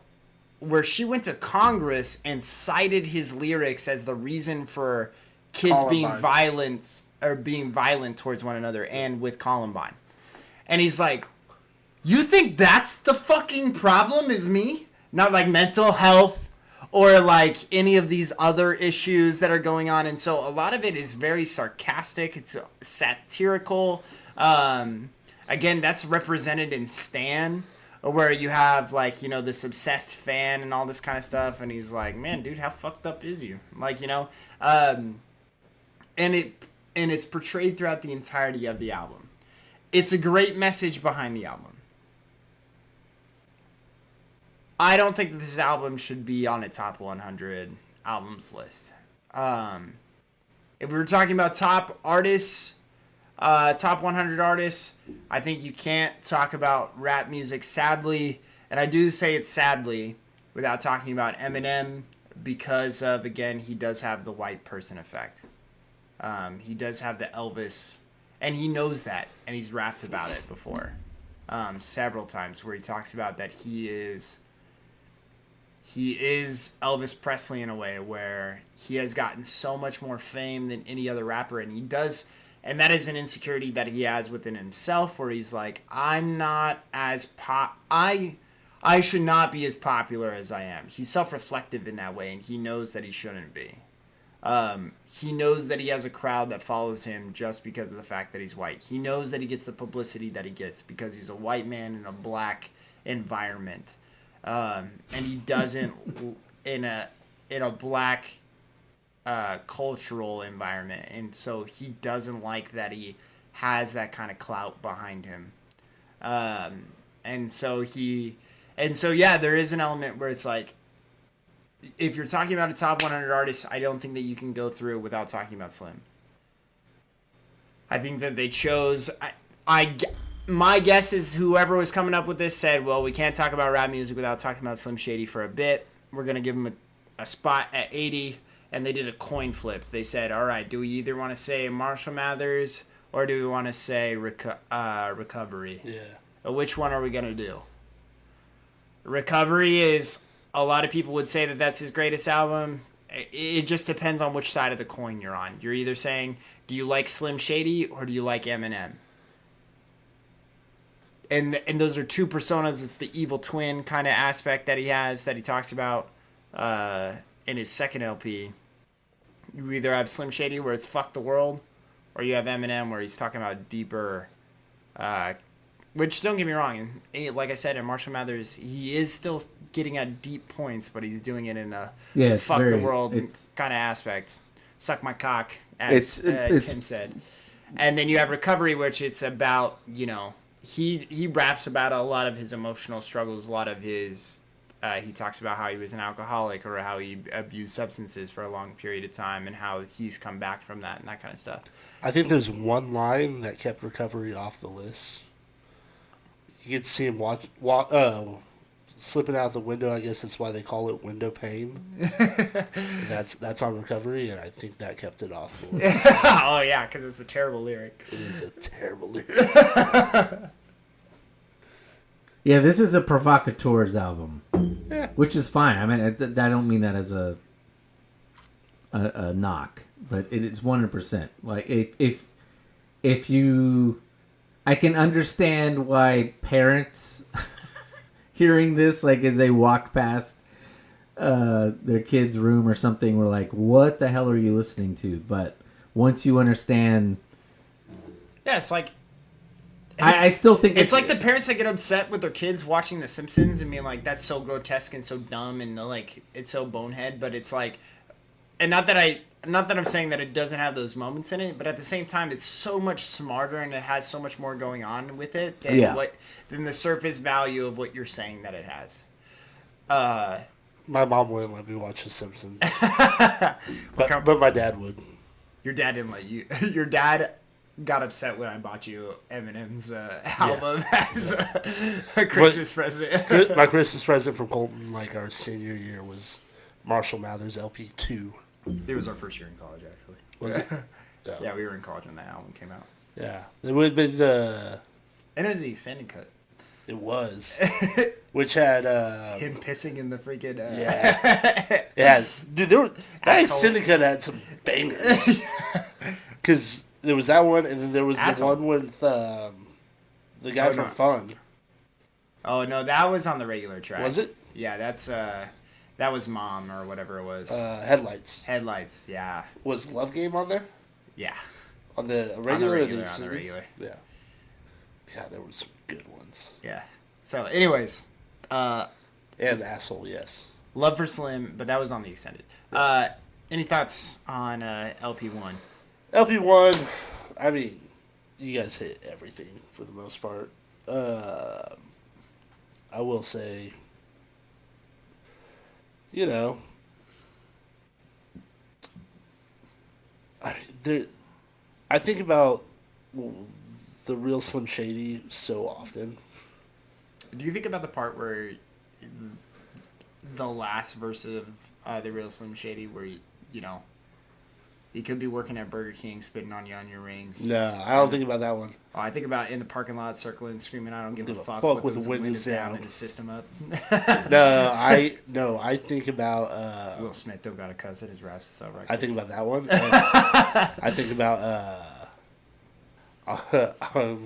where she went to Congress and cited his lyrics as the reason for kids being violent towards one another, and with Columbine. And he's like, you think that's the fucking problem, is me? Not like mental health or like any of these other issues that are going on. And so a lot of it is very sarcastic. It's satirical. Again, that's represented in Stan, where you have like, you know, this obsessed fan and all this kind of stuff. And he's like, man, dude, how fucked up is you? Like, you know, and it's portrayed throughout the entirety of the album. It's a great message behind the album. I don't think that this album should be on a top 100 albums list. If we were talking about top artists, top 100 artists, I think you can't talk about rap music, sadly, and I do say it sadly, without talking about Eminem, because of, again, he does have the white person effect. He does have the Elvis, and he knows that, and he's rapped about it before, several times, where he talks about that he is Elvis Presley in a way, where he has gotten so much more fame than any other rapper, and he does, and that is an insecurity that he has within himself, where he's like, I'm not as I should not be as popular as I am. He's self-reflective in that way, and he knows that he shouldn't be. He knows that he has a crowd that follows him just because of the fact that he's white. He knows that he gets the publicity that he gets because he's a white man in a black environment. And he doesn't in a black cultural environment, and so he doesn't like that he has that kind of clout behind him. And so yeah, there is an element where it's like, if you're talking about a top 100 artist, I don't think that you can go through without talking about Slim. I think that they chose. My guess is whoever was coming up with this said, well, we can't talk about rap music without talking about Slim Shady for a bit. We're going to give him a spot at 80, and they did a coin flip. They said, all right, do we either want to say Marshall Mathers or do we want to say Recovery? Yeah. Which one are we going to do? Recovery is, a lot of people would say that that's his greatest album. It just depends on which side of the coin you're on. You're either saying, do you like Slim Shady or do you like Eminem? And those are two personas. It's the evil twin kind of aspect that he has, that he talks about in his second LP. You either have Slim Shady, where it's fuck the world, or you have Eminem, where he's talking about deeper, which, don't get me wrong, like I said, in Marshall Mathers, he is still getting at deep points, but he's doing it in a fuck the world kind of aspect. Suck my cock, as Tim said. And then you have Recovery, which it's about, you know, he raps about a lot of his emotional struggles, a lot of his, he talks about how he was an alcoholic or how he abused substances for a long period of time and how he's come back from that and that kind of stuff. I think there's one line that kept Recovery off the list. You could see him slipping out the window. I guess that's why they call it window pane. that's on Recovery, and I think that kept it off the list. Oh, yeah, because it's a terrible lyric. It is a terrible lyric. Yeah, this is a provocateurs album, Yeah. which is fine. I mean, I don't mean that as a knock, but it is 100%. Like, if you... I can understand why parents hearing this, like, as they walk past their kid's room or something, were like, what the hell are you listening to? But once you understand... Yeah, it's like... I still think It's like the parents that get upset with their kids watching The Simpsons and being like, "That's so grotesque and so dumb and like it's so bonehead." But it's like, and not that I'm saying that it doesn't have those moments in it, but at the same time, it's so much smarter and it has so much more going on with it than the surface value of what you're saying that it has. My mom wouldn't let me watch The Simpsons, but my dad would. Your dad didn't let you. Your dad got upset when I bought you Eminem's album as a Christmas present. My Christmas present from Colton, like our senior year, was Marshall Mathers LP 2. It was our first year in college, actually. Was it? Yeah, we were in college when that album came out. Yeah, it would have been the. And it was the extended cut. It was, which had Him pissing in the freaking. Yeah, dude, that Asshole. Syndicate had some bangers. Because there was that one, and then there was Asshole. the one with the guy from Fun. Oh no, that was on the regular track. Was it? Yeah, that was Mom or whatever it was. Headlights. Headlights. Yeah. Was Love Game on there? Yeah. On the regular, or the on the extended? regular. Yeah. Yeah, there were some good ones. Yeah. So, anyways, And Asshole, yes. Love for Slim, but that was on the extended. Any thoughts on LP1? LP1, I mean, you guys hit everything for the most part. I will say, you know, I think about the real Slim Shady so often. Do you think about the part where the last verse of the real Slim Shady, where you know, you could be working at Burger King, spitting on you on your rings? No, I don't think about that one. Oh, I think about in the parking lot, circling, screaming, "I don't give a fuck," with those the windows down and the system up. I think about Will Smith don't got a cuss at his raps, so right. I think about that one. I think about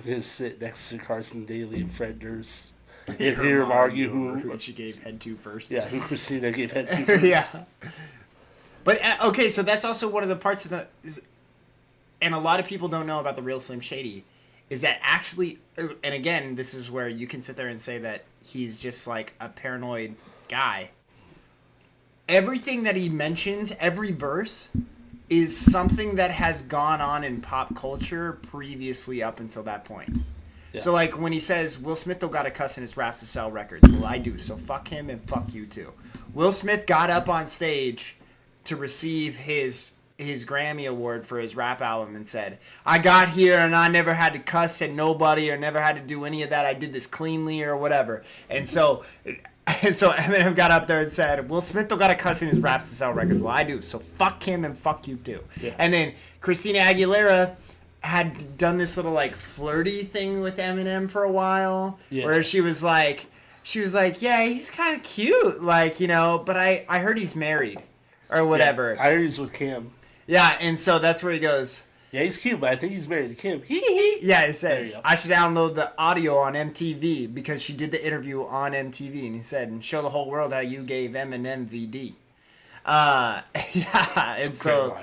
his sit next to Carson Daly and Fred Durst and hear him argue who she gave head to first. Yeah, who Christina gave head to first. Yeah. But okay, so that's also one of the parts of the, and a lot of people don't know about the real Slim Shady, is that actually, and again, this is where you can sit there and say that he's just like a paranoid guy. Everything that he mentions, every verse, is something that has gone on in pop culture previously up until that point. Yeah. So like when he says, Will Smith don't got a cuss in his raps to sell records. Well, I do, so fuck him and fuck you too. Will Smith got up on stage to receive his Grammy Award for his rap album and said, "I got here and I never had to cuss at nobody or never had to do any of that. I did this cleanly," or whatever. And so Eminem got up there and said, "Will Smith don't got to cuss in his raps to sell records." Well, I do, so fuck him and fuck you too. Yeah. And then Christina Aguilera had done this little like flirty thing with Eminem for a while, where she was like, "Yeah, he's kind of cute, like, you know, but I heard he's married." Or whatever. Yeah, I heard he's with Kim. Yeah, and so that's where he goes. Yeah, he's cute, but I think he's married to Kim. Yeah, he said, "I should download the audio on MTV," because she did the interview on MTV, and he said, "And show the whole world how you gave Eminem VD." Yeah, and so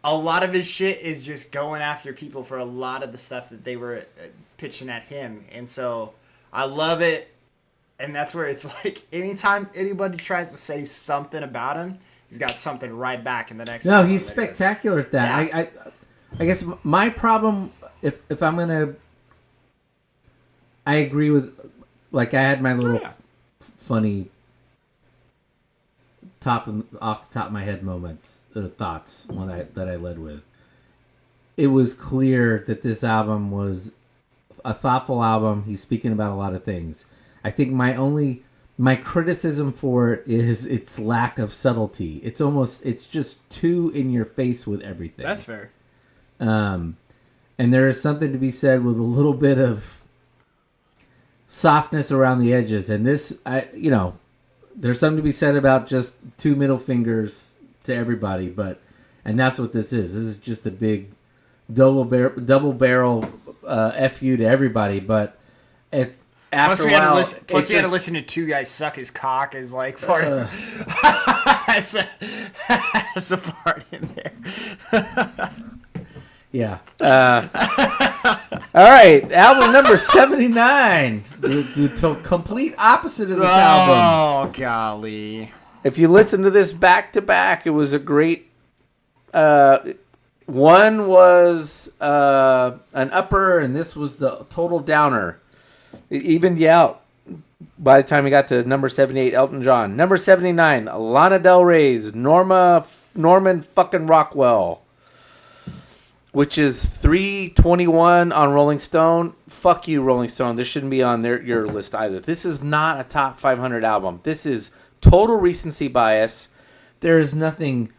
a lot of his shit is just going after people for a lot of the stuff that they were pitching at him, and so I love it. And that's where it's like, anytime anybody tries to say something about him, he's got something right back in the next. No, he's spectacular at that. Yeah. I guess my problem, if I'm gonna, I agree with, like I had my little funny off the top of my head moments, thoughts that I led with. It was clear that this album was a thoughtful album. He's speaking about a lot of things. I think my criticism for it is its lack of subtlety. It's just too in your face with everything. That's fair. And there is something to be said with a little bit of softness around the edges. And this, there's something to be said about just two middle fingers to everybody. And that's what this is. This is just a big double barrel FU to everybody. But Plus, we had to listen to two guys suck his cock as like part of as a part in there. Yeah. All right, album number 79. The complete opposite of this album. Oh, golly. If you listen to this back to back, it was a great. One was an upper, and this was the total downer. It evened you out by the time we got to number 78, Elton John. Number 79, Lana Del Rey's Norman fucking Rockwell, which is 321 on Rolling Stone. Fuck you, Rolling Stone. This shouldn't be on your list either. This is not a top 500 album. This is total recency bias. There is nothing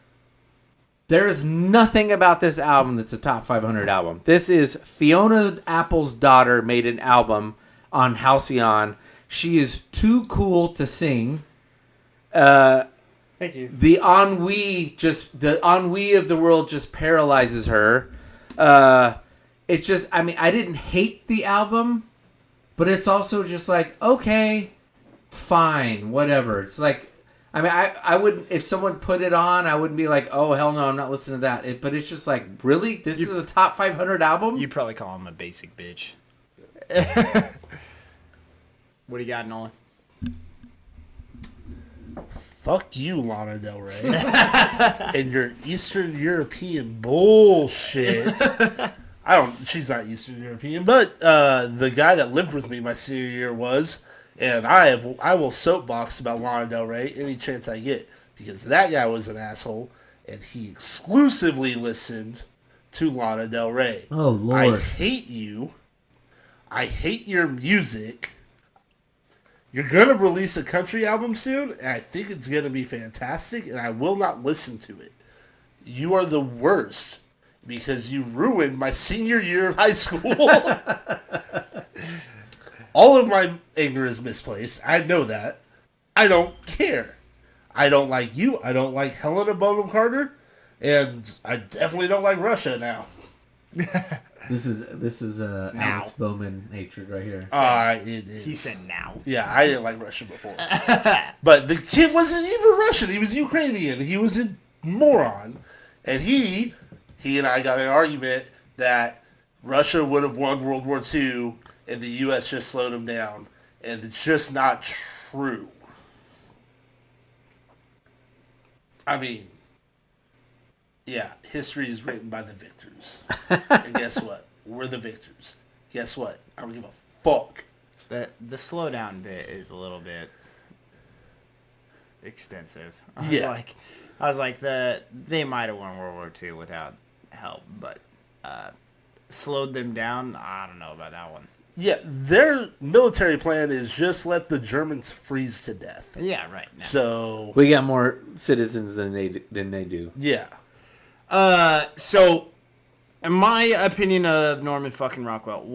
about this album that's a top 500 album. This is Fiona Apple's daughter made an album on Halcyon. She is too cool to sing. Thank you. The ennui of the world just paralyzes her. It's just, I mean, I didn't hate the album, but it's also just like, okay, fine, whatever. It's like, I mean, I wouldn't, if someone put it on, I wouldn't be like, oh, hell no, I'm not listening to that. But it's just like, really? This is a top 500 album? You'd probably call him a basic bitch. What do you got, Nolan? Fuck you, Lana Del Rey, and your Eastern European bullshit. She's not Eastern European, but the guy that lived with me my senior year was, and I will soapbox about Lana Del Rey any chance I get, because that guy was an asshole, and he exclusively listened to Lana Del Rey. Oh, Lord. I hate you. I hate your music. You're going to release a country album soon, and I think it's going to be fantastic, and I will not listen to it. You are the worst because you ruined my senior year of high school. All of my anger is misplaced. I know that. I don't care. I don't like you. I don't like Helena Bonham Carter, and I definitely don't like Russia now. This is Alex Bowman hatred right here. It is. He said now. Yeah, I didn't like Russia before. But the kid wasn't even Russian. He was Ukrainian. He was a moron. And he and I got an argument that Russia would have won World War II and the U.S. just slowed him down. And it's just not true. I mean, yeah, history is written by the victors. And guess what? We're the victors. Guess what? I don't give a fuck. The slowdown bit is a little bit extensive. I was like, they might have won World War II without help, but slowed them down. I don't know about that one. Yeah, their military plan is just let the Germans freeze to death. Yeah, right. No. So We got more citizens than they do. yeah. So, in my opinion of Norman fucking Rockwell,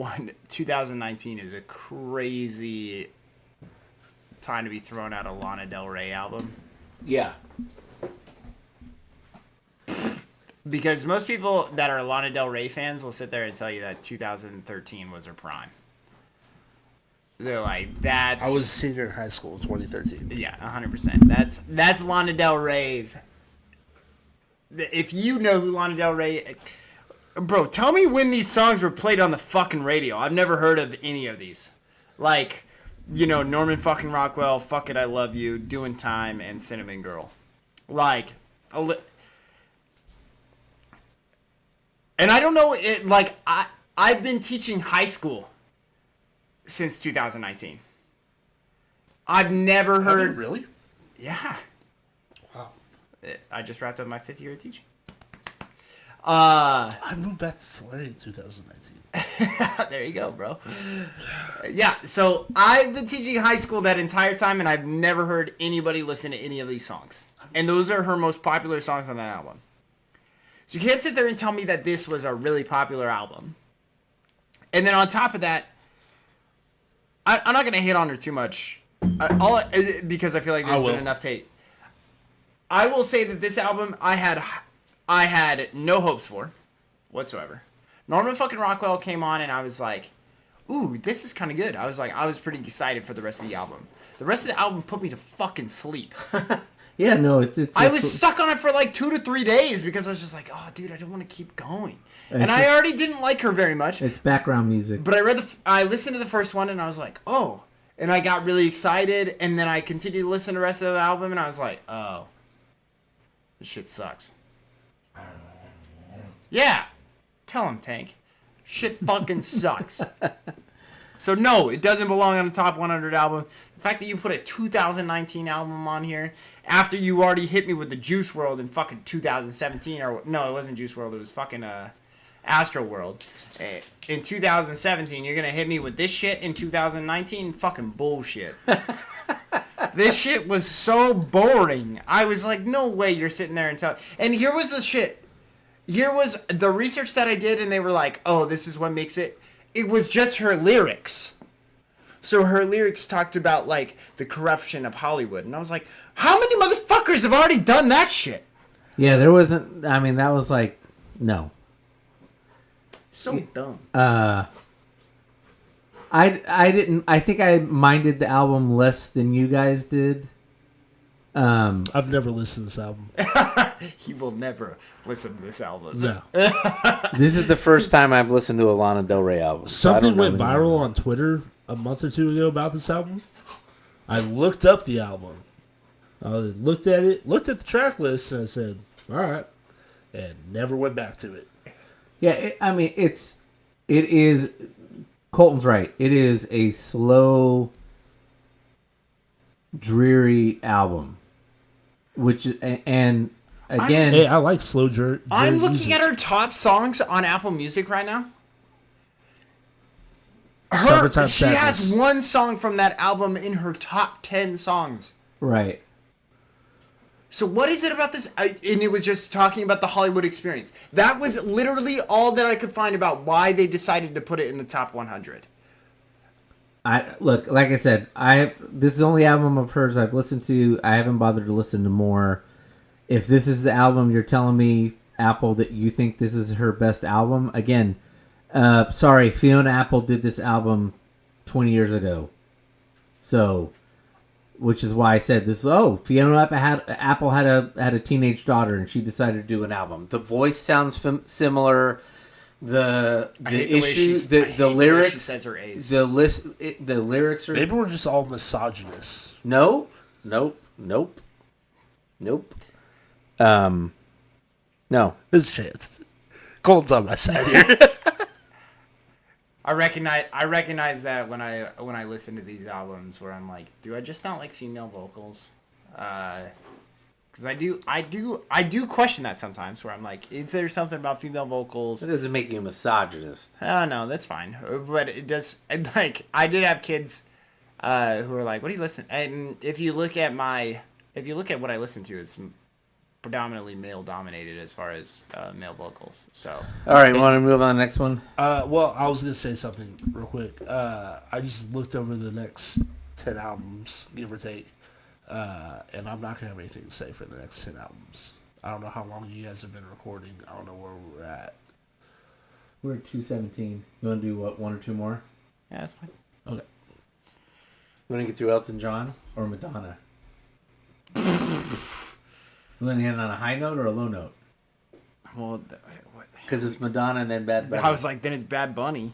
2019 is a crazy time to be throwing out a Lana Del Rey album. Yeah. Because most people that are Lana Del Rey fans will sit there and tell you that 2013 was her prime. They're like, that's... I was a senior in high school in 2013. Yeah, 100%. That's Lana Del Rey's... If you know who Lana Del Rey... Bro, tell me when these songs were played on the fucking radio. I've never heard of any of these. Like, you know, Norman fucking Rockwell, Fuck It, I Love You, Doing Time, and Cinnamon Girl. Like... And I don't know, I've been teaching high school since 2019. I've never heard... Have you really? Yeah. Wow. I just wrapped up my 5th year of teaching. I moved back to Cincinnati in 2019. There you go, bro. Yeah, so I've been teaching high school that entire time, and I've never heard anybody listen to any of these songs. And those are her most popular songs on that album. So you can't sit there and tell me that this was a really popular album. And then on top of that, I'm not going to hit on her too much, because I feel like there's been enough hate. I will say that this album I had no hopes for whatsoever. Norman fucking Rockwell came on and I was like, ooh, this is kind of good. I was pretty excited for the rest of the album. The rest of the album put me to fucking sleep. Yeah, no, it's I was stuck on it for like 2 to 3 days because I was just like, oh, dude, I don't want to keep going. And I already didn't like her very much. It's background music. But I listened to the first one and I was like, oh. And I got really excited. And then I continued to listen to the rest of the album and I was like, oh. This shit sucks. Yeah. Tell him, Tank. Shit fucking sucks. So no, it doesn't belong on the top 100 album. The fact that you put a 2019 album on here after you already hit me with the Juice World in fucking 2017, or no, it wasn't Juice World, it was fucking Astro World. In 2017, you're gonna hit me with this shit in 2019? Fucking bullshit. This shit was so boring. I was like, no way you're sitting there and tell. And here was the shit. Here was the research that I did, and they were like, oh, this is what makes it. It was just her lyrics. So her lyrics talked about, like, the corruption of Hollywood. And I was like, how many motherfuckers have already done that shit? Yeah, there wasn't... I mean, that was like... No. So dumb. I didn't... I think I minded the album less than you guys did. I've never listened to this album. He will never listen to this album. No. This is the first time I've listened to a Lana Del Rey album. Something went viral on Twitter a month or two ago about this album. I looked up the album. I looked at it, looked at the track list, and I said, all right. And never went back to it. Yeah, it is... Colton's right. It is a slow, dreary album. Which is... And... Again, hey, I like slow jerk. I'm looking at her top songs on Apple Music right now. She has one song from that album in her top 10 songs. Right. So what is it about this? And it was just talking about the Hollywood experience. That was literally all that I could find about why they decided to put it in the top 100. Look, like I said, this is the only album of hers I've listened to. I haven't bothered to listen to more. If this is the album you're telling me, Apple, that you think this is her best album, again, sorry, Fiona Apple did this album 20 years ago. So, which is why I said this. Oh, Fiona Apple had a teenage daughter, and she decided to do an album. The voice sounds similar. The issue, the lyrics. She says her A's. The lyrics are. Maybe we're just all misogynists. Nope. No. There's a chance. Colton's on my side here. I recognize that when I listen to these albums, where I'm like, do I just not like female vocals? Because I do question that sometimes, where I'm like, is there something about female vocals? It doesn't make you a misogynist. I don't know, that's fine, but it does. Like, I did have kids who were like, what do you listen? And if you look at what I listen to, it's predominantly male dominated as far as male vocals. So all right, want to move on to the next one? Well, I was gonna say something real quick. I just looked over the next 10 albums, give or take, and I'm not gonna have anything to say for the next 10 albums. I don't know how long you guys have been recording. I don't know where we're at. We're at 2:17. You want to do what? One or two more? yeah, that's fine. Okay. You want to get through Elton John or Madonna? You want to end on a high note or a low note? Well, Because it's Madonna and then Bad Bunny. I was like, then it's Bad Bunny,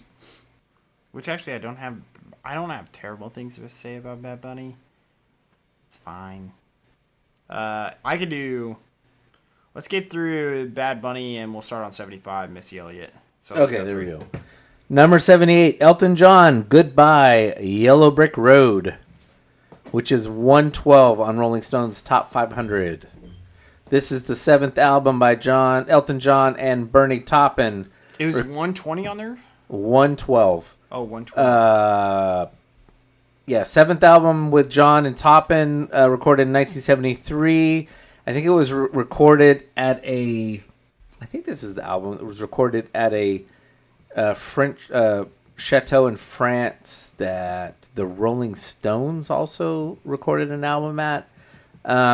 which actually I don't have terrible things to say about Bad Bunny. It's fine. I could do. Let's get through Bad Bunny and we'll start on 75, Missy Elliott. So okay, there we go. Number 78, Elton John, Goodbye, Yellow Brick Road, which is 112 on Rolling Stone's Top 500. This is the 7th album by Elton John and Bernie Taupin. It was 120 on there? 112. Oh, 112. Yeah, 7th album with John and Taupin, recorded in 1973. I think it was recorded at a... I think this is the album. It was recorded at a French chateau in France that the Rolling Stones also recorded an album at.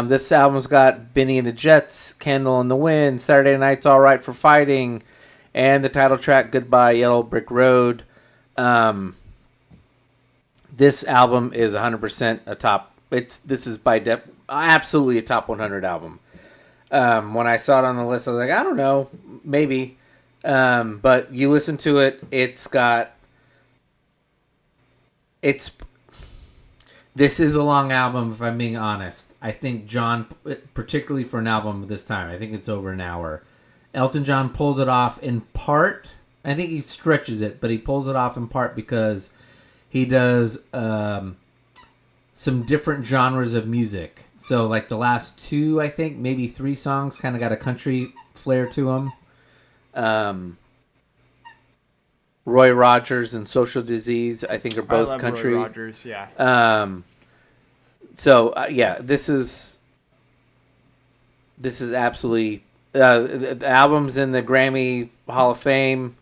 This album's got Benny and the Jets, Candle in the Wind, Saturday Night's All Right for Fighting, and the title track Goodbye Yellow Brick Road. This album is 100% a top. This is by absolutely a top 100 album. When I saw it on the list, I was like, I don't know, maybe. But you listen to it, this is a long album, if I'm being honest. I think John, particularly for an album of this time, I think it's over an hour. Elton John pulls it off in part. I think he stretches it, but he pulls it off in part because he does some different genres of music. So like the last two, I think, maybe three songs kind of got a country flair to them. Roy Rogers and Social Disease, I think, are both I love country. Roy Rogers, yeah. Yeah, this is absolutely the album's in the Grammy Hall of Fame.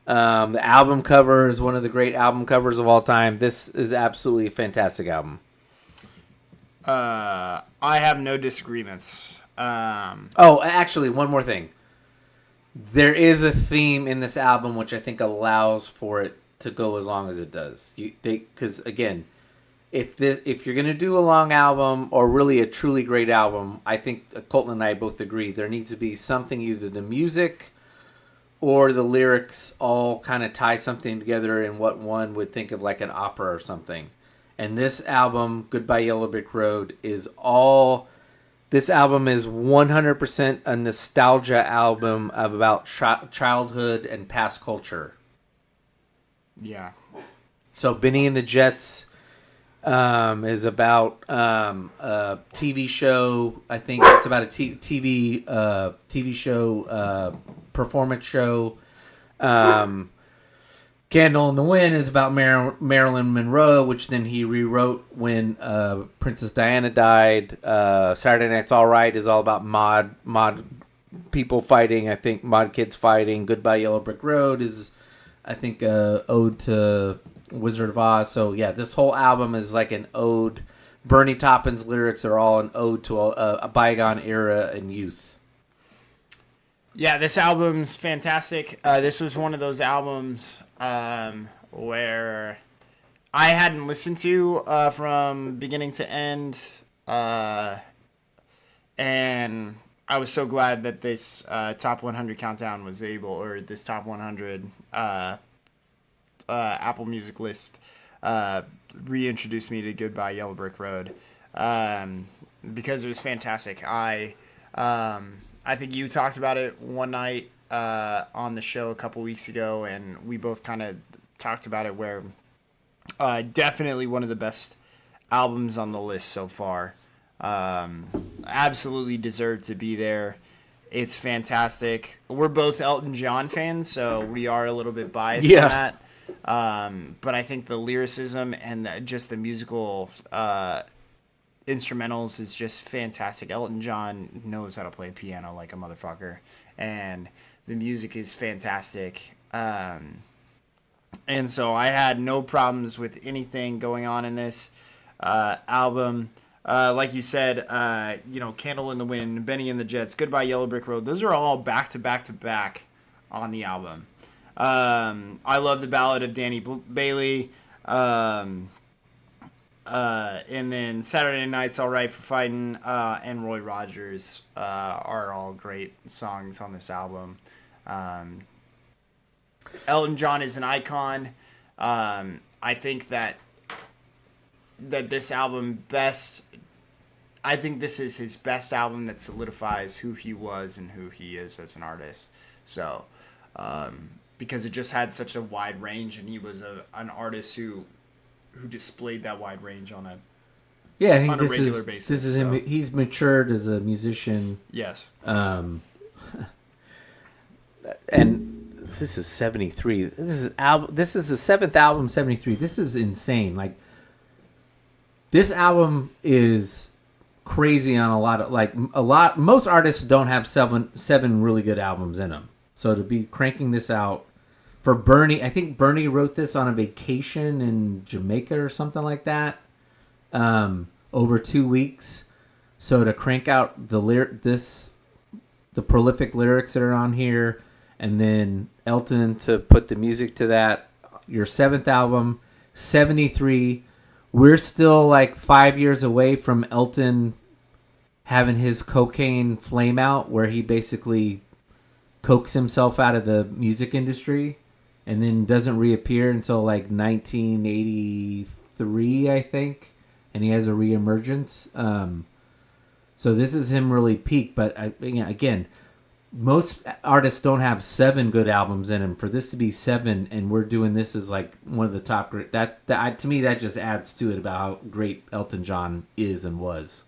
The album cover is one of the great album covers of all time. This is absolutely a fantastic album. I have no disagreements. Oh, actually, one more thing. There is a theme in this album which I think allows for it to go as long as it does. Because again, if you're gonna do a long album or really a truly great album, I think Colton and I both agree there needs to be something, either the music or the lyrics all kind of tie something together in what one would think of like an opera or something. And this album, Goodbye Yellow Brick Road, is 100% a nostalgia album about childhood and past culture. Yeah. So Benny and the Jets is about a TV show. I think it's about a TV show, performance show. Candle in the Wind is about Marilyn Monroe, which then he rewrote when Princess Diana died. Saturday Night's All Right is all about mod people fighting. I think mod kids fighting. Goodbye Yellow Brick Road is, I think, ode to Wizard of Oz. So yeah, this whole album is like an ode. Bernie Taupin's lyrics are all an ode to a bygone era and youth. Yeah, this album's fantastic. This was one of those albums where I hadn't listened to from beginning to end, and I was so glad that this top 100 countdown was able, or this top 100 Apple Music list reintroduced me to Goodbye Yellow Brick Road, because it was fantastic. I think you talked about it one night on the show a couple weeks ago, and we both kind of talked about it, where definitely one of the best albums on the list so far. Absolutely deserved to be there. It's fantastic. We're both Elton John fans, so we are a little bit biased on that. But I think the lyricism and just the musical instrumentals is just fantastic. Elton John knows how to play piano like a motherfucker, and the music is fantastic. And so I had no problems with anything going on in this album. Like you said, Candle in the Wind, Benny and the Jets, Goodbye Yellow Brick Road, those are all back to back to back on the album. I love the Ballad of Danny Bailey. And then Saturday Night's All Right for Fighting, and Roy Rogers are all great songs on this album. Elton John is an icon. I think that this album I think this is his best album that solidifies who he was and who he is as an artist. So, because it just had such a wide range, and he was an artist who displayed that wide range on a regular basis. This is him. He's matured as a musician. Yes. And this is 73. This is the seventh album, 73. This is insane. Like, this album is crazy on most artists don't have seven really good albums in them. So to be cranking this out for Bernie, I think Bernie wrote this on a vacation in Jamaica or something like that, over 2 weeks. So to crank out the prolific lyrics that are on here, and then Elton to put the music to that, your seventh album, 73. We're still like 5 years away from Elton having his cocaine flame out, where he basically cokes himself out of the music industry, and then doesn't reappear until like 1983, I think, and he has a reemergence. So this is him really peak, but again, most artists don't have 7 good albums in them. For this to be 7, and we're doing this as like one of the top great, to me that just adds to it about how great Elton John is and was.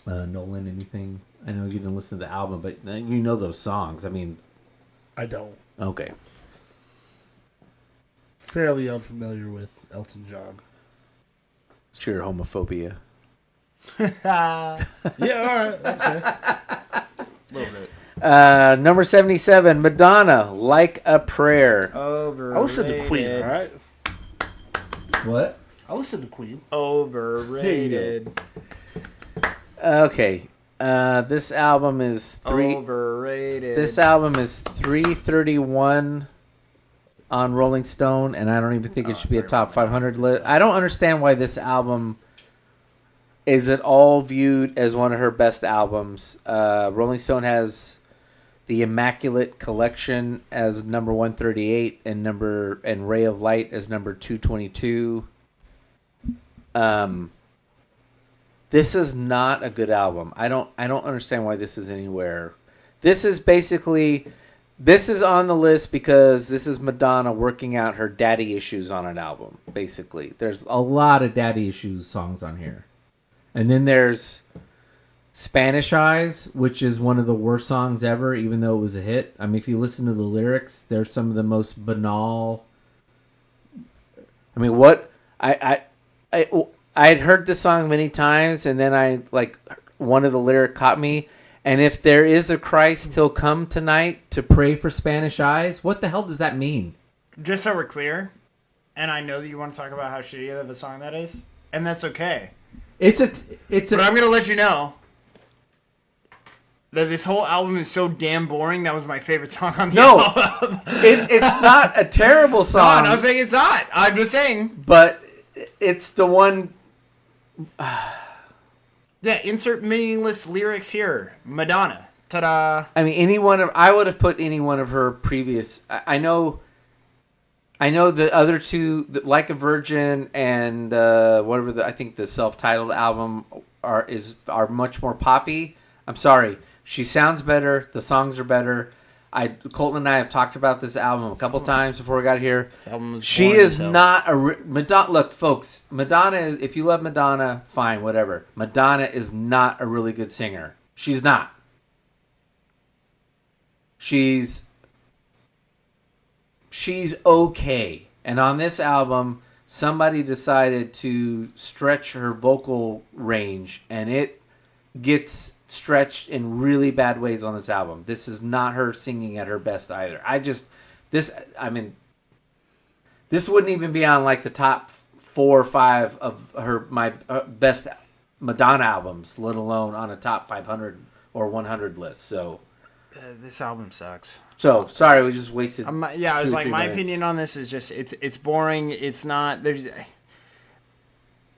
Nolan, anything? I know you didn't listen to the album, but you know those songs. I mean, I don't. Okay. Fairly unfamiliar with Elton John. It's your homophobia. Yeah, all right. Okay. A little bit. Number 77, Madonna, Like a Prayer. Overrated. I listen to Queen, all right? What? I listen to Queen. Overrated. Okay. This album is Overrated. This album is 331 on Rolling Stone, and I don't even think it should be a top 500 list. I don't understand why this album is at all viewed as one of her best albums. Rolling Stone has the Immaculate Collection as number 138 and Ray of Light as number 222. This is not a good album. I don't understand why this is anywhere. This is on the list because this is Madonna working out her daddy issues on an album, basically. There's a lot of daddy issues songs on here. And then there's Spanish Eyes, which is one of the worst songs ever, even though it was a hit. I mean, if you listen to the lyrics, they're some of the most banal. I mean, what I had heard this song many times, and then one of the lyric caught me. And if there is a Christ, he'll come tonight to pray for Spanish eyes. What the hell does that mean? Just so we're clear, and I know that you want to talk about how shitty of a song that is, and that's okay. But I'm gonna let you know that this whole album is so damn boring. That was my favorite song on the album. It's not a terrible song. No, I'm not saying it's not. I'm just saying. But it's the one. Yeah, insert meaningless lyrics here. Madonna. Ta-da. I mean, I would have put any one of her previous. I know the other two, Like a Virgin and I think the self-titled album are much more poppy. I'm sorry, she sounds better. The songs are better. Colton and I have talked about this album a couple times before we got here. She is not Madonna. Look, folks, Madonna is. If you love Madonna, fine, whatever. Madonna is not a really good singer. She's not. She's okay. And on this album, somebody decided to stretch her vocal range, and it gets stretched in really bad ways on this album. This is not her singing at her best either. This wouldn't even be on like the top 4 or 5 of my best Madonna albums, let alone on a top 500 or 100 list. So this album sucks. So sorry, we just wasted. I was like, my opinion on this is just it's boring. It's not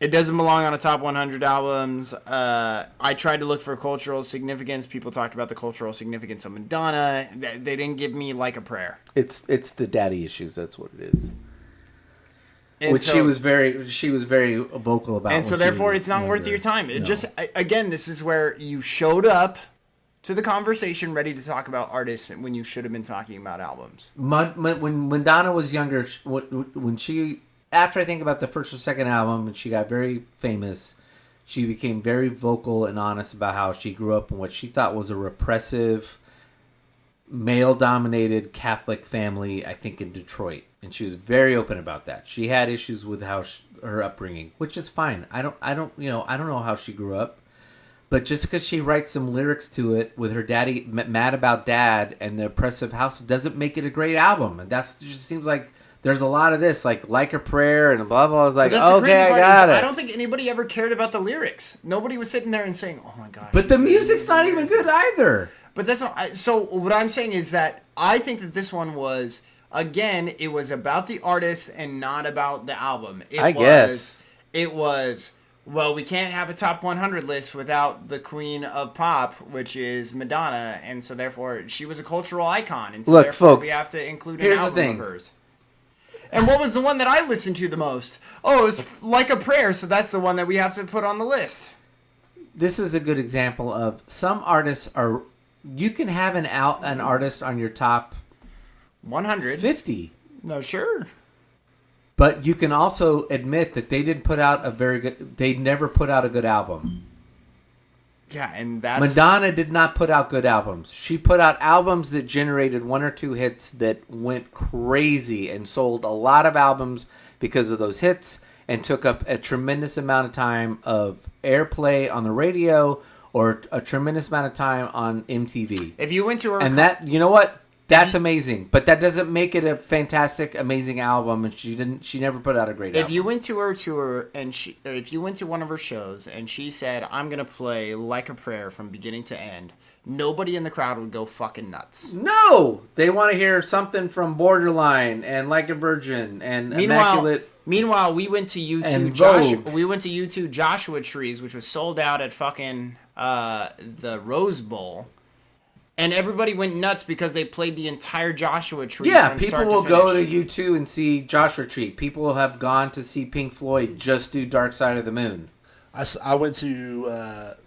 It doesn't belong on a top 100 albums. I tried to look for cultural significance. People talked about the cultural significance of Madonna. They didn't give me Like a Prayer. It's the daddy issues. That's what it is. And Which she was very vocal about. And so therefore, it's not worth your time. Again, this is where you showed up to the conversation ready to talk about artists when you should have been talking about albums. When Madonna was younger, when she. After I think about the first or second album, and she got very famous, she became very vocal and honest about how she grew up in what she thought was a repressive, male-dominated Catholic family, I think in Detroit, and she was very open about that. She had issues with her upbringing, which is fine. I don't know how she grew up, but just because she writes some lyrics to it with her daddy mad about dad and the oppressive house doesn't make it a great album, and that just seems like. There's a lot of this, like a prayer and blah, blah. I was like, okay, I got it. I don't think anybody ever cared about the lyrics. Nobody was sitting there and saying, oh my gosh. But the music's not even good either. But that's not, so what I'm saying is that I think that this one was, again, it was about the artist and not about the album. It was well, we can't have a top 100 list without the queen of pop, which is Madonna, and so therefore she was a cultural icon, and so Look, therefore folks, we have to include an here's the album thing. of hers. And what was the one that I listened to the most? Oh, it was Like a Prayer, so that's the one that we have to put on the list. This is a good example of some artists are. You can have an artist on your top 100. 50, No, sure. but you can also admit that they didn't put out a very good. They never put out a good album. Yeah, and that's... Madonna did not put out good albums. She put out albums that generated 1 or 2 hits that went crazy and sold a lot of albums because of those hits and took up a tremendous amount of time of airplay on the radio or a tremendous amount of time on MTV. If you went to her... And that, you know what? That's amazing. But that doesn't make it a fantastic, amazing album. And she never put out a great album. If you went to her tour and if you went to one of her shows and she said, "I'm gonna play Like a Prayer from beginning to end," nobody in the crowd would go fucking nuts. No! They want to hear something from Borderline and Like a Virgin and Immaculate. Meanwhile, we went to And U2 Vogue. we went to U2 Joshua Trees, which was sold out at fucking the Rose Bowl. And everybody went nuts because they played the entire Joshua Tree. Yeah, from people start will to go finish. to U2 and see Joshua Tree. People have gone to see Pink Floyd just do Dark Side of the Moon. I went to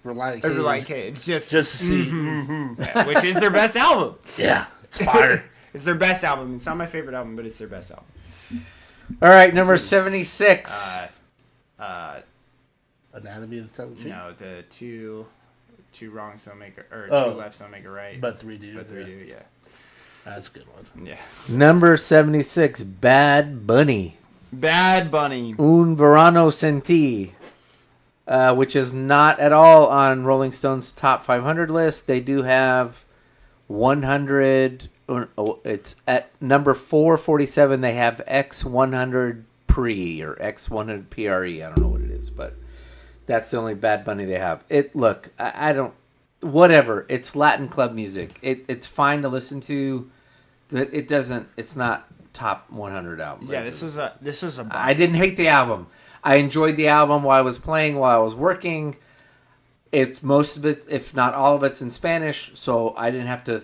Reliant Cage Reliant Cage, just to see. yeah, which is their best album. Yeah, it's fire. It's their best album. It's not my favorite album, but it's their best album. All right, number 76. Anatomy of the Tongue Cheek. No, the two wrongs don't make two Oh. lefts don't make a right. But 3 do. But 3 do, yeah. That's a good one. Yeah. Number 76, Bad Bunny. Bad Bunny. Un Verano Sentí, which is not at all on Rolling Stone's top 500 list. They do have 100. It's at number 447. They have X100 Pre or X100 PRE. I don't know what it is, but that's the only Bad Bunny they have. Look, I don't. Whatever. It's Latin club music. It's fine to listen to. But it doesn't. It's not top 100 album. Yeah, this was a box. I didn't hate the album. I enjoyed the album while I was playing, while I was working. It's most of it, if not all of it's in Spanish, so I didn't have to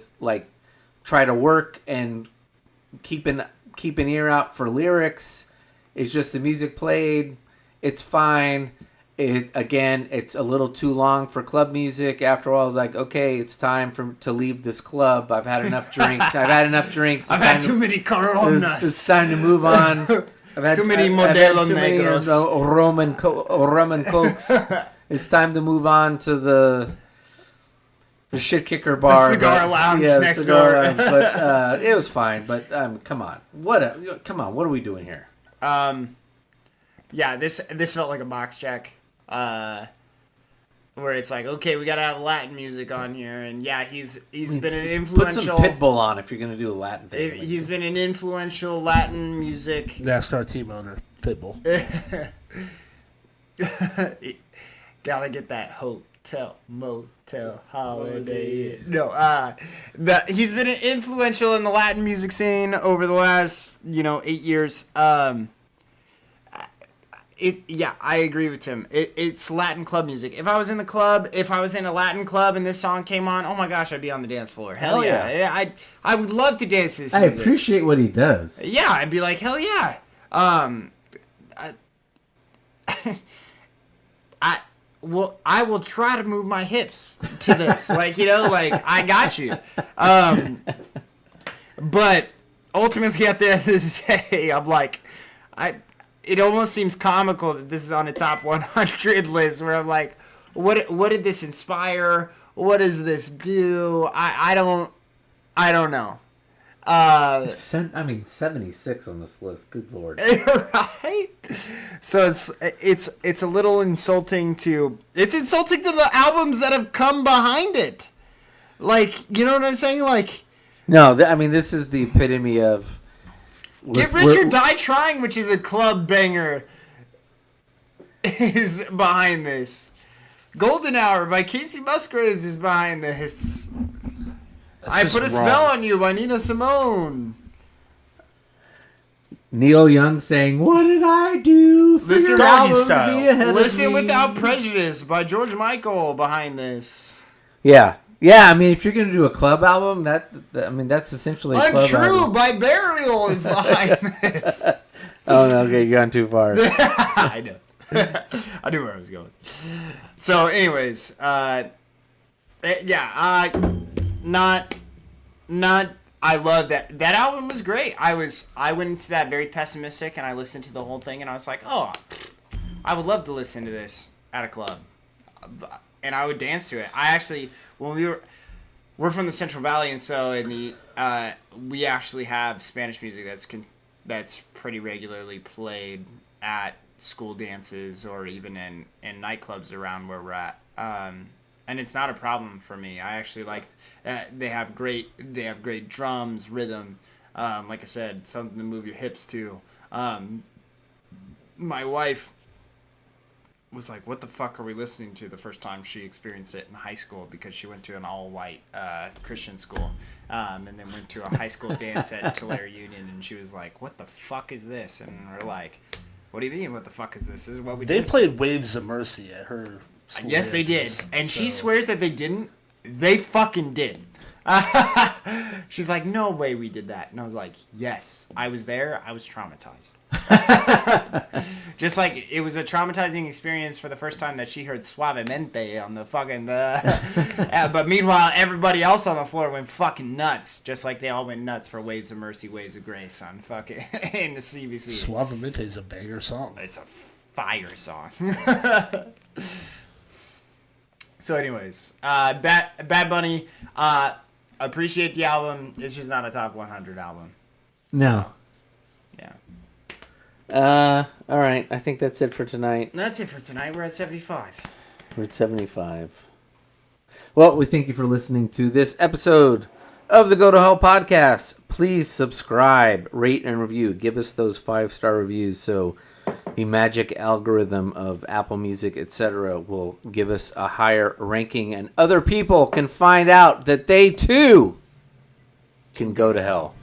try to work and keep an ear out for lyrics. It's just the music played. It's fine. It's a little too long for club music. After a while, I was like, okay, it's time to leave this club. I've had enough drinks. I've had too many Coronas. It's time to move on. I've had Too many I've had Modelo too many, Negros. rum and cokes. It's time to move on to the shit kicker bar. The cigar lounge the next cigar door. lounge, but it was fine. But come on, what are we doing here? Yeah, this felt like a box check. Where it's like, okay, we gotta have Latin music on here, and yeah, he's been an influential. Put some Pitbull on if you're gonna do a Latin thing. He's been an influential Latin music. NASCAR team owner, Pitbull. Gotta get that hotel, motel, holiday. No, he's been influential in the Latin music scene over the last 8 years. Yeah, I agree with Tim. It's Latin club music. If I was in a Latin club and this song came on, oh my gosh, I'd be on the dance floor. Hell yeah. I would love to dance to this I music. appreciate what he does. Yeah, I'd be like, hell yeah. I will try to move my hips to this. I got you. But ultimately at the end of the day, I'm like, it almost seems comical that this is on a top 100 list where I'm like, what did this inspire? What does this do? I don't know. 76 on this list. Good lord. Right? So it's a little insulting to the albums that have come behind it. You know what I'm saying? No, this is the epitome of. Get Rich or Die Trying, which is a club banger, is behind this. Golden Hour by Kacey Musgraves is behind this. I Put a Spell on You by Nina Simone. Neil Young saying, "What did I do for Listen, your album to Doggystyle. be ahead of Listen me?" Without Prejudice by George Michael behind this. Yeah. I mean, if you're gonna do a club album, that's essentially a club Untrue album. by Burial is behind this. Oh no, okay, you're gone too far. I know. I knew where I was going. So, anyways, not. I love that. That album was great. I went into that very pessimistic, and I listened to the whole thing, and I was like, oh, I would love to listen to this at a club, and I would dance to it. I actually, when we're from the Central Valley, and so we actually have Spanish music that's pretty regularly played at school dances or even in nightclubs around where we're at. And it's not a problem for me. I actually like they have great drums, rhythm. Like I said, something to move your hips to. My wife was like, "What the fuck are we listening to?" The first time she experienced it in high school, because she went to an all-white Christian school, and then went to a high school dance at Tulare Union, and she was like, "What the fuck is this?" And we're like, "What do you mean? What the fuck is this? This is what we do." They played Waves of Mercy at her school Yes, they did. dances, And she so- swears that they didn't. They fucking did. She's like, "No way we did that." And I was like, "Yes, I was there. I was traumatized." Just like it was a traumatizing experience for the first time that she heard Suavemente on the fucking... but meanwhile, everybody else on the floor went fucking nuts. Just like they all went nuts for Waves of Mercy, Waves of Grace on fucking... in the CBC. Suavemente is a banger song. It's a fire song. So, anyways, Bad Bunny, appreciate the album. It's just not a top 100 album. No. Yeah. All right. I think that's it for tonight. That's it for tonight. We're at 75. We're at 75. Well, we thank you for listening to this episode of the Go to Hell podcast. Please subscribe, rate, and review. Give us those 5-star reviews so the magic algorithm of Apple Music, etc., will give us a higher ranking, and other people can find out that they too can go to hell.